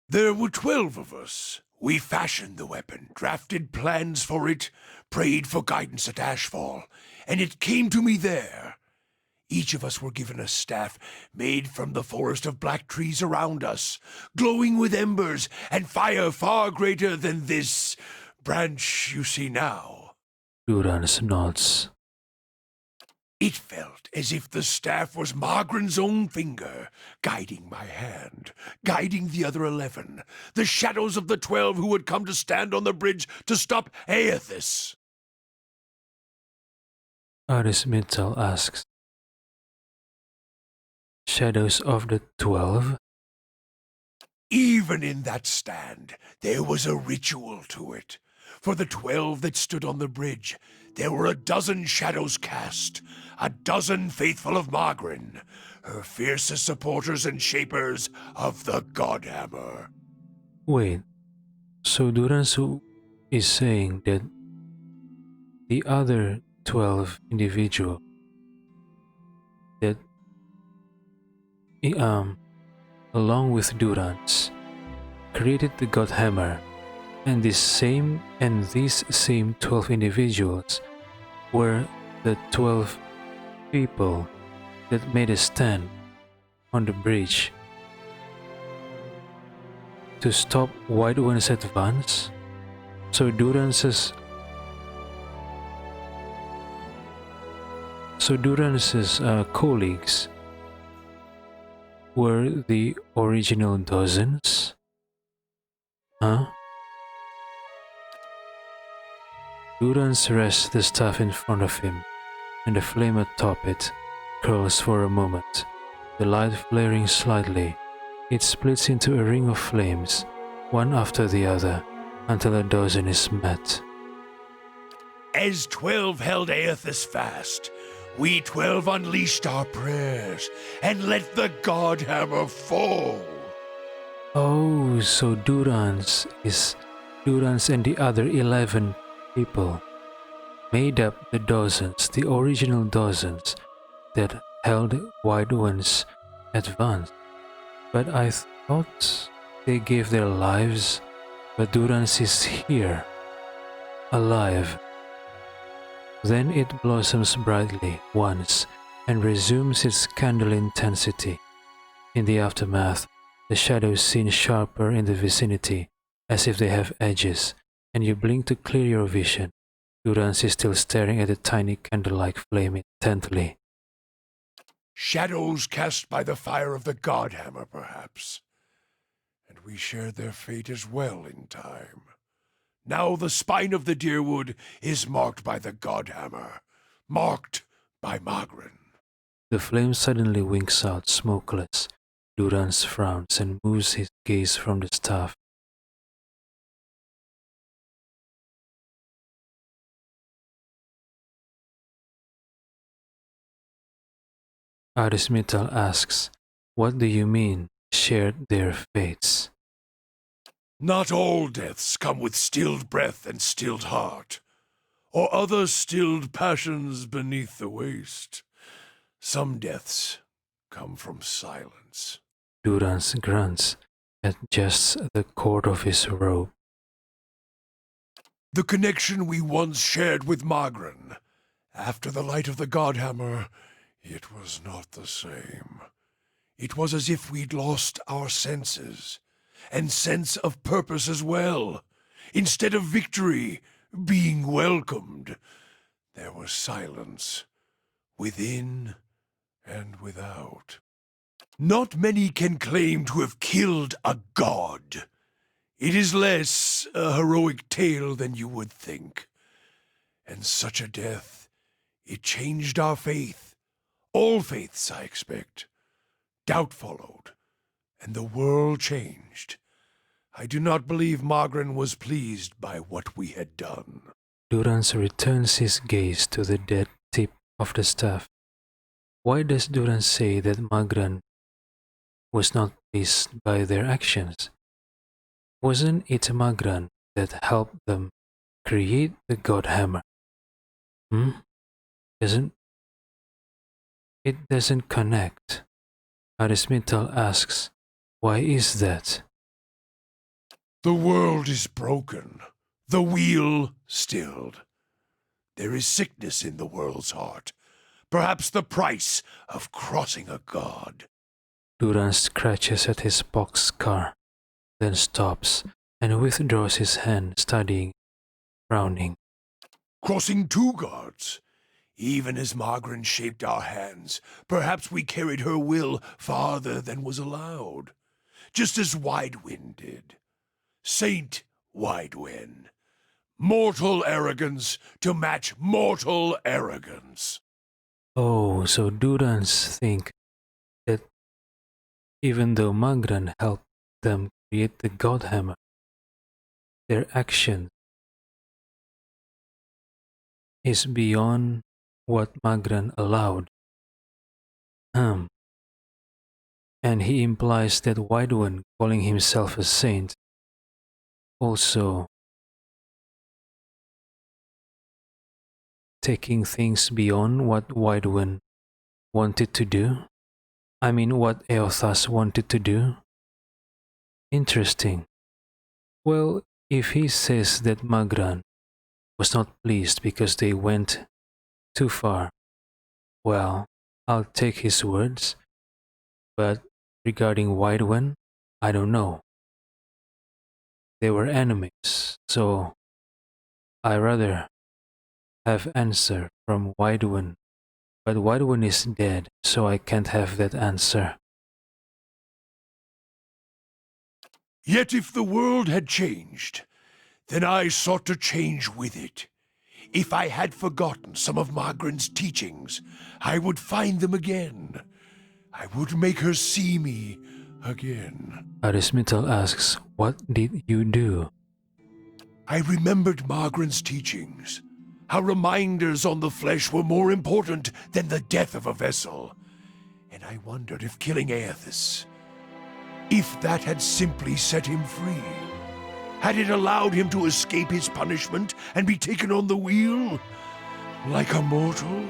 There were 12 of us. We fashioned the weapon, drafted plans for it, prayed for guidance at Ashfall, and it came to me there. Each of us were given a staff made from the forest of black trees around us, glowing with embers and fire far greater than this branch you see now. Durance nods. It felt as if the staff was Margaren's own finger, guiding my hand, guiding the other 11, the shadows of the 12 who would come to stand on the bridge to stop Aothis. Arismital asks, "Shadows of the 12? Even in that stand, there was a ritual to it. For the 12 that stood on the bridge, there were a dozen shadows cast, a dozen faithful of Margren, her fiercest supporters and shapers of the Godhammer." Wait, so Durance is saying that the other 12 individuals that along with Durance created the God Hammer, and these same 12 individuals were the 12 people that made a stand on the bridge to stop White One's advance. So Durance's colleagues were the original dozens? Huh? Durance rests the staff in front of him, and the flame atop it curls for a moment, the light flaring slightly. It splits into a ring of flames, one after the other, until a dozen is met. As 12 held Aothis fast, we 12 unleashed our prayers and let the Godhammer fall. Oh, so Durance and the other 11 people made up the dozens, the original dozens that held White One's advance. But I thought they gave their lives, but Durance is here, alive. Then it blossoms brightly once and resumes its candle intensity. In the aftermath, the shadows seem sharper in the vicinity, as if they have edges, and you blink to clear your vision. Durance is still staring at the tiny candle-like flame intently. Shadows cast by the fire of the Godhammer, perhaps. And we shared their fate as well in time. Now the spine of the deerwood is marked by the Godhammer, marked by Magrin. The flame suddenly winks out, smokeless. Durance frowns and moves his gaze from the staff. Arismital asks, "What do you mean, shared their fates?" Not all deaths come with stilled breath and stilled heart, or other stilled passions beneath the waste. Some deaths come from silence. Durance grunts, adjusts the cord of his robe. The connection we once shared with Magrin. After the light of the Godhammer, it was not the same. It was as if we'd lost our senses, and sense of purpose as well. Instead of victory, being welcomed, there was silence, within and without. Not many can claim to have killed a god. It is less a heroic tale than you would think. And such a death, it changed our faith. All faiths, I expect. Doubt followed, and the world changed. I do not believe Magrin was pleased by what we had done. Durance returns his gaze to the dead tip of the staff. Why does Durance say that Magran was not pleased by their actions? Wasn't it Magran that helped them create the Godhammer? It doesn't connect. Arismital asks, "Why is that?" The world is broken, the wheel stilled. There is sickness in the world's heart, perhaps the price of crossing a god. Durance scratches at his pox scar, then stops and withdraws his hand, studying, frowning. Crossing two gods. Even as Magrin shaped our hands, perhaps we carried her will farther than was allowed, just as Widewind did. Saint Widewind. Mortal arrogance to match mortal arrogance. Oh, so Durance think that even though Magran helped them create the Godhammer, their action is beyond what Magran allowed. And he implies that Widewan, calling himself a saint, also taking things beyond what Widewan wanted to do. I mean, what Eothas wanted to do. Interesting. Well, if he says that Magran was not pleased because they went too far, well, I'll take his words. But regarding Widewan, I don't know. They were enemies, so I rather have answer from Widewan. But Widewan is dead, so I can't have that answer. Yet if the world had changed, then I sought to change with it. If I had forgotten some of Magrin's teachings, I would find them again. I would make her see me again. Arismital asks, "What did you do?" I remembered Magrin's teachings, how reminders on the flesh were more important than the death of a vessel. And I wondered if killing Aethys, if that had simply set him free. Had it allowed him to escape his punishment and be taken on the wheel, like a mortal?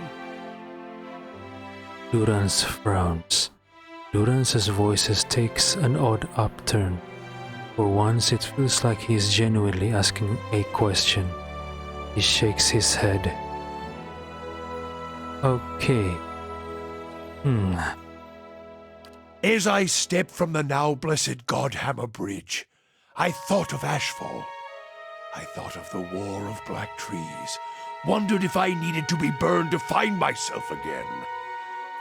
Durance frowns. Durance's voice takes an odd upturn. For once, it feels like he is genuinely asking a question. He shakes his head. Okay. As I stepped from the now blessed Godhammer Bridge, I thought of Ashfall. I thought of the war of black trees, wondered if I needed to be burned to find myself again.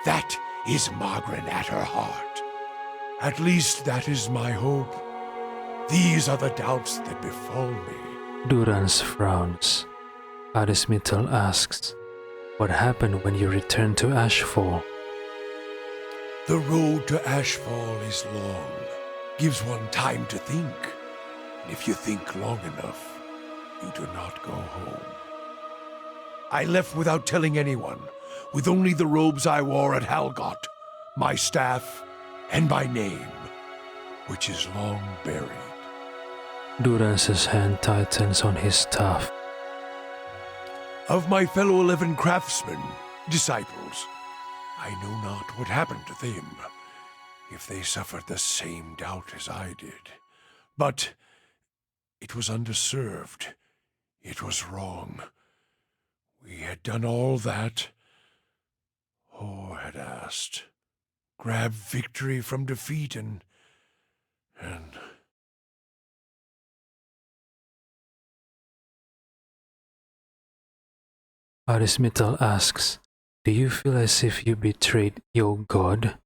That is Magrin at her heart. At least that is my hope. These are the doubts that befall me. Durance frowns. Adesmittel asks, "What happened when you returned to Ashfall?" The road to Ashfall is long, gives one time to think. And if you think long enough, you do not go home. I left without telling anyone, with only the robes I wore at Halgot, my staff, and my name, which is long buried. Durance's hand tightens on his staff. Of my fellow 11 craftsmen, disciples, I know not what happened to them, if they suffered the same doubt as I did. But it was underserved. It was wrong. We had done all that Hor had asked. Grab victory from defeat and... Adesmittel asks, "Do you feel as if you betrayed your god?"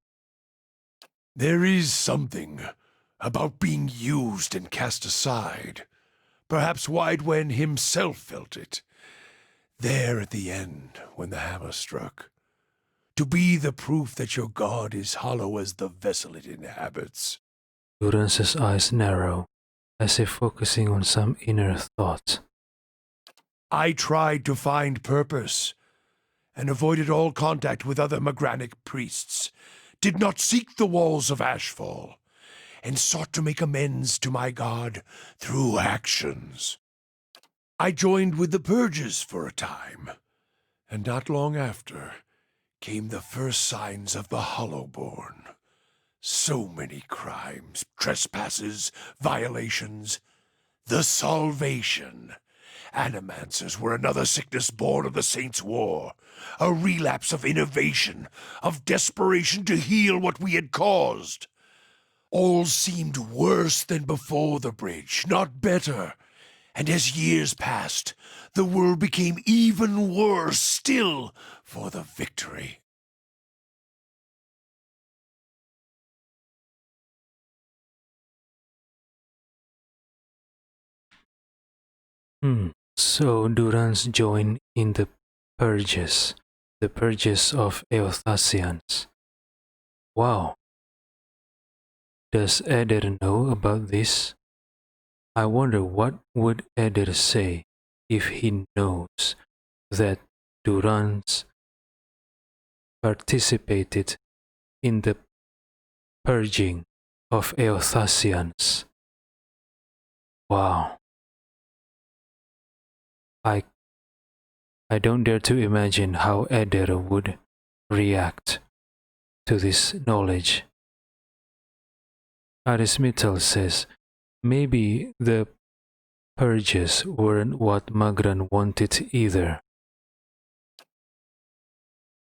There is something about being used and cast aside. Perhaps Widewen himself felt it. There at the end, when the hammer struck. To be the proof that your god is hollow as the vessel it inhabits. Durance's eyes narrow, as if focusing on some inner thought. I tried to find purpose, and avoided all contact with other Magranic priests, did not seek the walls of Ashfall, and sought to make amends to my god through actions. I joined with the Purges for a time, and not long after came the first signs of the Hollowborn. So many crimes, trespasses, violations. The Salvation. Animancers were another sickness born of the Saints' War, a relapse of innovation, of desperation to heal what we had caused. All seemed worse than before the bridge, not better. And as years passed, the world became even worse still for the victory. So Durance joined in the Purges of Eothasians. Wow. Does Eder know about this? I wonder what would Eder say if he knows that Durance participated in the purging of Eothasians. Wow. I don't dare to imagine how Eder would react to this knowledge. Adesmittel says, maybe the purges weren't what Magran wanted either.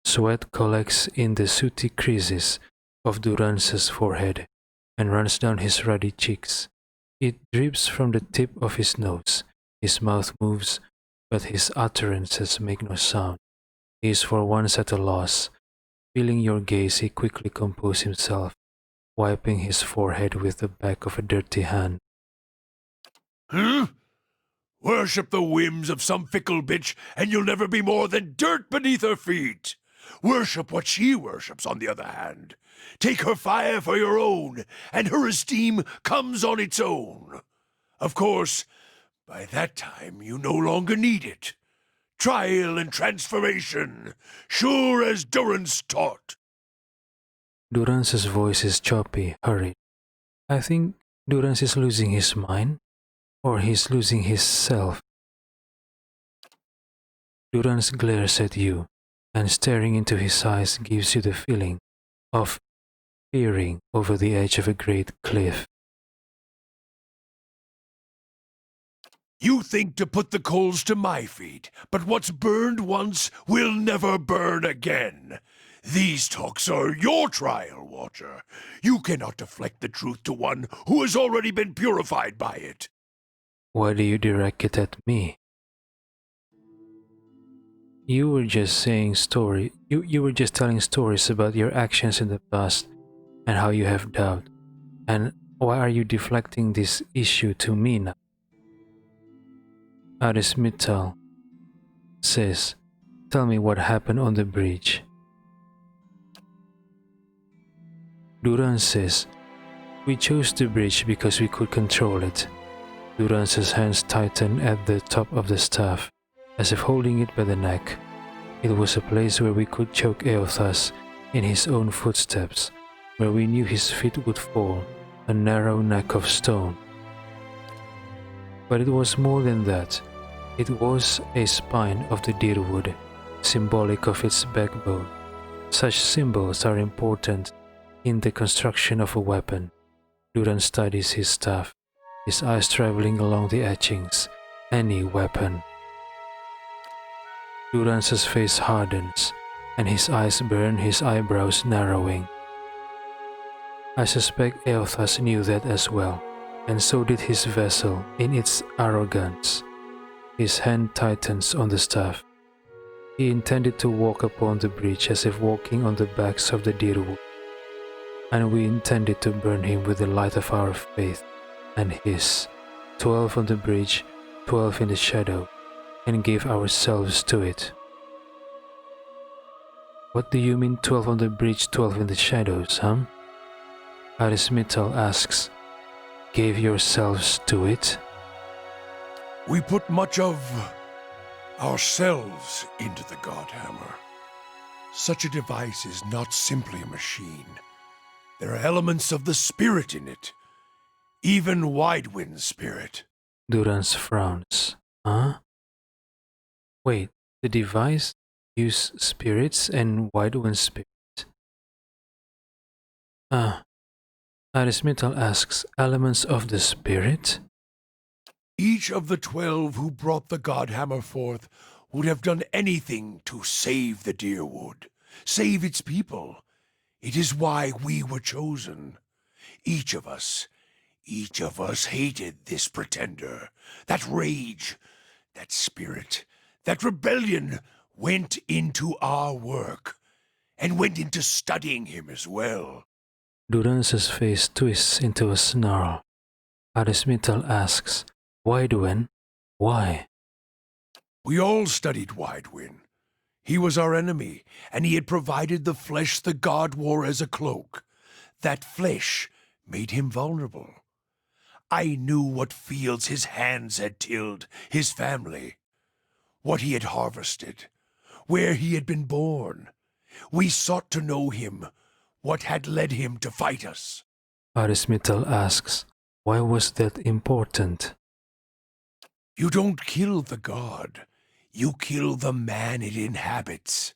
Sweat collects in the sooty creases of Durance's forehead and runs down his ruddy cheeks. It drips from the tip of his nose. His mouth moves, but his utterances make no sound. He is for once at a loss. Feeling your gaze, he quickly composes himself, wiping his forehead with the back of a dirty hand. Worship the whims of some fickle bitch, and you'll never be more than dirt beneath her feet. Worship what she worships, on the other hand. Take her fire for your own, and her esteem comes on its own. Of course, by that time you no longer need it. Trial and transformation, sure as Durance taught. Durance's voice is choppy, hurried. I think Durance is losing his mind, or he's losing his self. Durance glares at you, and staring into his eyes gives you the feeling of peering over the edge of a great cliff. You think to put the coals to my feet, but what's burned once will never burn again. These talks are your trial, Watcher. You cannot deflect the truth to one who has already been purified by it. Why do you direct it at me? You were just saying you were just telling stories about your actions in the past and how you have doubt. And why are you deflecting this issue to me now? Arismital says, "Tell me what happened on the bridge." Duran says, "We chose the bridge because we could control it." Duran's hands tightened at the top of the staff, as if holding it by the neck. It was a place where we could choke Eothas in his own footsteps, where we knew his feet would fall, a narrow neck of stone. But it was more than that. It was a spine of the deerwood, symbolic of its backbone. Such symbols are important in the construction of a weapon. Duran studies his staff, his eyes traveling along the etchings. Any weapon. Duran's face hardens, and his eyes burn, his eyebrows narrowing. I suspect Eothas knew that as well, and so did his vessel in its arrogance. His hand tightens on the staff. He intended to walk upon the bridge as if walking on the backs of the deerwood, and we intended to burn him with the light of our faith and his, 12 on the bridge, 12 in the shadow, and give ourselves to it. What do you mean 12 on the bridge, 12 in the shadows, huh? Arismital asks, "Gave yourselves to it?" We put much of ourselves into the Godhammer. Such a device is not simply a machine. There are elements of the spirit in it, even Widewind's spirit. Durance frowns. Huh? Wait, the device use spirits and Widewind's spirit? Arismital asks, elements of the spirit? Each of the 12 who brought the Godhammer forth would have done anything to save the Deerwood, save its people. It is why we were chosen. Each of us hated this pretender. That rage, that spirit, that rebellion went into our work, and went into studying him as well. Durance's face twists into a snarl. Arismital asks, Widewind? Why? We all studied Widewind. He was our enemy, and he had provided the flesh the god wore as a cloak. That flesh made him vulnerable. I knew what fields his hands had tilled, his family, what he had harvested, where he had been born. We sought to know him, what had led him to fight us. Arismital asks, why was that important? You don't kill the god. You kill the man it inhabits.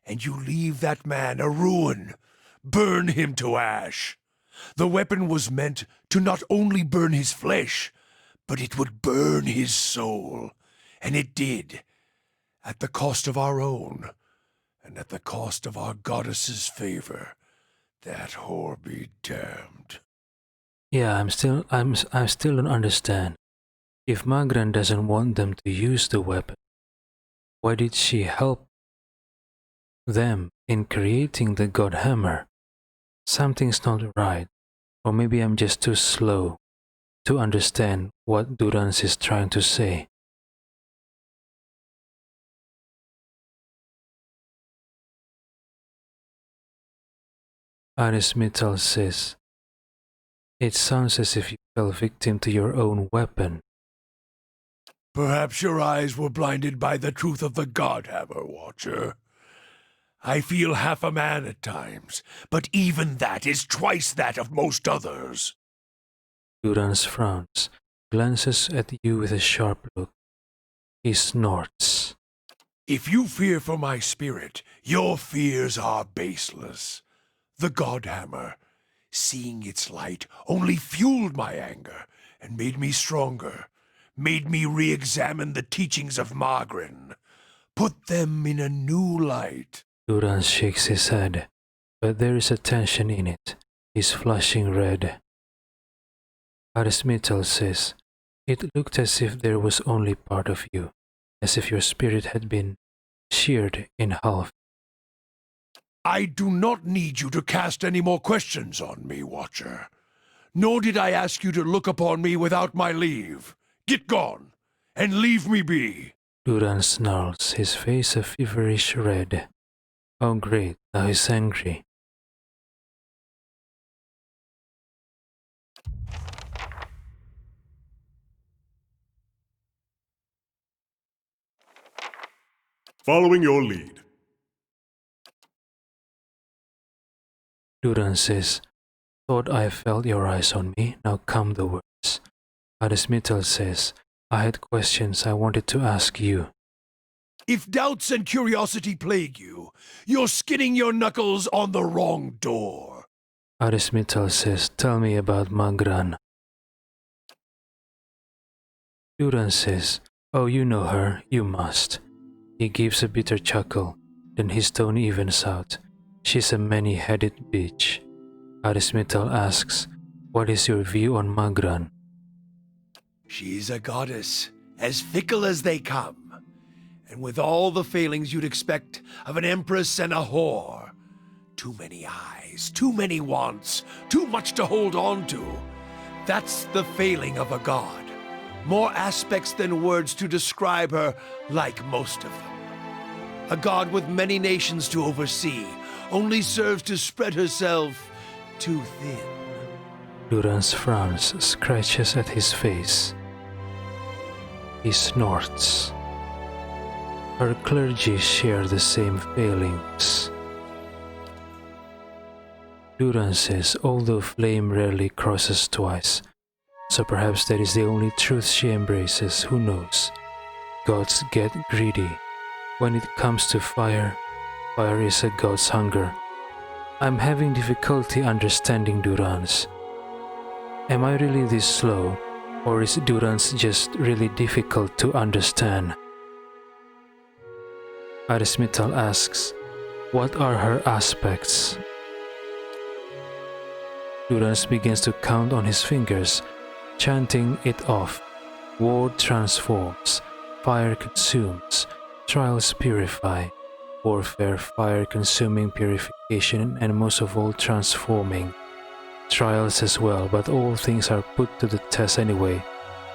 And you leave that man a ruin. Burn him to ash. The weapon was meant to not only burn his flesh, but it would burn his soul. And it did. At the cost of our own. And at the cost of our goddess's favor. That whore be damned. Yeah, I still don't understand. If Magran doesn't want them to use the weapon, why did she help them in creating the God Hammer? Something's not right, or maybe I'm just too slow to understand what Durance is trying to say. Arismital says, it sounds as if you fell victim to your own weapon. Perhaps your eyes were blinded by the truth of the Godhammer, Watcher. I feel half a man at times, but even that is twice that of most others. Durance frowns, glances at you with a sharp look. He snorts. If you fear for my spirit, your fears are baseless. The Godhammer, seeing its light, only fueled my anger and made me stronger. Made me re-examine the teachings of Magran, put them in a new light. Durance shakes his head, but there is a tension in it. He's flushing red. Arismital says, it looked as if there was only part of you, as if your spirit had been sheared in half. I do not need you to cast any more questions on me, Watcher. Nor did I ask you to look upon me without my leave. Get gone, and leave me be. Duran snarls, his face a feverish red. Oh great, now he's angry. Following your lead. Duran says, thought I felt your eyes on me, now come the words. Arismital says, I had questions I wanted to ask you. If doubts and curiosity plague you, you're skinning your knuckles on the wrong door. Arismital says, tell me about Magran. Duran says, oh, you know her, you must. He gives a bitter chuckle, then his tone evens out. She's a many-headed bitch. Arismital asks, what is your view on Magran? She's a goddess, as fickle as they come, and with all the failings you'd expect of an empress and a whore. Too many eyes, too many wants, too much to hold on to. That's the failing of a god. More aspects than words to describe her, like most of them. A god with many nations to oversee, only serves to spread herself too thin. Duran's frowns, scratches at his face. He snorts. Her clergy share the same failings. Duran says, although flame rarely crosses twice, so perhaps that is the only truth she embraces, who knows. Gods get greedy. When it comes to fire, fire is a god's hunger. I'm having difficulty understanding Duran's. Am I really this slow, or is Duran's just really difficult to understand? Arismital asks, what are her aspects? Duran's begins to count on his fingers, chanting it off. War transforms, fire consumes, trials purify, warfare fire consuming purification and most of all transforming. Trials as well, but all things are put to the test anyway.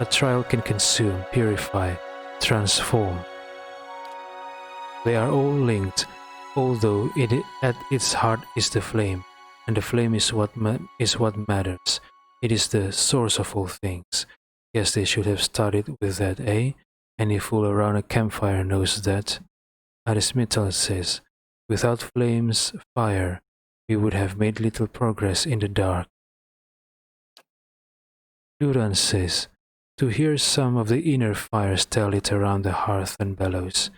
A trial can consume, purify, transform. They are all linked, although at its heart is the flame, and the flame is what matters. It is the source of all things. Guess they should have started with that, eh? Any fool around a campfire knows that. Arismital says, without flames, fire, we would have made little progress in the dark. Duran says, to hear some of the inner fires tell it around the hearth and bellows,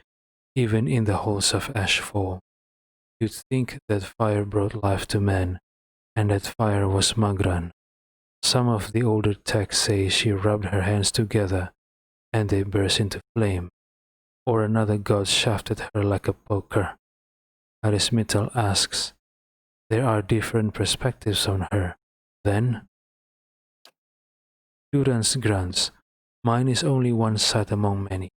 even in the halls of Ashfall. You'd think that fire brought life to man, and that fire was Magran. Some of the older texts say she rubbed her hands together, and they burst into flame, or another god shafted her like a poker. Arismital asks, there are different perspectives on her, then? Duran's grunts, mine is only one side among many.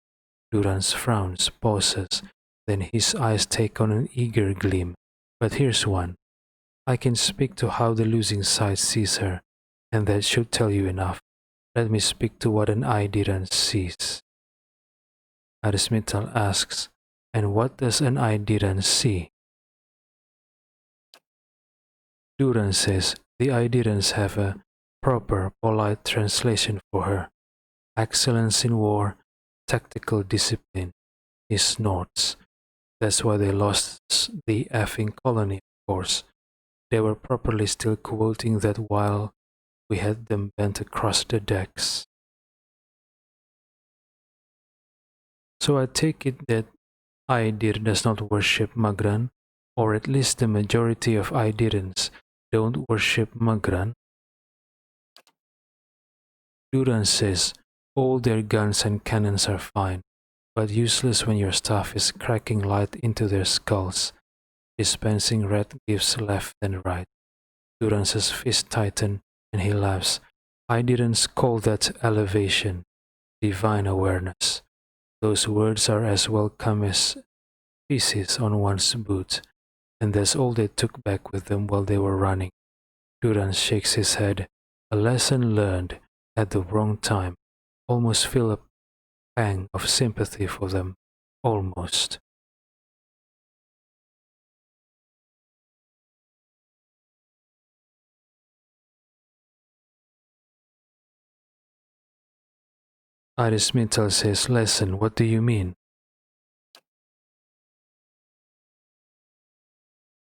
Duran's frowns, pauses, then his eyes take on an eager gleam. But here's one. I can speak to how the losing side sees her, and that should tell you enough. Let me speak to what an Idiran sees. Arismital asks, and what does an Idiran see? Duran says, the Idirans have a proper, polite translation for her. Excellence in war, tactical discipline. He snorts. That's why they lost the effing colony, of course. They were properly still quoting that while we had them bent across the decks. So I take it that Aidir does not worship Magran, or at least the majority of Aidirans don't worship Magran. Duran says, all their guns and cannons are fine, but useless when your staff is cracking light into their skulls, dispensing red gifts left and right. Duran's fist tighten, and he laughs. I didn't call that elevation, divine awareness. Those words are as welcome as feces on one's boot, and that's all they took back with them while they were running. Duran shakes his head. A lesson learned at the wrong time. Almost feel pang of sympathy for them, almost. Iris Mittal says, "Lesson, what do you mean?"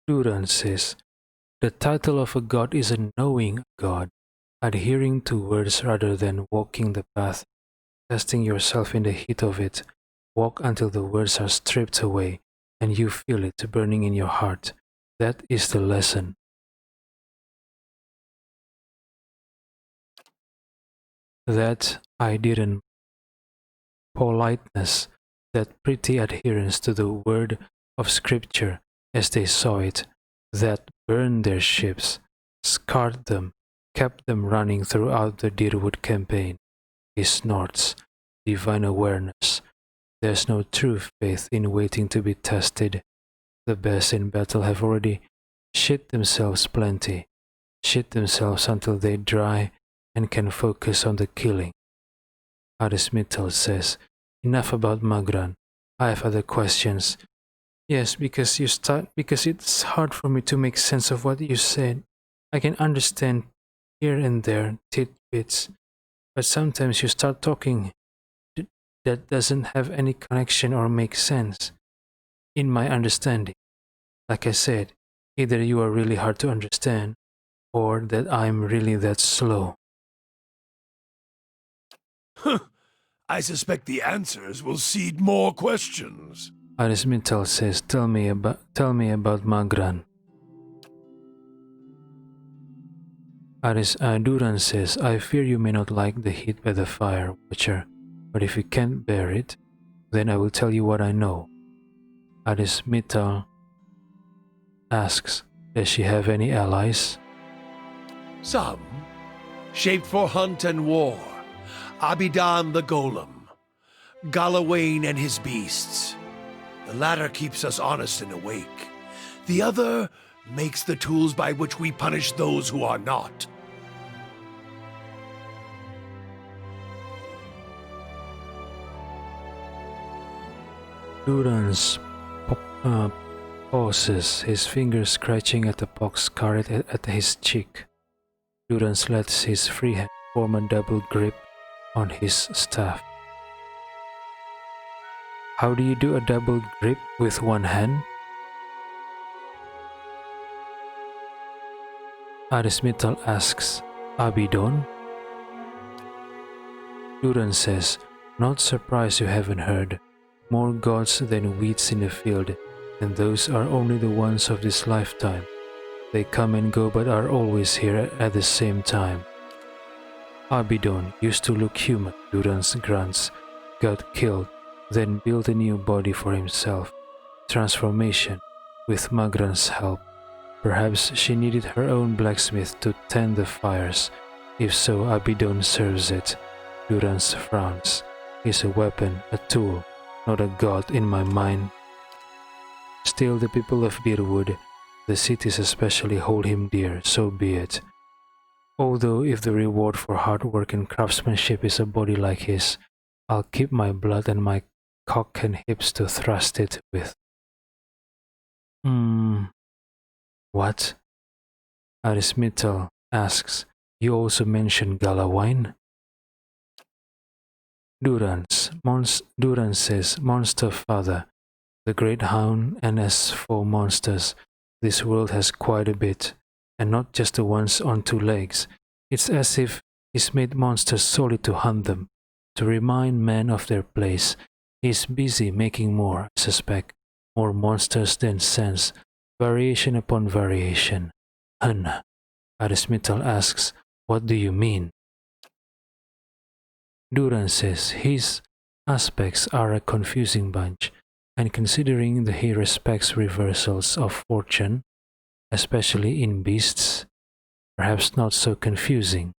Duran says, "The title of a god is a knowing god, adhering to words rather than walking the path, testing yourself in the heat of it. Walk until the words are stripped away and you feel it burning in your heart. That is the lesson." That I didn't. Politeness, that pretty adherence to the word of Scripture as they saw it, that burned their ships, scarred them, kept them running throughout the Deerwood campaign. He snorts, divine awareness. There's no true faith in waiting to be tested. The best in battle have already shit themselves plenty, shit themselves until they dry and can focus on the killing. Aris Mittal says, "Enough about Magran. I have other questions." "Yes, because it's hard for me to make sense of what you said. I can understand here and there tidbits, but sometimes you start talking that doesn't have any connection or make sense. In my understanding, like I said, either you are really hard to understand, or that I'm really that slow." I suspect the answers will seed more questions. Aris Mittal says, tell me about Magran." Aris Duran says, "I fear you may not like the heat by the fire, Watcher, but if you can't bear it, then I will tell you what I know." Aris Mittal asks, "Does she have any allies?" Some, shaped for hunt and war. Abidan the Golem, Galawain and his beasts. The latter keeps us honest and awake. The other makes the tools by which we punish those who are not. Duran's pauses, his fingers scratching at the pox scar at his cheek. Duran lets his free hand form a double grip on his staff. "How do you do a double grip with one hand?" Aris Mittal asks, "Abidon?" Duran says, "Not surprised you haven't heard. More gods than weeds in the field, and those are only the ones of this lifetime. They come and go but are always here at the same time." Abidon used to look human, Duran's grunts, got killed, then built a new body for himself. Transformation, with Magran's help. Perhaps she needed her own blacksmith to tend the fires. If so, Abidon serves it. Duran's frowns. He's a weapon, a tool, not a god in my mind. Still, the people of Deerwood, the cities especially, hold him dear, so be it. Although if the reward for hard work and craftsmanship is a body like his, I'll keep my blood and my cock and hips to thrust it with. What? Aris Mittal asks, "You also mentioned Galawain?" Duran says, "Monster father, the great hound, and as for monsters, this world has quite a bit, and not just the ones on two legs. It's as if he's made monsters solely to hunt them, to remind men of their place. He's busy making more, I suspect, more monsters than sense, variation upon variation." "Hun," Aris Mittal asks, "what do you mean?" Duran says his aspects are a confusing bunch, and considering that he respects reversals of fortune, especially in beasts, perhaps not so confusing.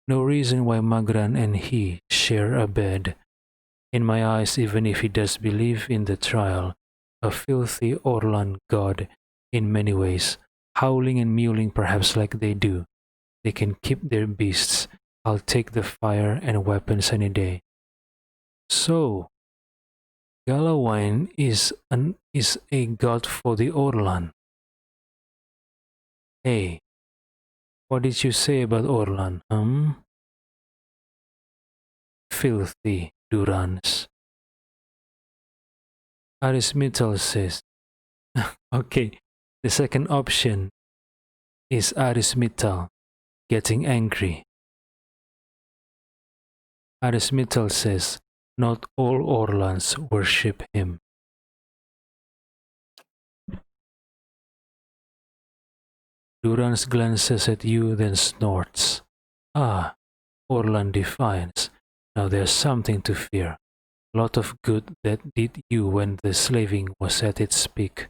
No reason why Magran and he share a bed. In my eyes, even if he does believe in the trial, a filthy Orlan god in many ways, howling and mewling perhaps like they do. They can keep their beasts. I'll take the fire and weapons any day. So, Galawain is a god for the Orlan. Hey, what did you say about Orlan, Filthy Durans. Arismetal says, okay, the second option is Arismetal getting angry. Arismetal says, not all Orlans worship him. Durans glances at you, then snorts. Ah, Orlan defiance. Now there's something to fear. Lot of good that did you when the slaving was at its peak,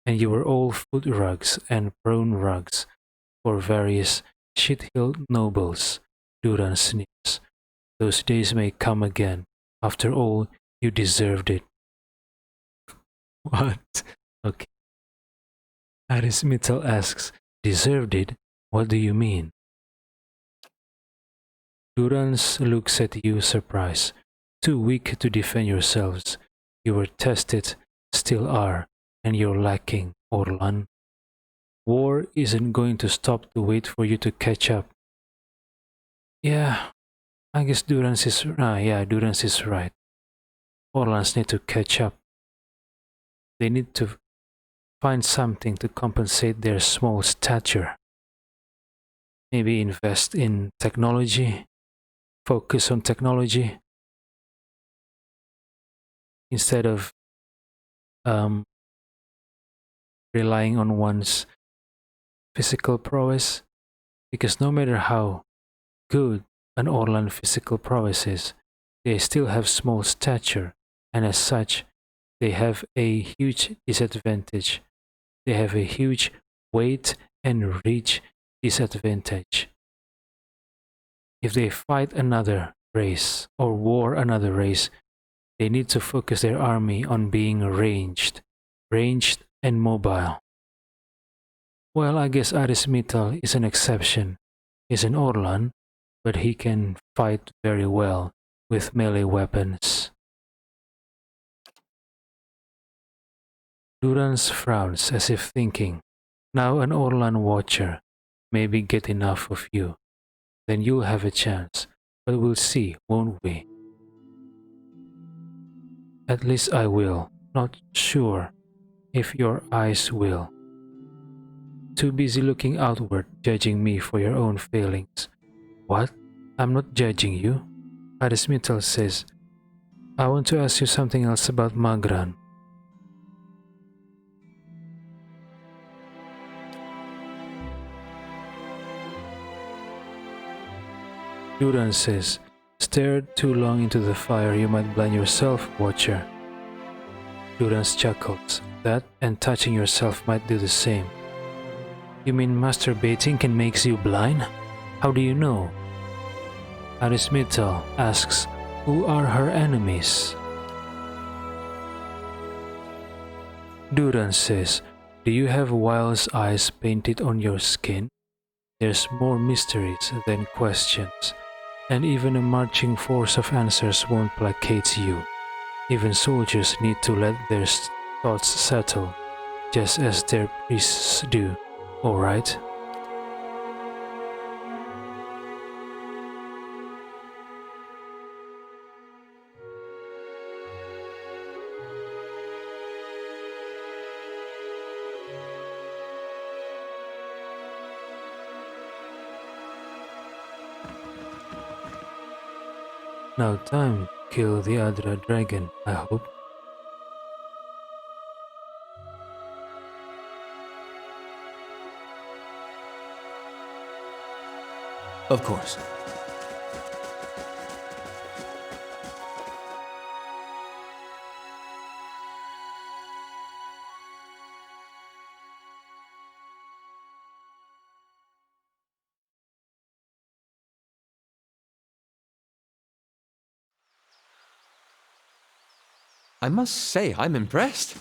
and you were all foot rugs and prone rugs for various shit-heeled nobles. Duran sneers. Those days may come again. After all, you deserved it. What? Okay. Arismetal asks, deserved it? What do you mean? Durans looks at you surprised. Too weak to defend yourselves. You were tested, still are, and you're lacking, Orlan. War isn't going to stop to wait for you to catch up. Yeah, I guess Durans is right. Orlans need to catch up. They need to find something to compensate their small stature. Maybe invest in technology, focus on technology, instead of relying on one's physical prowess, because no matter how good an Orlan physical prowess is, they still have small stature, and as such, they have a huge disadvantage. They have a huge weight and reach disadvantage. If they fight another race or war another race, they need to focus their army on being ranged and mobile. Well, I guess Arismetal is an exception. He's an Orlan, but he can fight very well with melee weapons. Durans frowns as if thinking, now an Orlan watcher, maybe get enough of you. Then you'll have a chance, but we'll see, won't we? At least I will, not sure if your eyes will. Too busy looking outward, judging me for your own failings. What? I'm not judging you. Arismetal says, I want to ask you something else about Magran. Duran says, stare too long into the fire, you might blind yourself, watcher. Duran chuckles. That and touching yourself might do the same. You mean masturbating can make you blind? How do you know? Arismetal asks, who are her enemies? Duran says, do you have Wild's eyes painted on your skin? There's more mysteries than questions, and even a marching force of answers won't placate you. Even soldiers need to let their thoughts settle, just as their priests do, alright? Now time to kill the Adra dragon, I hope. Of course. I must say, I'm impressed.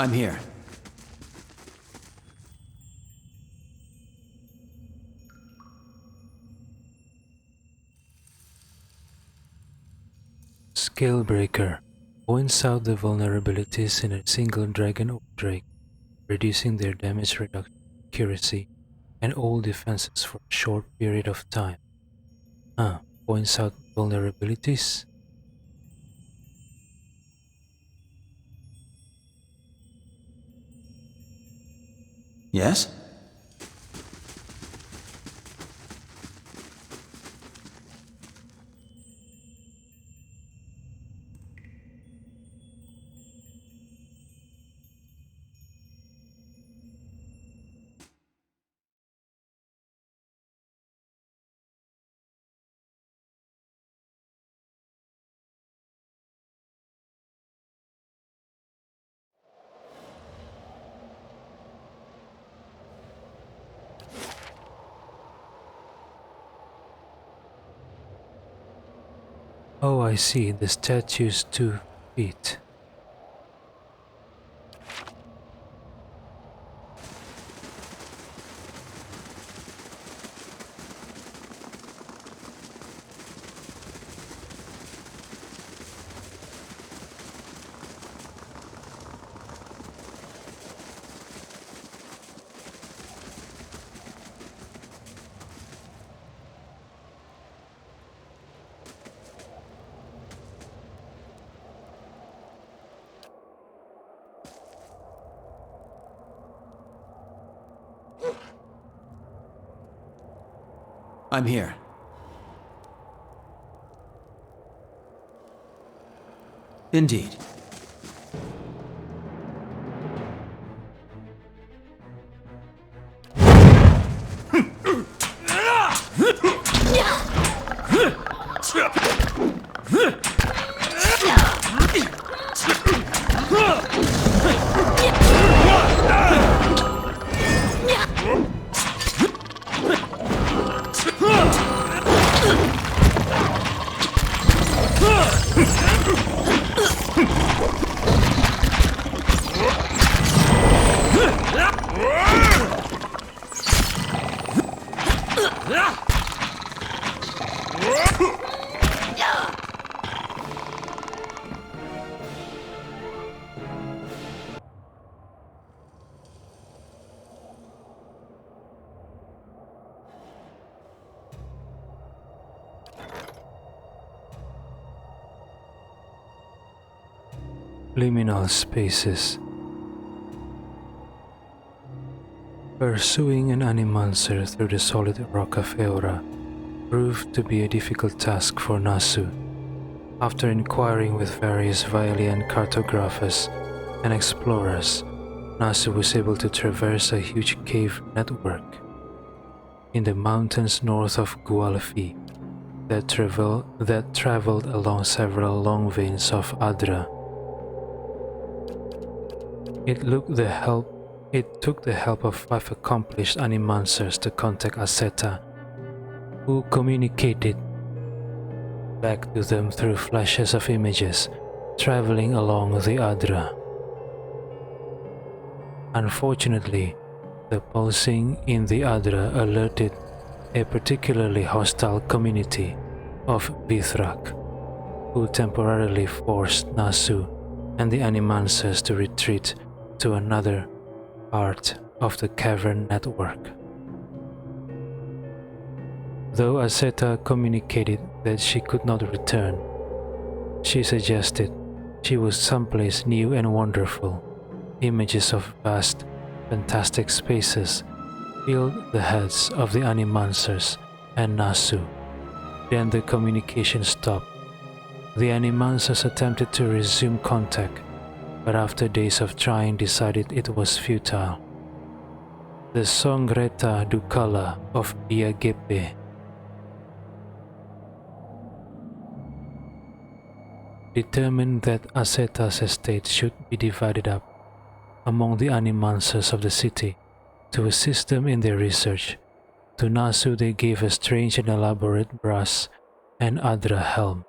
I'm here. Scalebreaker points out the vulnerabilities in a single dragon or drake, reducing their damage reduction, accuracy, and all defenses for a short period of time. Points out vulnerabilities? Yes? Oh, I see, the statue's 2 feet. I'm here. Indeed. Liminal spaces. Pursuing an animancer through the solid rock of Eora proved to be a difficult task for Nasu. After inquiring with various Vailian cartographers and explorers, Nasu was able to traverse a huge cave network in the mountains north of Gualfi that traveled along several long veins of Adra. It took the help of 5 accomplished animancers to contact Aseta, who communicated back to them through flashes of images traveling along the Adra. Unfortunately, the pulsing in the Adra alerted a particularly hostile community of Vithrak, who temporarily forced Nasu and the animancers to retreat to another part of the cavern network. Though Aseta communicated that she could not return, she suggested she was someplace new and wonderful. Images of vast, fantastic spaces filled the heads of the animancers and Nasu. Then the communication stopped. The animancers attempted to resume contact, but after days of trying decided it was futile. The Songreta Dukala of Iagepe determined that Aseta's estate should be divided up among the animancers of the city to assist them in their research. To Nasu they gave a strange and elaborate brass and Adra helm.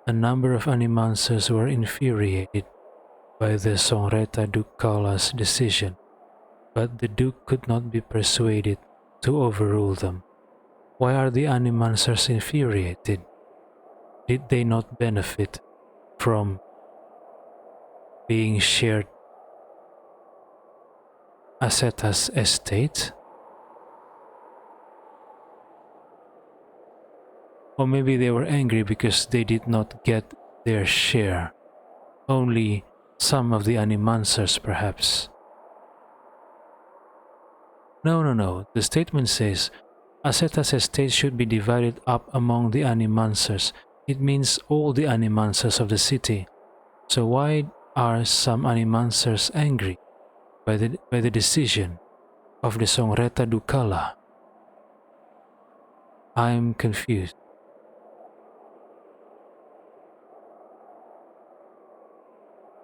A number of animancers were infuriated by the Songreta Dukala's decision, but the Duke could not be persuaded to overrule them. Why are the Animancers infuriated? Did they not benefit from being shared Aseta's estate? Or maybe they were angry because they did not get their share. Only some of the Animancers, perhaps. No. The statement says Aseta's estate should be divided up among the Animancers. It means all the Animancers of the city. So why are some Animancers angry by the decision of the Songreta Dukala? I'm confused.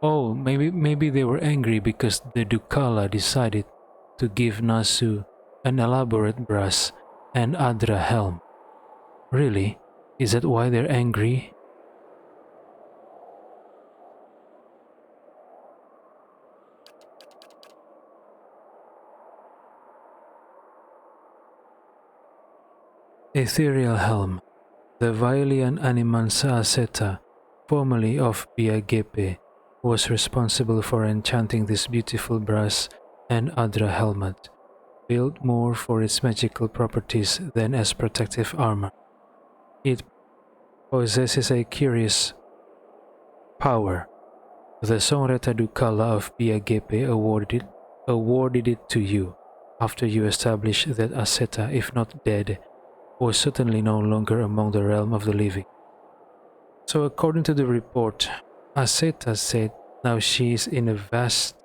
Oh, maybe they were angry because the Dukala decided to give Nasu an elaborate brass and Adra helm. Really? Is that why they're angry? Ethereal Helm. The Vailian Animansa Aseta, formerly of Biagepe, was responsible for enchanting this beautiful brass and Adra helmet, built more for its magical properties than as protective armor. It possesses a curious power. The Songreta Dukala of Biagepe awarded it to you after you established that Aseta, if not dead, was certainly no longer among the realm of the living. So according to the report, Aseta said now she is in a vast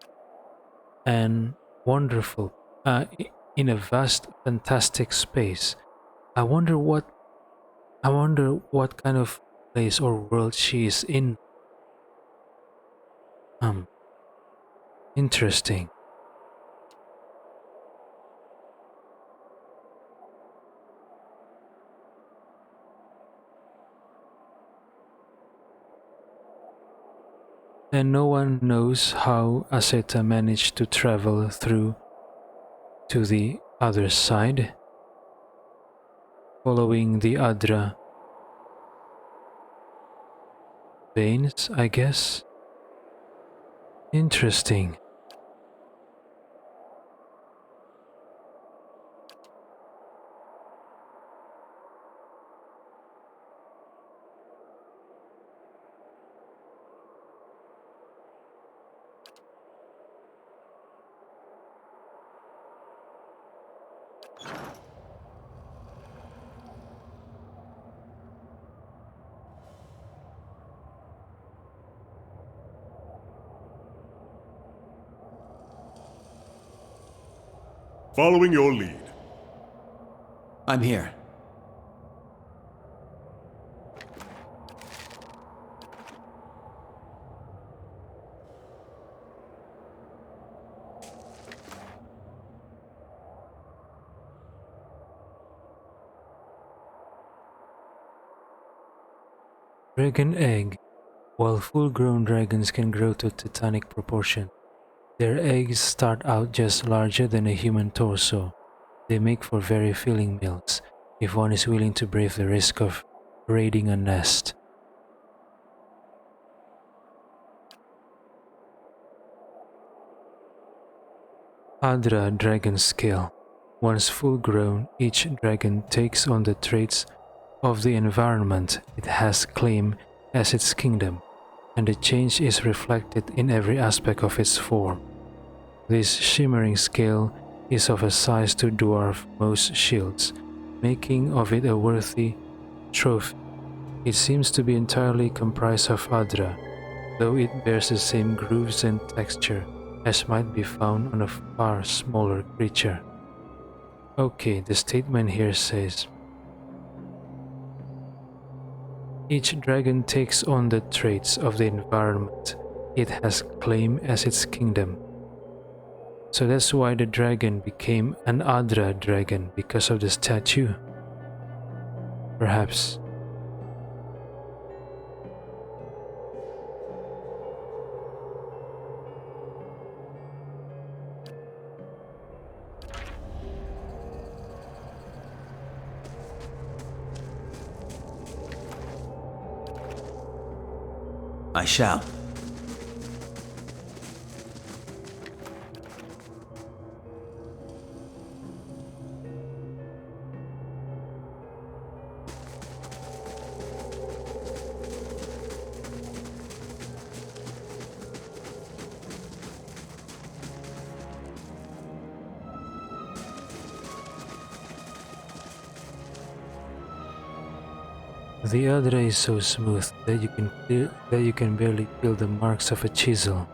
and wonderful, in a vast, fantastic space. I wonder what kind of place or world she is in. Interesting. And no one knows how Aseta managed to travel through to the other side, following the Adra veins, I guess. Interesting. Following your lead. I'm here. Dragon egg. While full-grown dragons can grow to titanic proportion, their eggs start out just larger than a human torso. They make for very filling meals if one is willing to brave the risk of raiding a nest. Adra Dragon Scale. Once full-grown, each dragon takes on the traits of the environment it has claimed as its kingdom, and the change is reflected in every aspect of its form. This shimmering scale is of a size to dwarf most shields, making of it a worthy trophy. It seems to be entirely comprised of Adra, though it bears the same grooves and texture as might be found on a far smaller creature. Okay, the statement here says, each dragon takes on the traits of the environment it has claimed as its kingdom. So that's why the dragon became an Adra dragon, because of the statue. Perhaps. I shall. The other is so smooth that you can barely feel the marks of a chisel.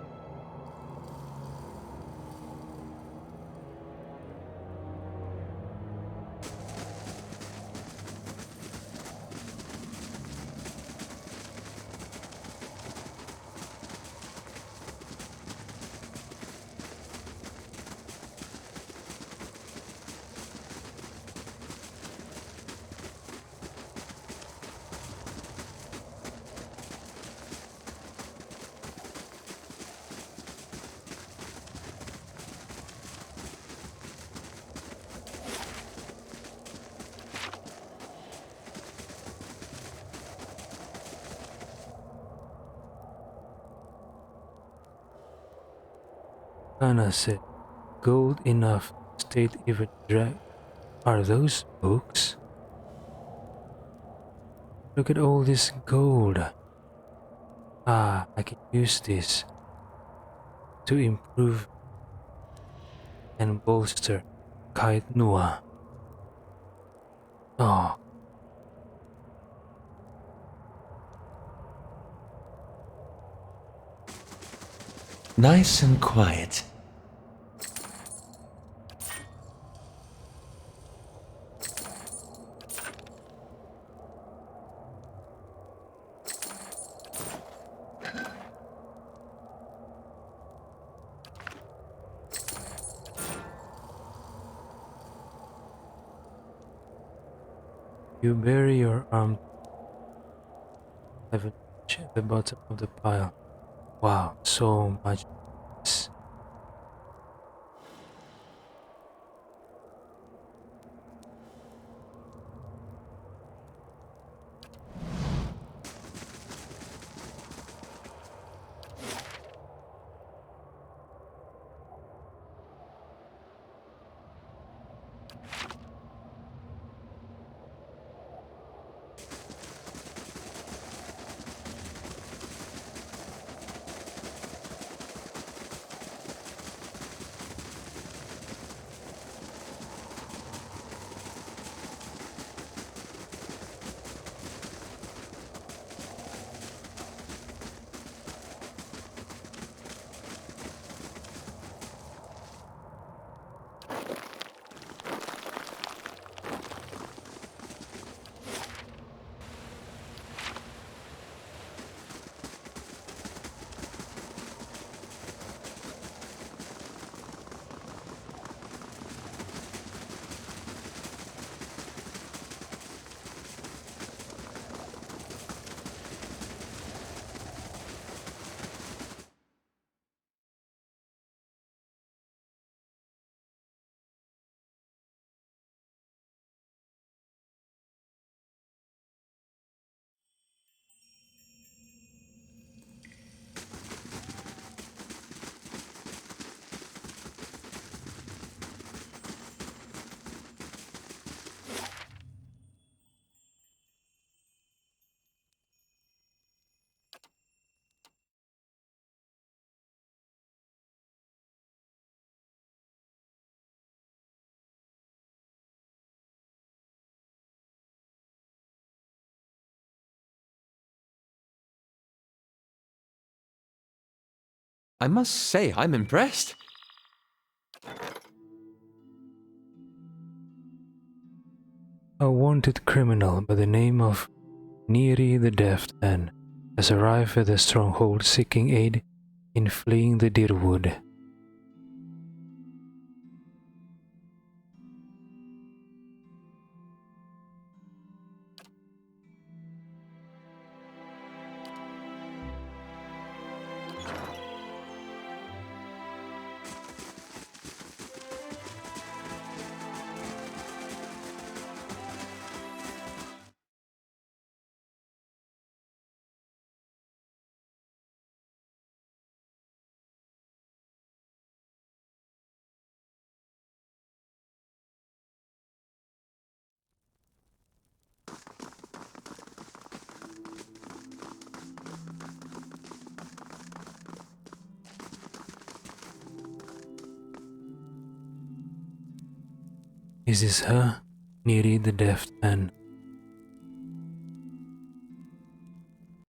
Anna said, gold enough to state even drag. Are those books? Look at all this gold. Ah, I can use this to improve and bolster Kite Nua. Oh, Nice and quiet. you bury your arm 7 inch at the bottom of the pile. Wow, so much. I must say, I'm impressed. A wanted criminal by the name of Neri the Deft Man has arrived at the stronghold seeking aid in fleeing the Deerwood. Is this her? Neri the deft hand